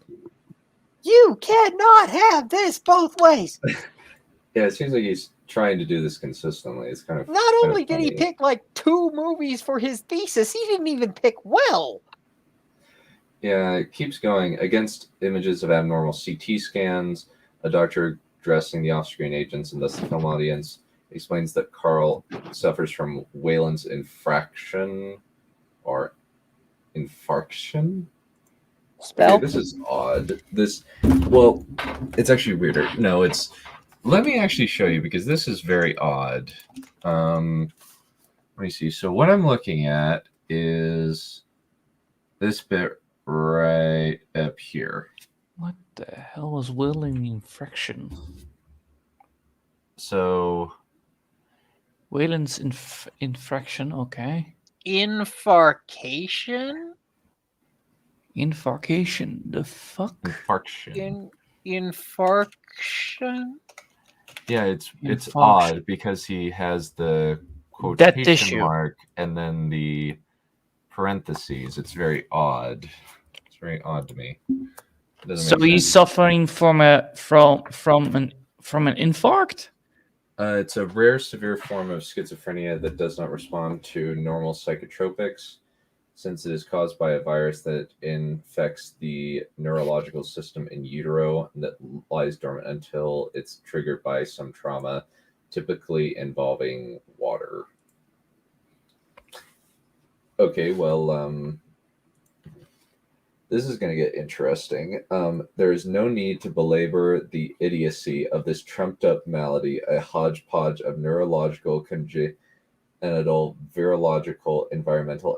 You cannot have this both ways. Yeah, it seems like he's trying to do this consistently. It's kind of not only did he pick like 2 movies for his thesis, he didn't even pick well. Yeah, it keeps going. Against images of abnormal CT scans, a doctor addressing the off-screen agents, and thus the film audience, explains that Carl suffers from Wayland's infraction or infarction. Spell? Okay, this is odd. Well, it's actually weirder. No, it's. Let me actually show you because this is very odd. Let me see. So what I'm looking at is this bit right up here. What the hell was willing infraction? So Wayland's infraction, okay. Infarcation? Infarcation, the fuck? infarction. Infarction? Yeah, it's Infarction. odd because he has the Dead quotation tissue. mark and then the parentheses. It's very odd. It's very odd to me. It doesn't So make he's sense. suffering from an infarct? It's a rare, severe form of schizophrenia that does not respond to normal psychotropics, since it is caused by a virus that infects the neurological system in utero that lies dormant until it's triggered by some trauma, typically involving water. Okay, well, this is going to get interesting. There is no need to belabor the idiocy of this trumped-up malady, a hodgepodge of neurological, congenital, virological, environmental,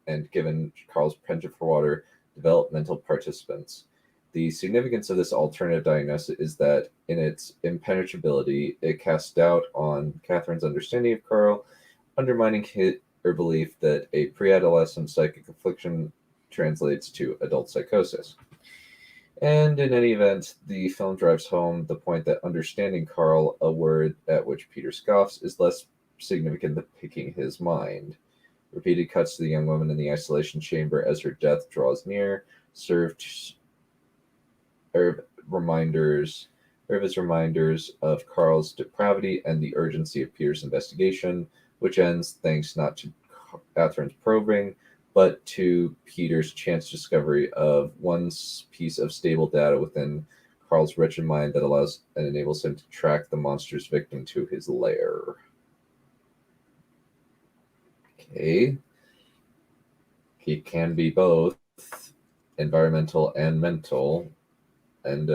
and given Carl's penchant for water, developmental participants. The significance of this alternative diagnosis is that in its impenetrability, it casts doubt on Catherine's understanding of Carl, undermining her belief that a pre-adolescent psychic affliction translates to adult psychosis. And in any event, the film drives home the point that understanding Carl, a word at which Peter scoffs, is less significant than picking his mind. Repeated cuts to the young woman in the isolation chamber as her death draws near serve as reminders of Carl's depravity and the urgency of Peter's investigation, which ends thanks not to Catherine's probing, but to Peter's chance discovery of one piece of stable data within Carl's wretched mind that allows and enables him to track the monster's victim to his lair. Okay. It can be both environmental and mental. And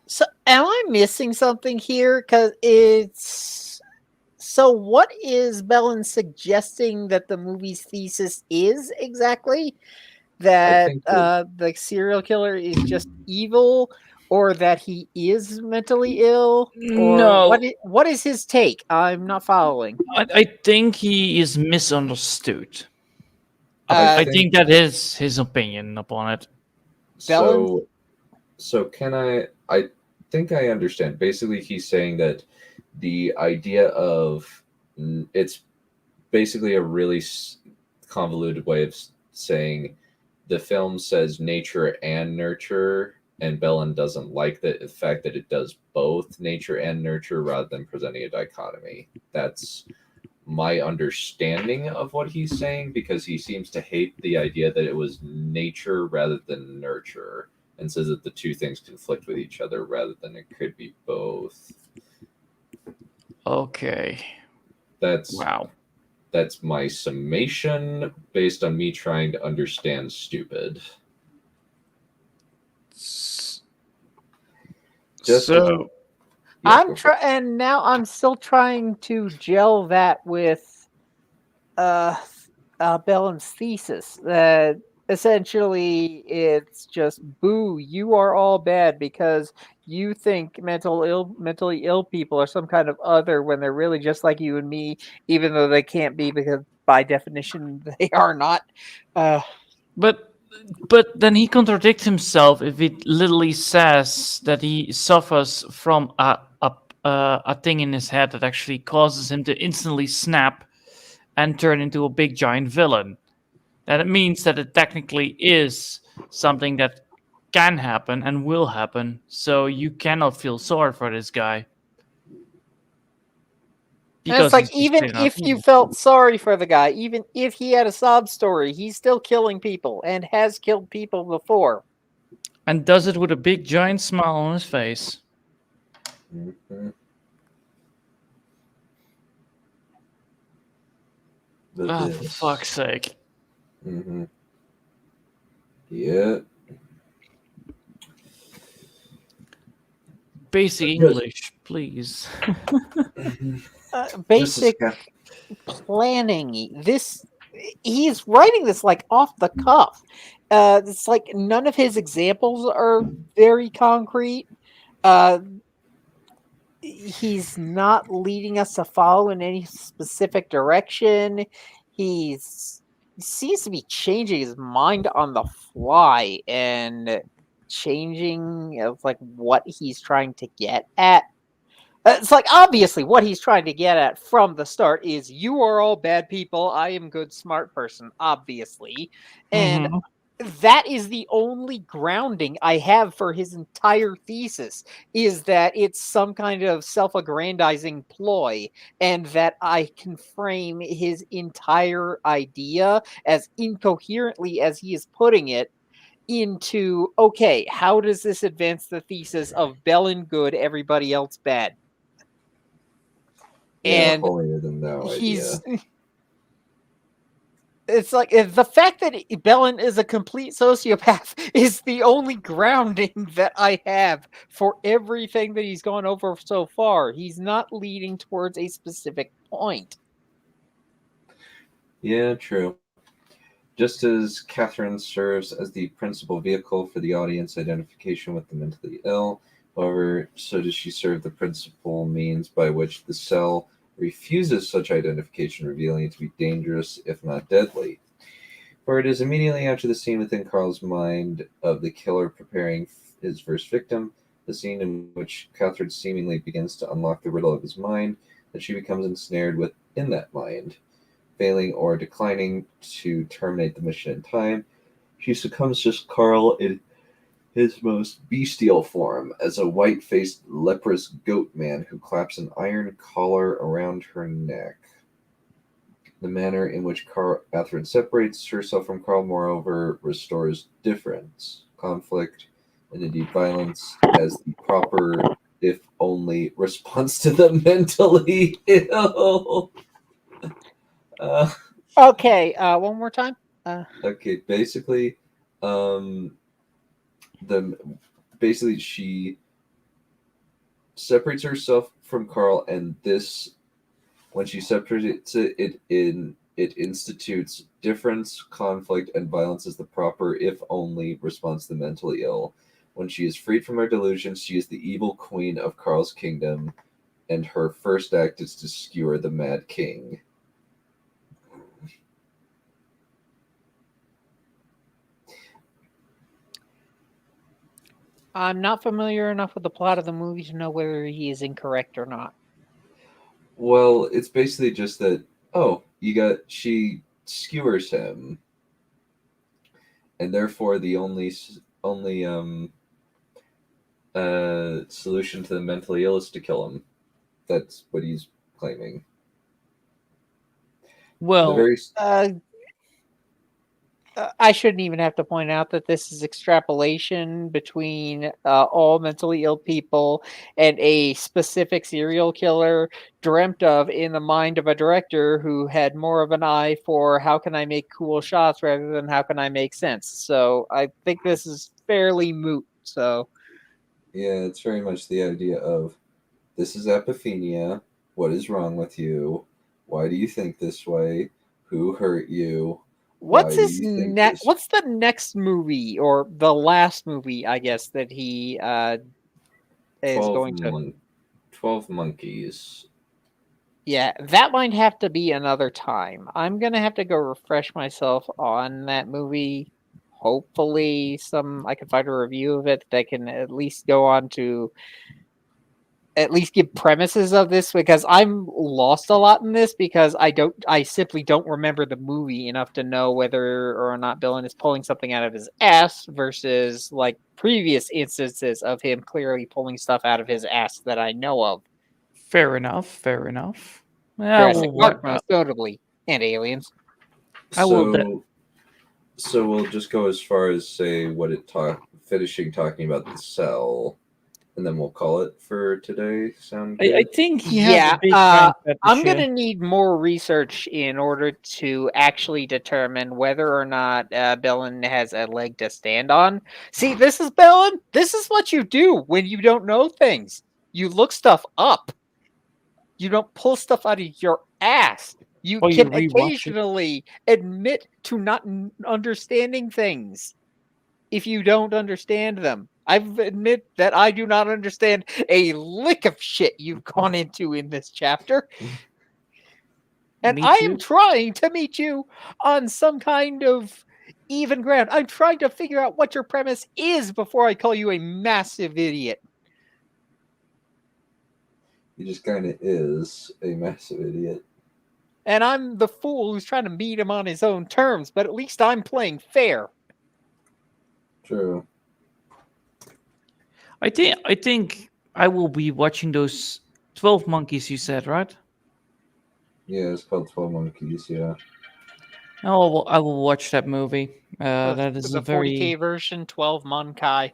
So, am I missing something here? Because it's... So, what is Bellin suggesting that the movie's thesis is exactly? That think that- the serial killer is just evil, or that he is mentally ill? Or No. what is his take? I'm not following. I think he is misunderstood. I I think that is his opinion upon it. so can I think I understand. Basically, he's saying that the idea of it's basically a really convoluted way of saying the film says nature and nurture, and Bellin doesn't like the fact that it does both nature and nurture rather than presenting a dichotomy. That's my understanding of what he's saying, because he seems to hate the idea that it was nature rather than nurture, and says that the two things conflict with each other rather than it could be both. Okay. Wow. That's my summation based on me trying to understand stupid. And now I'm still trying to gel that with Bellin's thesis that essentially it's just boo, you are all bad because you think mentally ill people are some kind of other when they're really just like you and me, even though they can't be, because by definition they are not. But then he contradicts himself if it literally says that he suffers from a thing in his head that actually causes him to instantly snap and turn into a big giant villain. That it means that it technically is something that can happen and will happen, so you cannot feel sorry for this guy. And it's like, even if you felt sorry for the guy, even if he had a sob story, he's still killing people and has killed people before. And does it with a big giant smile on his face. Mm-hmm. Oh, for fuck's sake. Mm-hmm. Yeah. Basic English, please. Basic planning. He's writing this like off the cuff. It's like none of his examples are very concrete. Uh, he's not leading us to follow in any specific direction. He seems to be changing his mind on the fly and changing of like what he's trying to get at. It's like obviously what he's trying to get at from the start is you are all bad people. I am good, smart person, obviously. And that is the only grounding I have for his entire thesis is that it's some kind of self-aggrandizing ploy and that I can frame his entire idea as incoherently as he is putting it into, okay, how does this advance the thesis of Bellin good, everybody else bad? Yeah, And holier than thou idea. It's like the fact that Bellin is a complete sociopath is the only grounding that I have for everything that he's gone over so far. He's not leading towards a specific point. Yeah, true. Just as Catherine serves as the principal vehicle for the audience identification with the mentally ill, however, so does she serve the principal means by which the cell refuses such identification, revealing it to be dangerous, if not deadly. For it is immediately after the scene within Carl's mind of the killer preparing his first victim, the scene in which Catherine seemingly begins to unlock the riddle of his mind, that she becomes ensnared within that mind. Failing or declining to terminate the mission in time, she succumbs to Carl in his most bestial form as a white-faced leprous goat man who claps an iron collar around her neck. The manner in which Catherine separates herself from Carl, moreover, restores difference, conflict, and indeed violence as the proper, if only, response to the mentally ill. Okay, one more time. Okay, basically, she separates herself from Carl, and this, when she separates it institutes difference, conflict, and violence as the proper, if only, response to the mentally ill. When she is freed from her delusions, she is the evil queen of Carl's kingdom, and her first act is to skewer the Mad King. I'm not familiar enough with the plot of the movie to know whether he is incorrect or not. Well, it's basically just that, she skewers him, and therefore the only solution to the mentally ill is to kill him. That's what he's claiming. Well, I shouldn't even have to point out that this is extrapolation between all mentally ill people and a specific serial killer dreamt of in the mind of a director who had more of an eye for how can I make cool shots rather than how can I make sense. So I think this is fairly moot. So yeah, it's very much the idea of this is apophenia. What is wrong with you? Why do you think this way? Who hurt you? what's the next movie or the last movie, I guess, that he is going to 12 Monkeys. Yeah, that might have to be another time. I'm gonna have to go refresh myself on that movie. Hopefully I can find a review of it that can at least go on to at least give premises of this, because I'm lost a lot in this because I simply don't remember the movie enough to know whether or not Bellin is pulling something out of his ass versus like previous instances of him clearly pulling stuff out of his ass that I know of. Fair enough. Jurassic Park, most notably, and Aliens. So we'll just go as far as say finishing talking about the cell. And then we'll call it for today. Sound I good? think he has Yeah, a big brain fetish. I'm gonna need more research in order to actually determine whether or not Bellin has a leg to stand on. See, this is Bellin. This is what you do when you don't know things. You look stuff up. You don't pull stuff out of your ass. You Oh, you can rewatch it. occasionally admit to not understanding things if you don't understand them. I admit that I do not understand a lick of shit you've gone into in this chapter. And Me I too. am trying to meet you on some kind of even ground. I'm trying to figure out what your premise is before I call you a massive idiot. He just kind of is a massive idiot. And I'm the fool who's trying to meet him on his own terms, but at least I'm playing fair. True. I think I will be watching those 12 Monkeys you said, right? Yeah, it's called 12 Monkeys, yeah. Oh, I will watch that movie. That is The a very 40K version, 12 Monkai.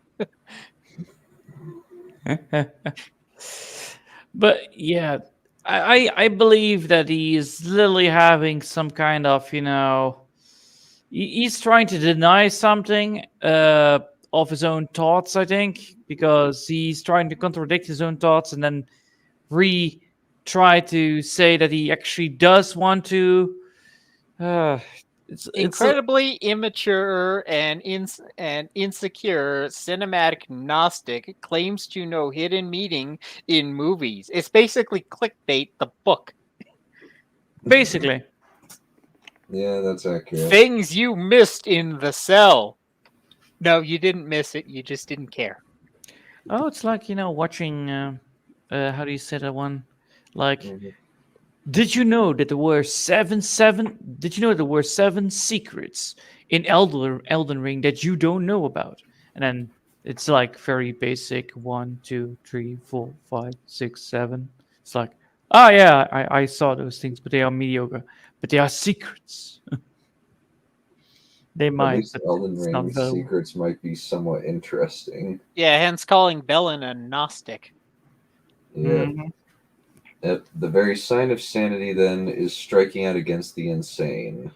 But yeah, I believe that he is literally having some kind of, he's trying to deny something of his own thoughts, I think, because he's trying to contradict his own thoughts and then try to say that he actually does want to. It's Incredibly immature and insecure cinematic Gnostic claims to know hidden meaning in movies. It's basically clickbait, the book. basically. Yeah, that's accurate. Things you missed in the cell. No, you didn't miss it. You just didn't care. Oh, it's like watching. How do you say that one? Like, did you know that there were seven? Did you know there were 7 secrets in Elden Ring that you don't know about? And then it's like very basic 1, 2, 3, 4, 5, 6, 7. It's like, oh yeah, I saw those things, but they are mediocre. But they are secrets. They At might, least but Elden it's not Ring's valuable. secrets might be somewhat interesting. Yeah, hence calling Bellin a Gnostic. Yeah. Mhm. The very sign of sanity, then, is striking out against the insane,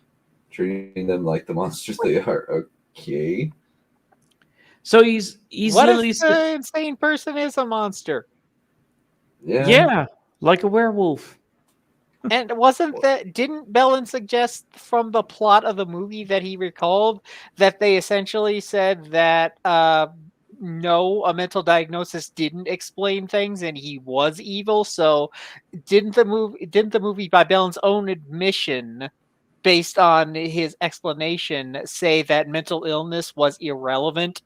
treating them like the monsters they are. Okay. So he's What literally if the insane person is a monster? yeah, like a werewolf. And didn't Bellin suggest from the plot of the movie that he recalled that they essentially said that no, a mental diagnosis didn't explain things and he was evil? So didn't the movie by Bellin's own admission, based on his explanation, say that mental illness was irrelevant?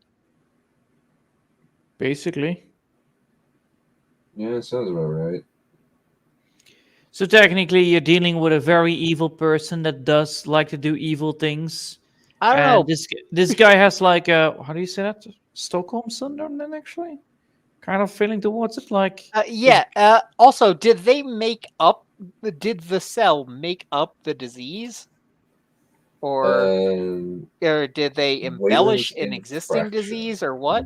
Basically. Yeah, it sounds about right. So technically, you're dealing with a very evil person that does like to do evil things. I don't know. This guy has like a, how do you say that? Stockholm syndrome, then actually, kind of feeling towards it, like Yeah. Also, did the cell make up the disease, or did they embellish Wayland's an existing infraction. disease, or what?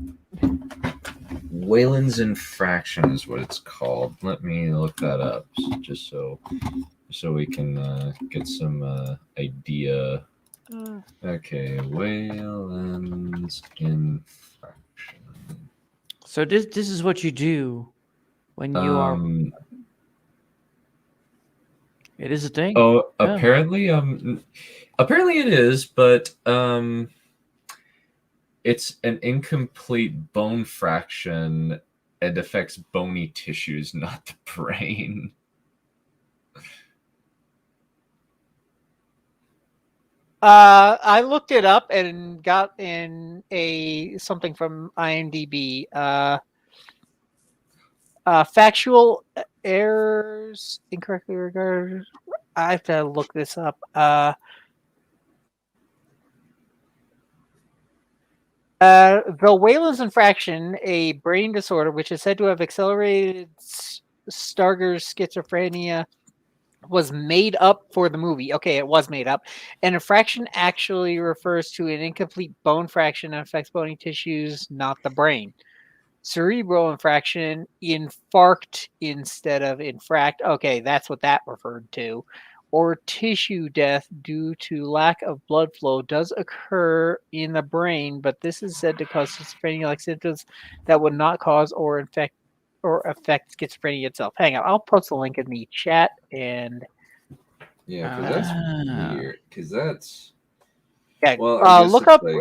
Wayland's infraction is what it's called. Let me look that up, just so we can get some idea. Okay, Wayland's infraction. So this is what you do when you are. It is a thing. Oh, Yeah. apparently it is, but it's an incomplete bone fraction and affects bony tissues, not the brain. I looked it up and got in something from IMDb. Factual errors incorrectly regarded. I have to look this up. The Wayland's infraction, a brain disorder which is said to have accelerated Stargar's schizophrenia, was made up for the movie. Okay, it was made up. An infraction actually refers to an incomplete bone fraction that affects bony tissues, not the brain. cerebral infraction, infarct instead of infract. Okay, that's what that referred to. Or tissue death due to lack of blood flow does occur in the brain, but this is said to cause schizophrenia-like symptoms that would not cause or affect schizophrenia itself. Hang on, I'll post the link in the chat and Yeah, because that's Ah. weird. Because that's yeah, well, I guess look it's up like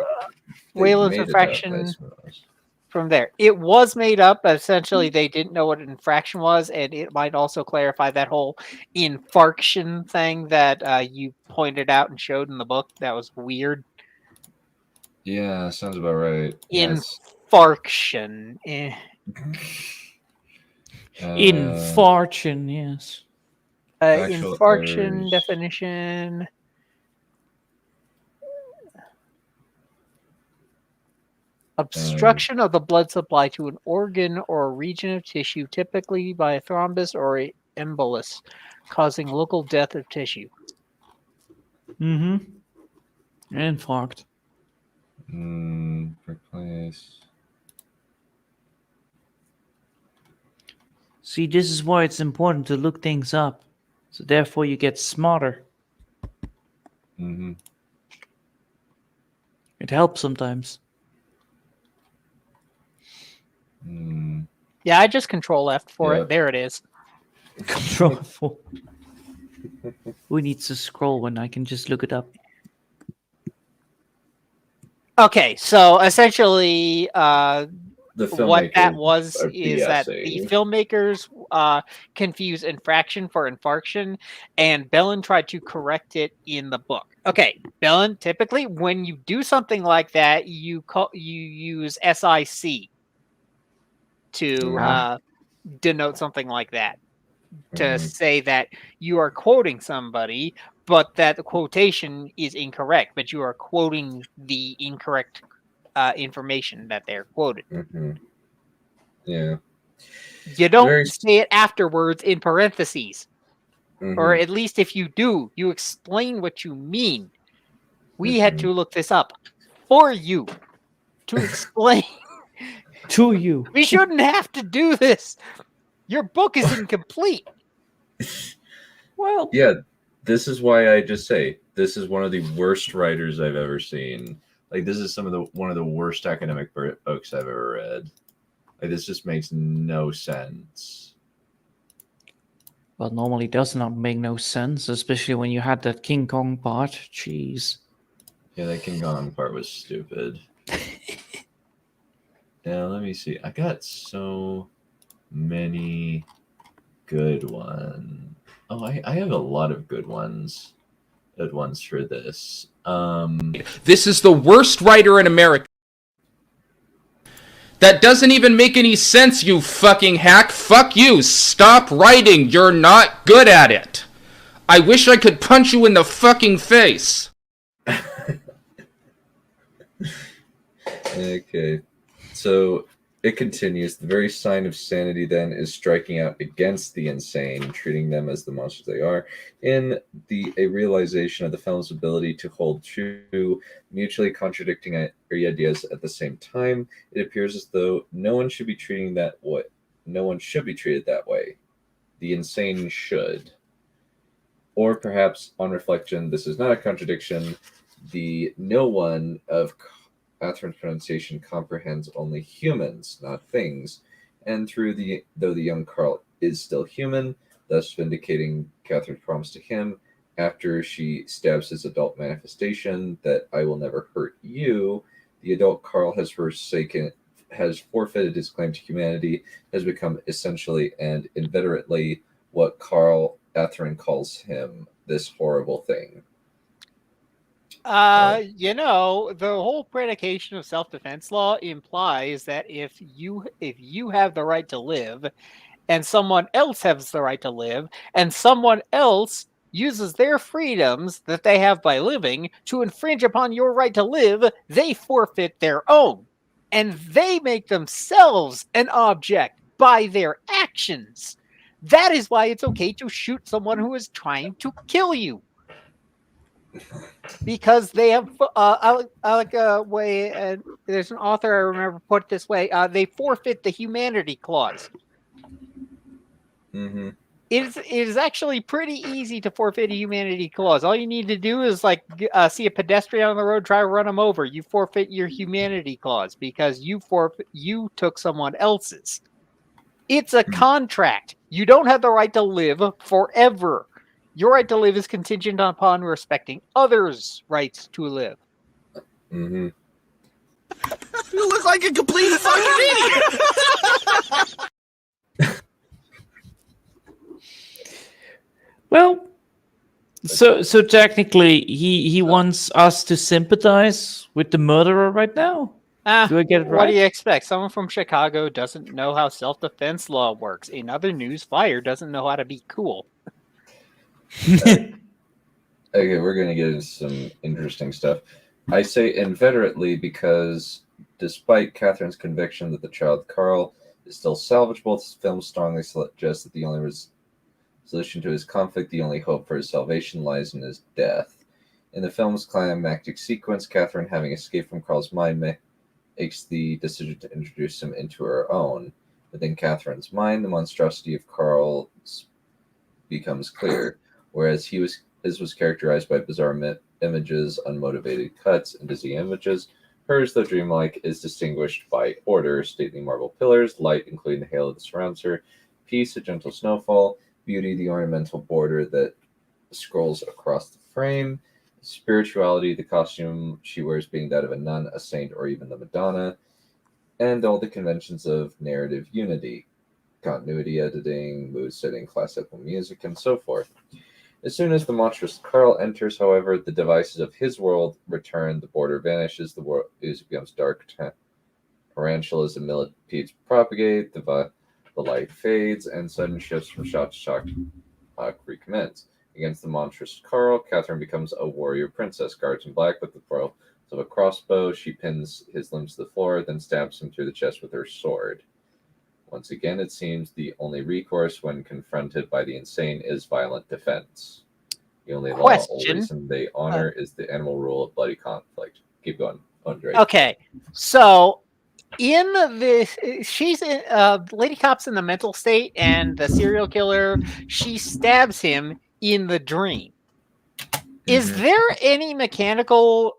they Wayland's made it up, I infraction suppose. from there. It was made up. Essentially, they didn't know what an infraction was, and it might also clarify that whole infarction thing that you pointed out and showed in the book. That was weird. Yeah, sounds about right. Yes. Infarction. Infarction, yes. Actual Infarction errors. definition. Obstruction of the blood supply to an organ or a region of tissue, typically by a thrombus or a embolus, causing local death of tissue. Mm-hmm. Infarct. Replace. See, this is why it's important to look things up. So therefore you get smarter. Mm-hmm. It helps sometimes. Yeah, I just control F for Yeah. it. There it is. Control 4. Who needs to scroll when I can just look it up? Okay, so essentially, The what that filmmaker was are is that the BSing. filmmakers confused infraction for infarction, and Bellin tried to correct it in the book. Okay, Bellin, typically when you do something like that, you use SIC to denote something like that, to say that you are quoting somebody, but that the quotation is incorrect, but you are quoting the incorrect information that they're quoted. Yeah. You don't Very- say it afterwards in parentheses. Mhm. Or at least if you do, you explain what you mean. We had to look this up for you to explain. To you. We shouldn't have to do this. Your book is incomplete. Well, Yeah, this is why I just say this is one of the worst writers I've ever seen. Like, this is one of the worst academic books I've ever read. Like, this just makes no sense. well, normally does not make no sense, especially when you had that King Kong part. Jeez. Yeah, that King Kong part was stupid. Now, let me see. I got so many good ones. Oh, I have a lot of good ones. Good ones for this. This is the worst writer in America. That doesn't even make any sense, you fucking hack. Fuck you. Stop writing. You're not good at it. I wish I could punch you in the fucking face. Okay. So it continues. The very sign of sanity then is striking out against the insane, treating them as the monsters they are. In a realization of the film's ability to hold two mutually contradicting ideas at the same time, it appears as though no one should be treated that way. No one should be treated that way. The insane should. Or perhaps, on reflection, this is not a contradiction. The no one of Catherine's pronunciation comprehends only humans, not things, and though the young Carl is still human, thus vindicating Catherine's promise to him after she stabs his adult manifestation that I will never hurt you, the adult Carl has forfeited his claim to humanity, has become essentially and inveterately what Catherine calls him, this horrible thing. The whole predication of self-defense law implies that if you have the right to live, and someone else has the right to live, and someone else uses their freedoms that they have by living to infringe upon your right to live, they forfeit their own. And they make themselves an object by their actions. That is why it's okay to shoot someone who is trying to kill you. Because they have, I like a way, and there's an author I remember put it this way: they forfeit the humanity clause. Mm-hmm. It is actually pretty easy to forfeit a humanity clause. All you need to do is see a pedestrian on the road, try to run them over. You forfeit your humanity clause because you took someone else's. It's a contract. You don't have the right to live forever. Your right to live is contingent upon respecting others' rights to live. Mm-hmm. You look like a complete fucking idiot! Well, so technically, he wants us to sympathize with the murderer right now. Do I get it What right? do you expect? Someone from Chicago doesn't know how self-defense law works. In other news, Fire doesn't know how to be cool. Okay, we're going to get into some interesting stuff. I say inveterately because despite Catherine's conviction that the child Carl is still salvageable, this film strongly suggests that the only solution to his conflict, the only hope for his salvation, lies in his death. In the film's climactic sequence, Catherine, having escaped from Carl's mind, makes the decision to introduce him into her own. Within Catherine's mind, the monstrosity of Carl becomes clear, whereas his was characterized by bizarre images, unmotivated cuts, and dizzy images. Hers, though dreamlike, is distinguished by order, stately marble pillars, light, including the halo that surrounds her, peace, a gentle snowfall, beauty, the ornamental border that scrolls across the frame, spirituality, the costume she wears being that of a nun, a saint, or even the Madonna, and all the conventions of narrative unity, continuity editing, mood setting, classical music, and so forth. As soon as the monstrous Carl enters, however, the devices of his world return, the border vanishes, the world becomes dark, tarantulas and millipedes propagate, the light fades, and sudden shifts from shock to shock recommence. Against the monstrous Carl, Catherine becomes a warrior princess, garbed in black with the foil of a crossbow. She pins his limbs to the floor, then stabs him through the chest with her sword. Once again, it seems the only recourse when confronted by the insane is violent defense. The only law or reason they honor is the animal rule of bloody conflict. Keep going, Andre. Okay, so in this, she's in, Lady Cop's in the mental state, and the serial killer, she stabs him in the dream. Is there any mechanical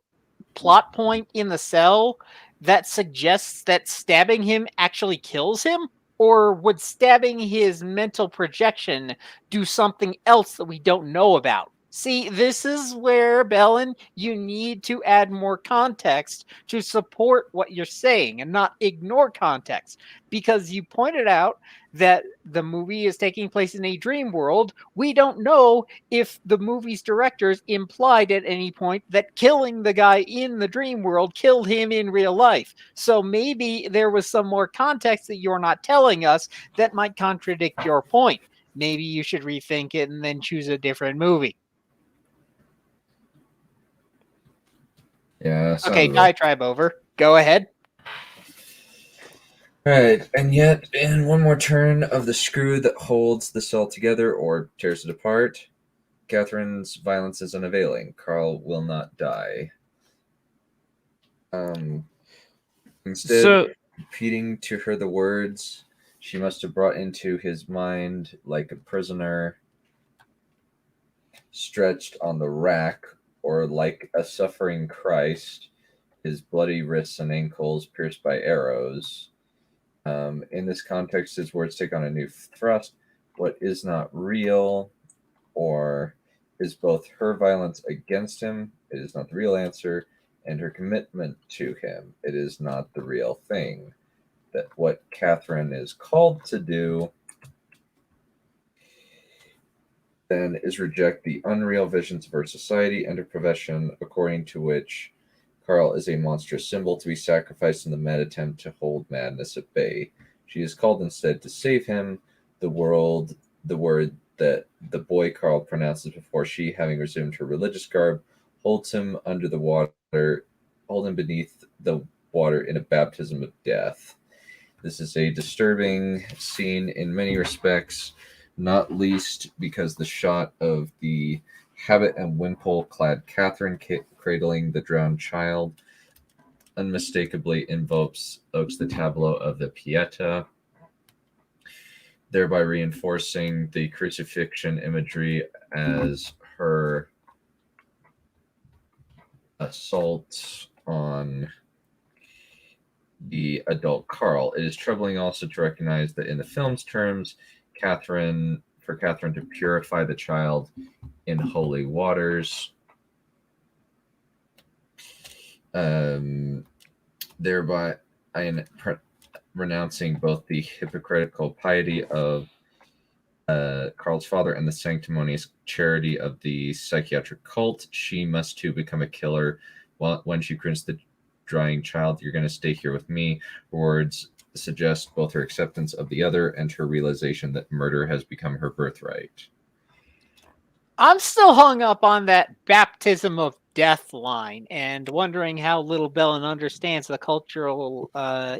plot point in the cell that suggests that stabbing him actually kills him? Or would stabbing his mental projection do something else that we don't know about? See, this is where, Bellin, you need to add more context to support what you're saying and not ignore context. Because you pointed out that the movie is taking place in a dream world. We don't know if the movie's directors implied at any point that killing the guy in the dream world killed him in real life. So maybe there was some more context that you're not telling us that might contradict your point. Maybe you should rethink it and then choose a different movie. Yeah. Okay, diatribe over. Go ahead. Right, and yet, in one more turn of the screw that holds the cell together or tears it apart, Catherine's violence is unavailing. Carl will not die. Instead, repeating to her the words she must have brought into his mind like a prisoner stretched on the rack, or like a suffering Christ, his bloody wrists and ankles pierced by arrows. In this context, his words take on a new thrust. What is not real, or is both her violence against him, it is not the real answer, and her commitment to him, it is not the real thing. That what Catherine is called to do then is reject the unreal visions of her society and her profession, according to which Carl is a monstrous symbol to be sacrificed in the mad attempt to hold madness at bay. She is called instead to save him, the word that the boy Carl pronounces before she, having resumed her religious garb, holds him under the water, hold him beneath the water in a baptism of death. This is a disturbing scene in many respects, not least because the shot of the habit and wimple-clad Catherine cradling the drowned child unmistakably invokes the tableau of the Pieta, thereby reinforcing the crucifixion imagery as her assault on the adult Carl. It is troubling also to recognize that in the film's terms, Catherine to purify the child in holy waters, thereby renouncing both the hypocritical piety of Carl's father and the sanctimonious charity of the psychiatric cult. She must too become a killer. When she grins the drying child, "You're going to stay here with me." Her words suggest both her acceptance of the other and her realization that murder has become her birthright. I'm still hung up on that baptism of death line and wondering how little Bellin understands the cultural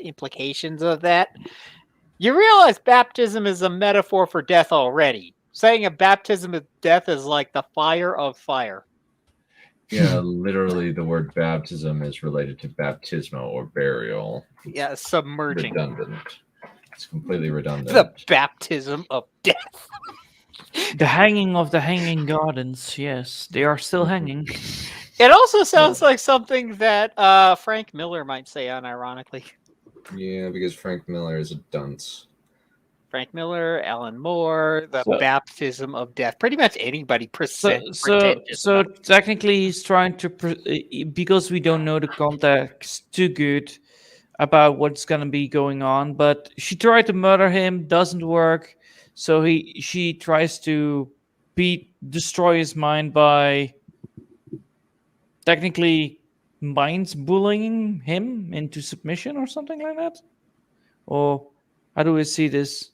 implications of that. You realize baptism is a metaphor for death already. Saying a baptism of death is like the fire of fire. Yeah, literally the word baptism is related to baptismo or burial. Yeah, submerging. Redundant. It's completely redundant. The baptism of death. The hanging of the hanging gardens. Yes, they are still hanging. It also sounds like something that Frank Miller might say unironically. Yeah, because Frank Miller is a dunce. Frank Miller, Alan Moore, the baptism of death. Pretty much anybody So technically, he's trying to because we don't know the context too good about what's gonna be going on. But she tried to murder him, doesn't work. So she tries to destroy his mind by technically mind bullying him into submission or something like that. Or how do we see this?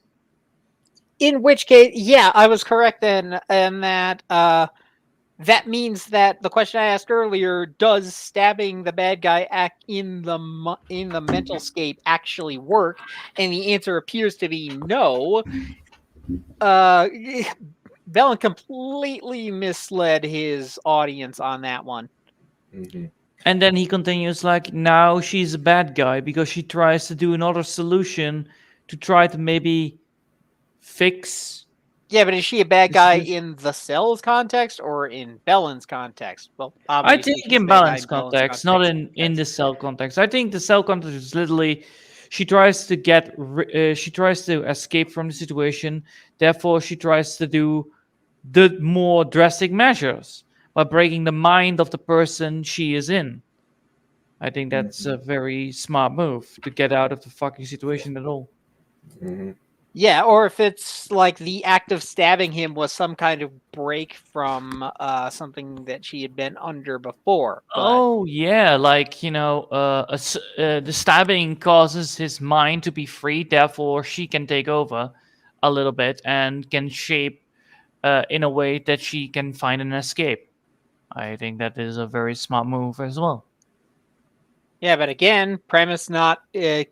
In which case, yeah, I was correct then, and that that means that the question I asked earlier, does stabbing the bad guy act in the mental scape actually work? And the answer appears to be no. Bellin completely misled his audience on that one. Mm-hmm. And then he continues like, now she's a bad guy because she tries to do another solution to try to maybe fix. Yeah, but is she a bad guy in the Cell's context or in Bellin's context? Well, I think in Bellin's context, not in the Cell context. I think the Cell context is literally she tries to escape from the situation. Therefore, she tries to do the more drastic measures by breaking the mind of the person she is in. I think that's a very smart move to get out of the fucking situation at all. Mm-hmm. Yeah, or if it's like the act of stabbing him was some kind of break from something that she had been under before. But... Oh, yeah, like, the stabbing causes his mind to be free, therefore she can take over a little bit and can shape in a way that she can find an escape. I think that is a very smart move as well. Yeah, but again, premise not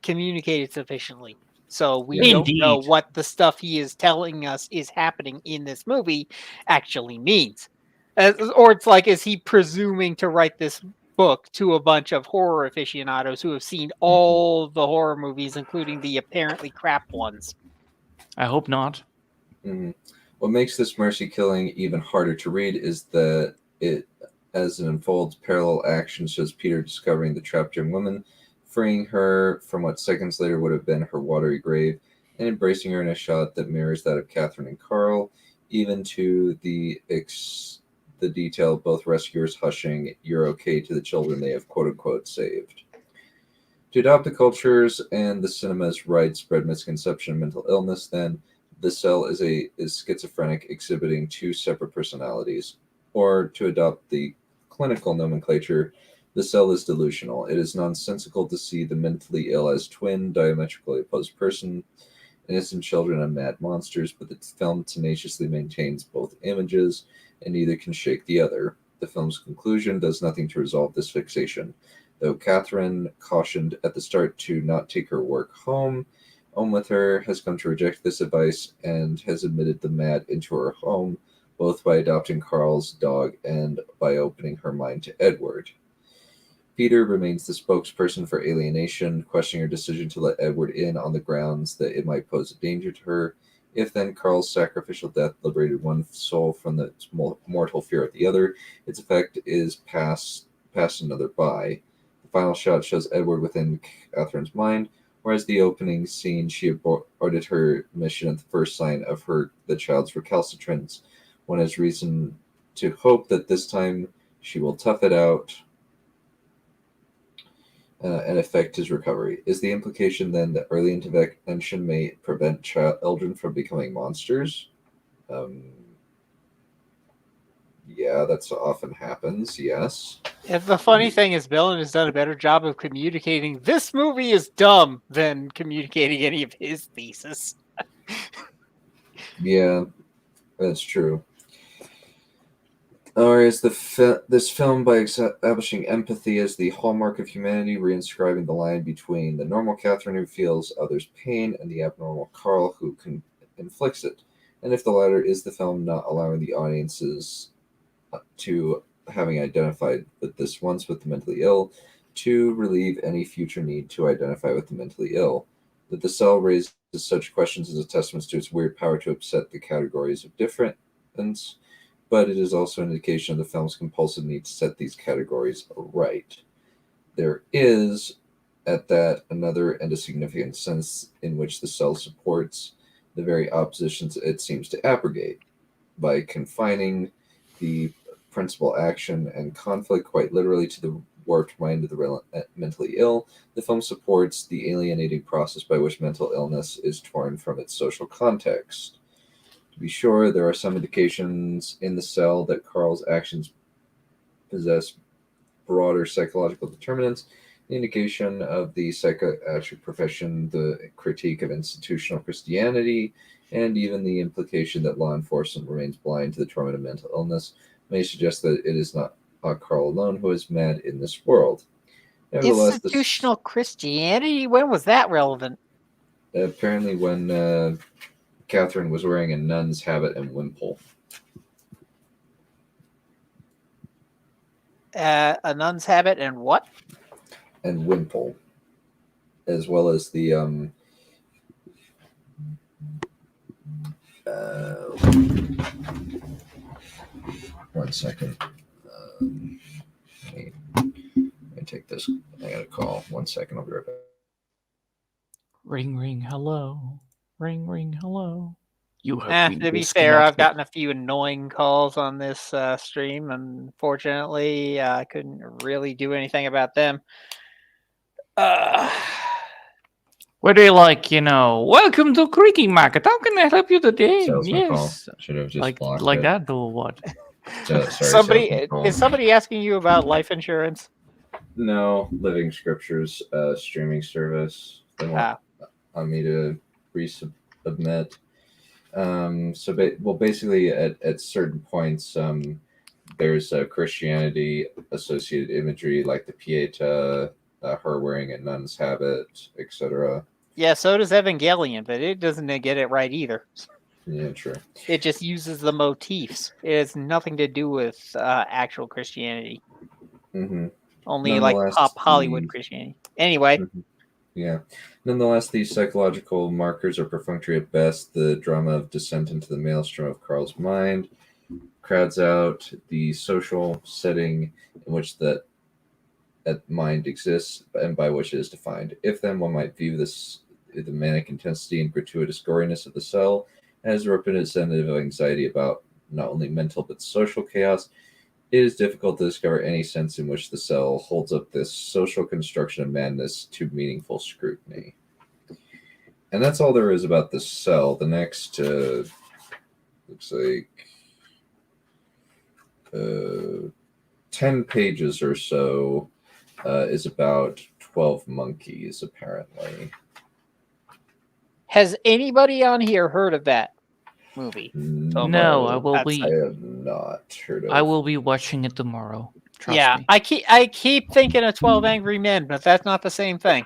communicated sufficiently. So we don't know what the stuff he is telling us is happening in this movie actually means. Or it's like, is he presuming to write this book to a bunch of horror aficionados who have seen all the horror movies, including the apparently crap ones? I hope not. Mm-hmm. What makes this mercy killing even harder to read is that it, as it unfolds, parallel action shows Peter discovering the trapped young woman, freeing her from what seconds later would have been her watery grave, and embracing her in a shot that mirrors that of Catherine and Carl, even to the detail of both rescuers hushing, "You're okay," to the children they have quote-unquote saved. To adopt the cultures and the cinema's widespread misconception of mental illness, then, the Cell is schizophrenic, exhibiting two separate personalities. Or, to adopt the clinical nomenclature, the Cell is delusional. It is nonsensical to see the mentally ill as twin, diametrically opposed person, innocent children and mad monsters, but the film tenaciously maintains both images, and neither can shake the other. The film's conclusion does nothing to resolve this fixation. Though Catherine, cautioned at the start to not take her work home with her, has come to reject this advice and has admitted the mad into her home, both by adopting Carl's dog and by opening her mind to Edward. Peter remains the spokesperson for alienation, questioning her decision to let Edward in on the grounds that it might pose a danger to her. If then Carl's sacrificial death liberated one soul from the mortal fear of the other, its effect is pass another by. The final shot shows Edward within Catherine's mind, whereas the opening scene, she aborted her mission at the first sign of the child's recalcitrance. One has reason to hope that this time she will tough it out and affect his recovery. Is the implication then that early intervention may prevent children from becoming monsters? Yeah, that's often happens, yes. And the funny thing is, Bellin has done a better job of communicating this movie is dumb than communicating any of his thesis. Yeah, that's true. Or is this film, by establishing empathy as the hallmark of humanity, reinscribing the line between the normal Catherine who feels others' pain and the abnormal Carl who inflicts it? And if the latter, is the film not allowing the audiences to, having identified with this once with the mentally ill, to relieve any future need to identify with the mentally ill? That the cell raises such questions is a testament to its weird power to upset the categories of difference, but it is also an indication of the film's compulsive need to set these categories right. There is, at that, another and a significant sense in which the cell supports the very oppositions it seems to abrogate. By confining the principal action and conflict quite literally to the warped mind of the mentally ill, the film supports the alienating process by which mental illness is torn from its social context. To be sure, there are some indications in the cell that Carl's actions possess broader psychological determinants, the indication of the psychiatric profession, the critique of institutional Christianity, and even the implication that law enforcement remains blind to the torment of mental illness may suggest that it is not Carl alone who is mad in this world. Institutional Christianity? When was that relevant? Apparently when Catherine was wearing a nun's habit and wimple. A nun's habit and what? And wimple. As well as the one second. Let me take this. I got a call. 1 second. I'll be right back. Ring, ring, hello. Ring, ring, hello. You have been To be fair, I've disconnected. gotten a few annoying calls on this stream. Unfortunately, I couldn't really do anything about them. Were they like, welcome to Creaking Market. How can I help you today? Salesman call. Yes. Should have just blocked Like it. that or what? Sorry, Somebody is somebody asking you about life insurance? No, Living Scriptures streaming service. They want me to resubmit. Basically, at certain points, there's Christianity associated imagery like the Pieta, her wearing a nun's habit, etc. Yeah, so does Evangelion, but it doesn't get it right either. Yeah, true. It just uses the motifs. It has nothing to do with actual Christianity. Mm-hmm. Only like pop Hollywood Christianity. Anyway. Mm-hmm. Yeah. Nonetheless, these psychological markers are perfunctory at best. The drama of descent into the maelstrom of Carl's mind crowds out the social setting in which that mind exists and by which it is defined. If then one might view the manic intensity and gratuitous goriness of the cell as a representative of anxiety about not only mental but social chaos, it is difficult to discover any sense in which the cell holds up this social construction of madness to meaningful scrutiny. And that's all there is about the cell. The next, looks like 10 pages or so is about 12 monkeys, apparently. Has anybody on here heard of that movie? No, I have not heard of it. I will be watching it tomorrow. Trust me. I keep thinking of 12 Angry Men, but that's not the same thing.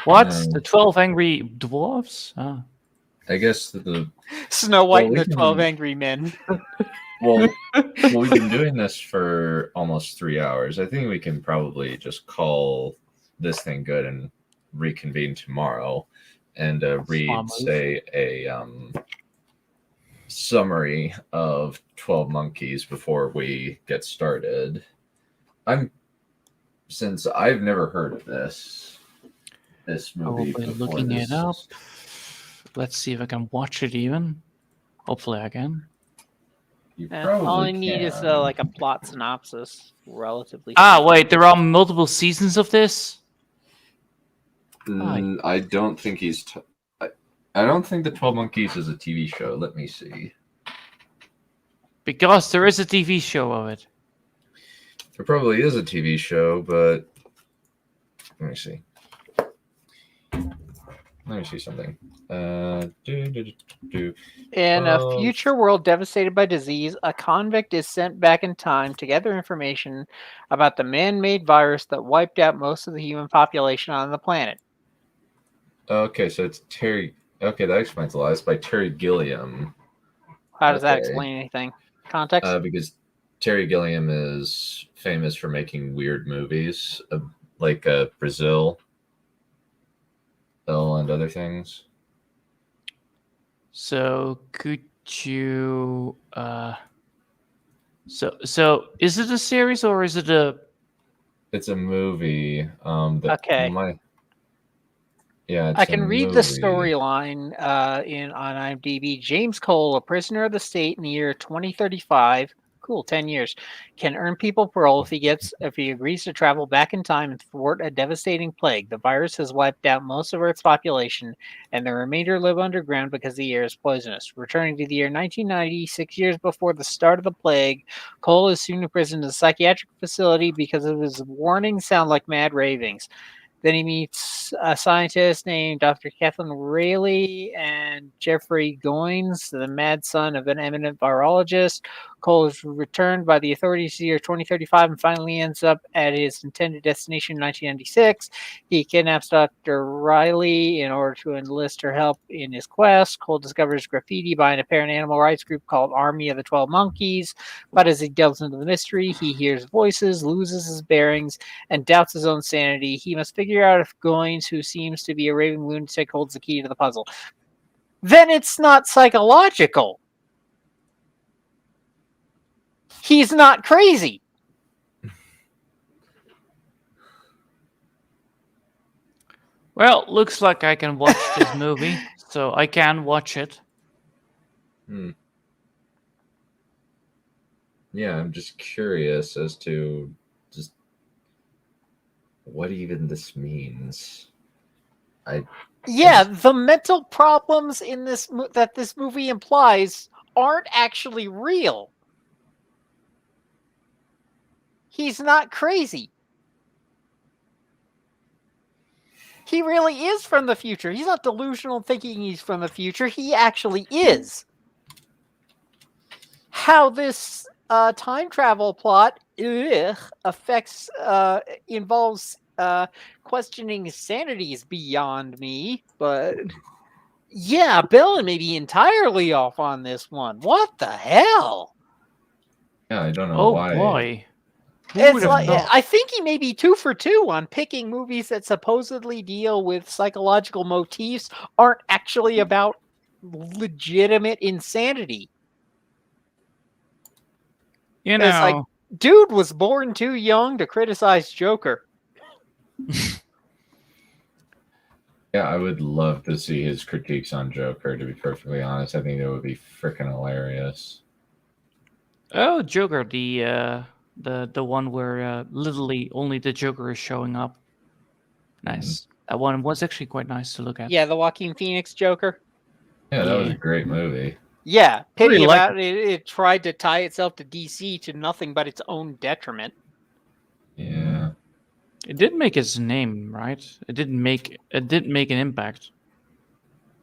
What? The 12 Angry Dwarfs? I guess the Snow White Well, and we the 12 can- Angry Men. well, we've been doing this for almost 3 hours. I think we can probably just call this thing good and reconvene tomorrow and read, Smart move. say, a summary of 12 Monkeys before we get started. Since I've never heard of this I will movie be before. looking This it up. Let's see if I can watch it even. Hopefully I can. You All probably I need is can. like a plot synopsis, relatively. Ah, simple. wait, there are multiple seasons of this? I don't think I don't think the 12 Monkeys is a TV show. Let me see. Because there is a TV show of it. There probably is a TV show, but let me see. Let me see something. In a future world devastated by disease, a convict is sent back in time to gather information about the man-made virus that wiped out most of the human population on the planet. Okay, so it's Terry. Okay, that explains a lot. It's by Terry Gilliam. How does that Okay. explain anything? Context? Because Terry Gilliam is famous for making weird movies, like Brazil, and other things. So could you so is it a series or is it a It's a movie. Okay. It's I can a read the movie. storyline on IMDb. James Cole, a prisoner of the state in the year 2035, cool, 10 years, can earn people parole if he agrees to travel back in time and thwart a devastating plague. The virus has wiped out most of Earth's population, and the remainder live underground because the air is poisonous. Returning to the year 1990, 6 years before the start of the plague, Cole is soon imprisoned in a psychiatric facility because of his warnings sound like mad ravings. Then he meets a scientist named Dr. Kathleen Rayleigh and Jeffrey Goins, the mad son of an eminent virologist. Cole is returned by the authorities to the year 2035 and finally ends up at his intended destination in 1996. He kidnaps Dr. Riley in order to enlist her help in his quest. Cole discovers graffiti by an apparent animal rights group called Army of the 12 Monkeys. But as he delves into the mystery, he hears voices, loses his bearings, and doubts his own sanity. He must figure out if Goins, who seems to be a raving lunatic, holds the key to the puzzle. Then it's not psychological. He's not crazy. Well, looks like I can watch this movie, so I can watch it. Yeah, I'm just curious as to just what even this means. The mental problems in this that this movie implies aren't actually real. He's not crazy. He really is from the future. He's not delusional thinking he's from the future. He actually is. How this time travel plot involves questioning sanity is beyond me, but yeah, Bellin may be entirely off on this one. What the hell? Yeah, I don't know Oh why. boy. It's like, I think he may be 2 for 2 on picking movies that supposedly deal with psychological motifs aren't actually about legitimate insanity. You It's like, know, dude was born too young to criticize Joker. Yeah, I would love to see his critiques on Joker, to be perfectly honest. I think it would be freaking hilarious. oh, Joker, the one where literally only the Joker is showing up. Nice. That one was actually quite nice to look at. Yeah, the Joaquin Phoenix Joker. Yeah, that was a Yeah. great movie. Yeah, pity Really like about it. It tried to tie itself to DC to nothing but its own detriment. Yeah. It did make its name, right? It did make an impact.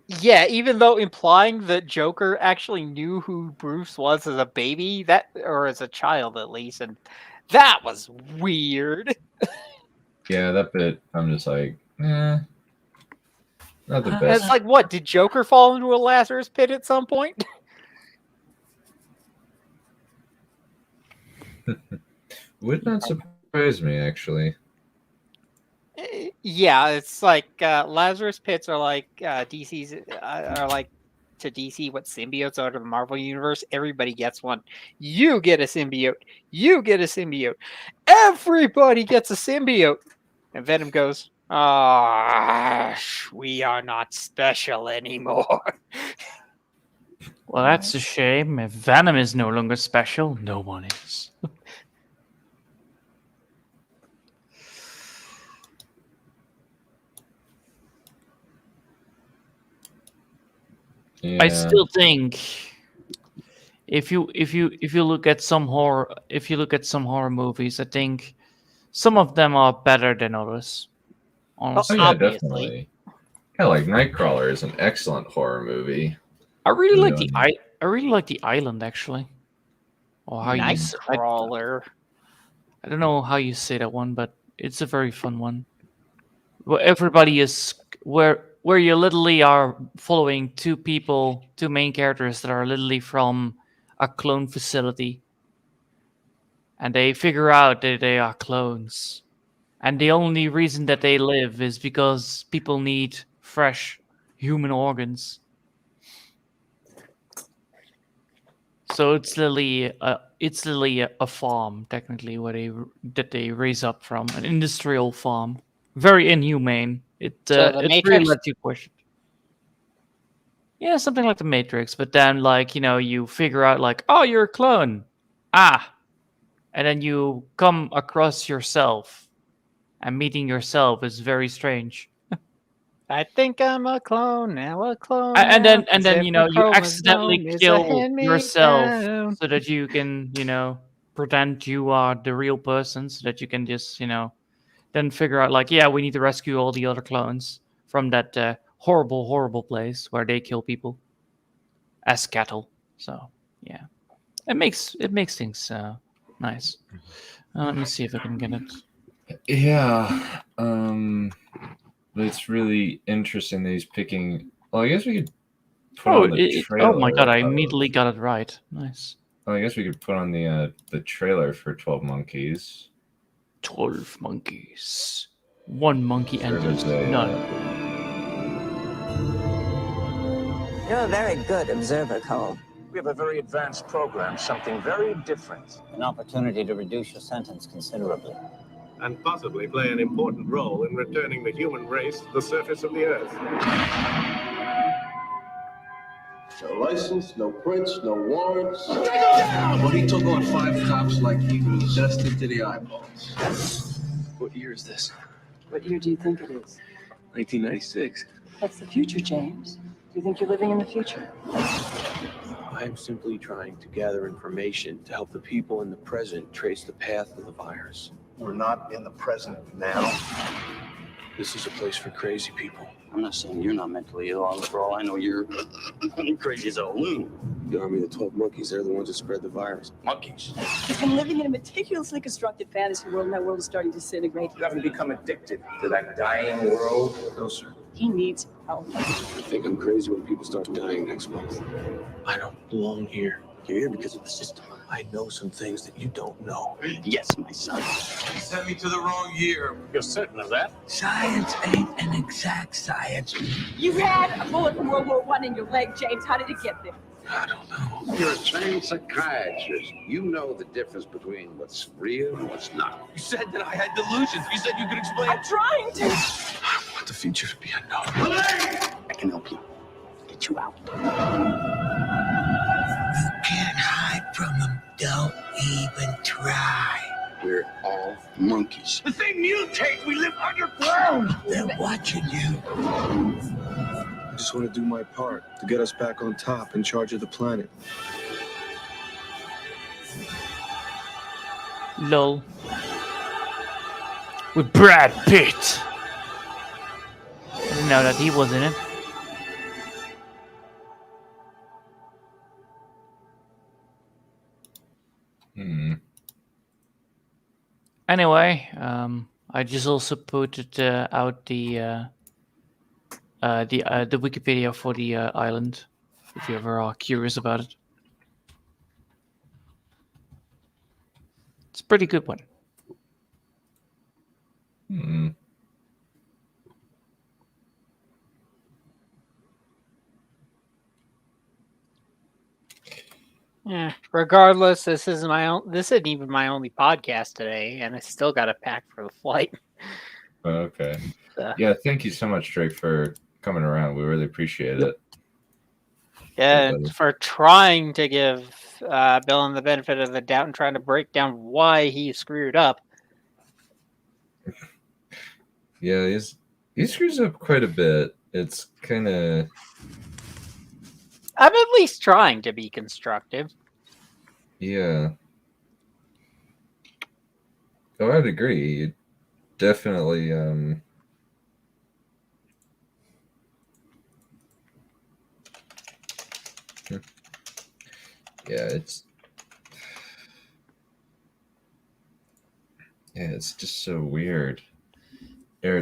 Yeah, even though implying that Joker actually knew who Bruce was as a baby, or as a child at least, and that was weird. Yeah, that bit, I'm just like, Not the It's best. like, what? Did Joker fall into a Lazarus pit at some point? Would not surprise me, actually. Yeah, it's like Lazarus pits are like DC's are like to DC what symbiotes are to the Marvel universe. Everybody gets one. You get a symbiote. You get a symbiote. Everybody gets a symbiote. And Venom goes, "Ah, we are not special anymore." Well, that's a shame. If Venom is no longer special, no one is. Yeah. I still think if you look at some horror movies, I think some of them are better than others. Oh, Honestly, yeah, Obviously. definitely. Kind of like Nightcrawler is an excellent horror movie. I really like Really I really like The Island actually. Or how you say, Nightcrawler. I don't know how you say that one, but it's a very fun one. Where everybody is where you literally are following two main characters that are literally from a clone facility, and they figure out that they are clones, and the only reason that they live is because people need fresh human organs. So it's literally a farm technically where they raise up from an industrial farm. Very inhumane. It So the it really Matrix. lets you question. Yeah, something like the Matrix, but then like you figure out like, oh, you're a clone, and then you come across yourself, and meeting yourself is very strange. I think I'm a clone now, a clone. And now, then except you the accidentally chromosome is a kill hand-me-down. yourself so that you can pretend you are the real person, so that you can just then figure out like, yeah, we need to rescue all the other clones from that horrible place where they kill people as cattle. So yeah, it makes things nice. Let me see if I can get it. Yeah. But it's really interesting that he's picking. Well, I guess we could put on the trailer. Oh my god! I immediately got it right. Nice. Well, I guess we could put on the trailer for 12 Monkeys. 12 monkeys. One monkey Sure enters does none. You're a very good observer, Cole. We have a very advanced program, something very different. An opportunity to reduce your sentence considerably. And possibly play an important role in returning the human race to the surface of the Earth. No license, no prints, no warrants. Take him down! Well, he took on 5 cops like he was dusted to the eyeballs. What year is this? What year do you think it is? 1996. That's the future, James. Do you think you're living in the future? I'm simply trying to gather information to help the people in the present trace the path of the virus. We're not in the present now. This is a place for crazy people. I'm not saying you're not mentally ill. For all I know, you're crazy as a loon. The army of the 12 monkeys, they're the ones that spread the virus. Monkeys. You've been living in a meticulously constructed fantasy world, and that world is starting to disintegrate. You haven't become addicted to that dying world? No, sir. He needs help. I think I'm crazy when people start dying next month. I don't belong here. You're here because of the system. I know some things that you don't know. Yes, my son. You sent me to the wrong year. You're certain of that? Science ain't an exact science. You had a bullet from World War I in your leg, James. How did it get there? I don't know. You're a trained psychiatrist. You know the difference between what's real and what's not. You said that I had delusions. You said you could explain. I'm trying to. I want the future to be unknown. I can help you. Get you out. You can't hide from them. Don't even try. We're all monkeys. The thing mutates. We live underground. They're watching you. I just want to do my part to get us back on top, in charge of the planet. Lol. With Brad Pitt. I didn't know that he was in it. Anyway, I just also put it out the the Wikipedia for the island, if you ever are curious about it. It's a pretty good one. Hmm. Yeah. Regardless, this isn't even my only podcast today, and I still got to pack for the flight. Okay. Yeah, thank you so much, Drake, for coming around. We really appreciate it. Yeah, and for trying to give Bellin the benefit of the doubt and trying to break down why he screwed up. Yeah, he screws up quite a bit. It's kind of... I'm at least trying to be constructive. Yeah. Oh, I'd agree. Definitely, yeah, it's just so weird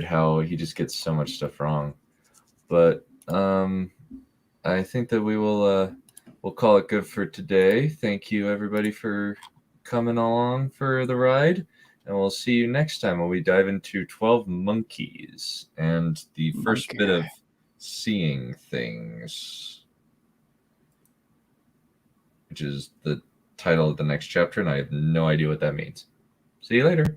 how he just gets so much stuff wrong. But I think that we'll call it good for today. Thank you everybody for coming along for the ride, and we'll see you next time when we dive into 12 Monkeys and the first bit of seeing things, which is the title of the next chapter, and I have no idea what that means. See you later.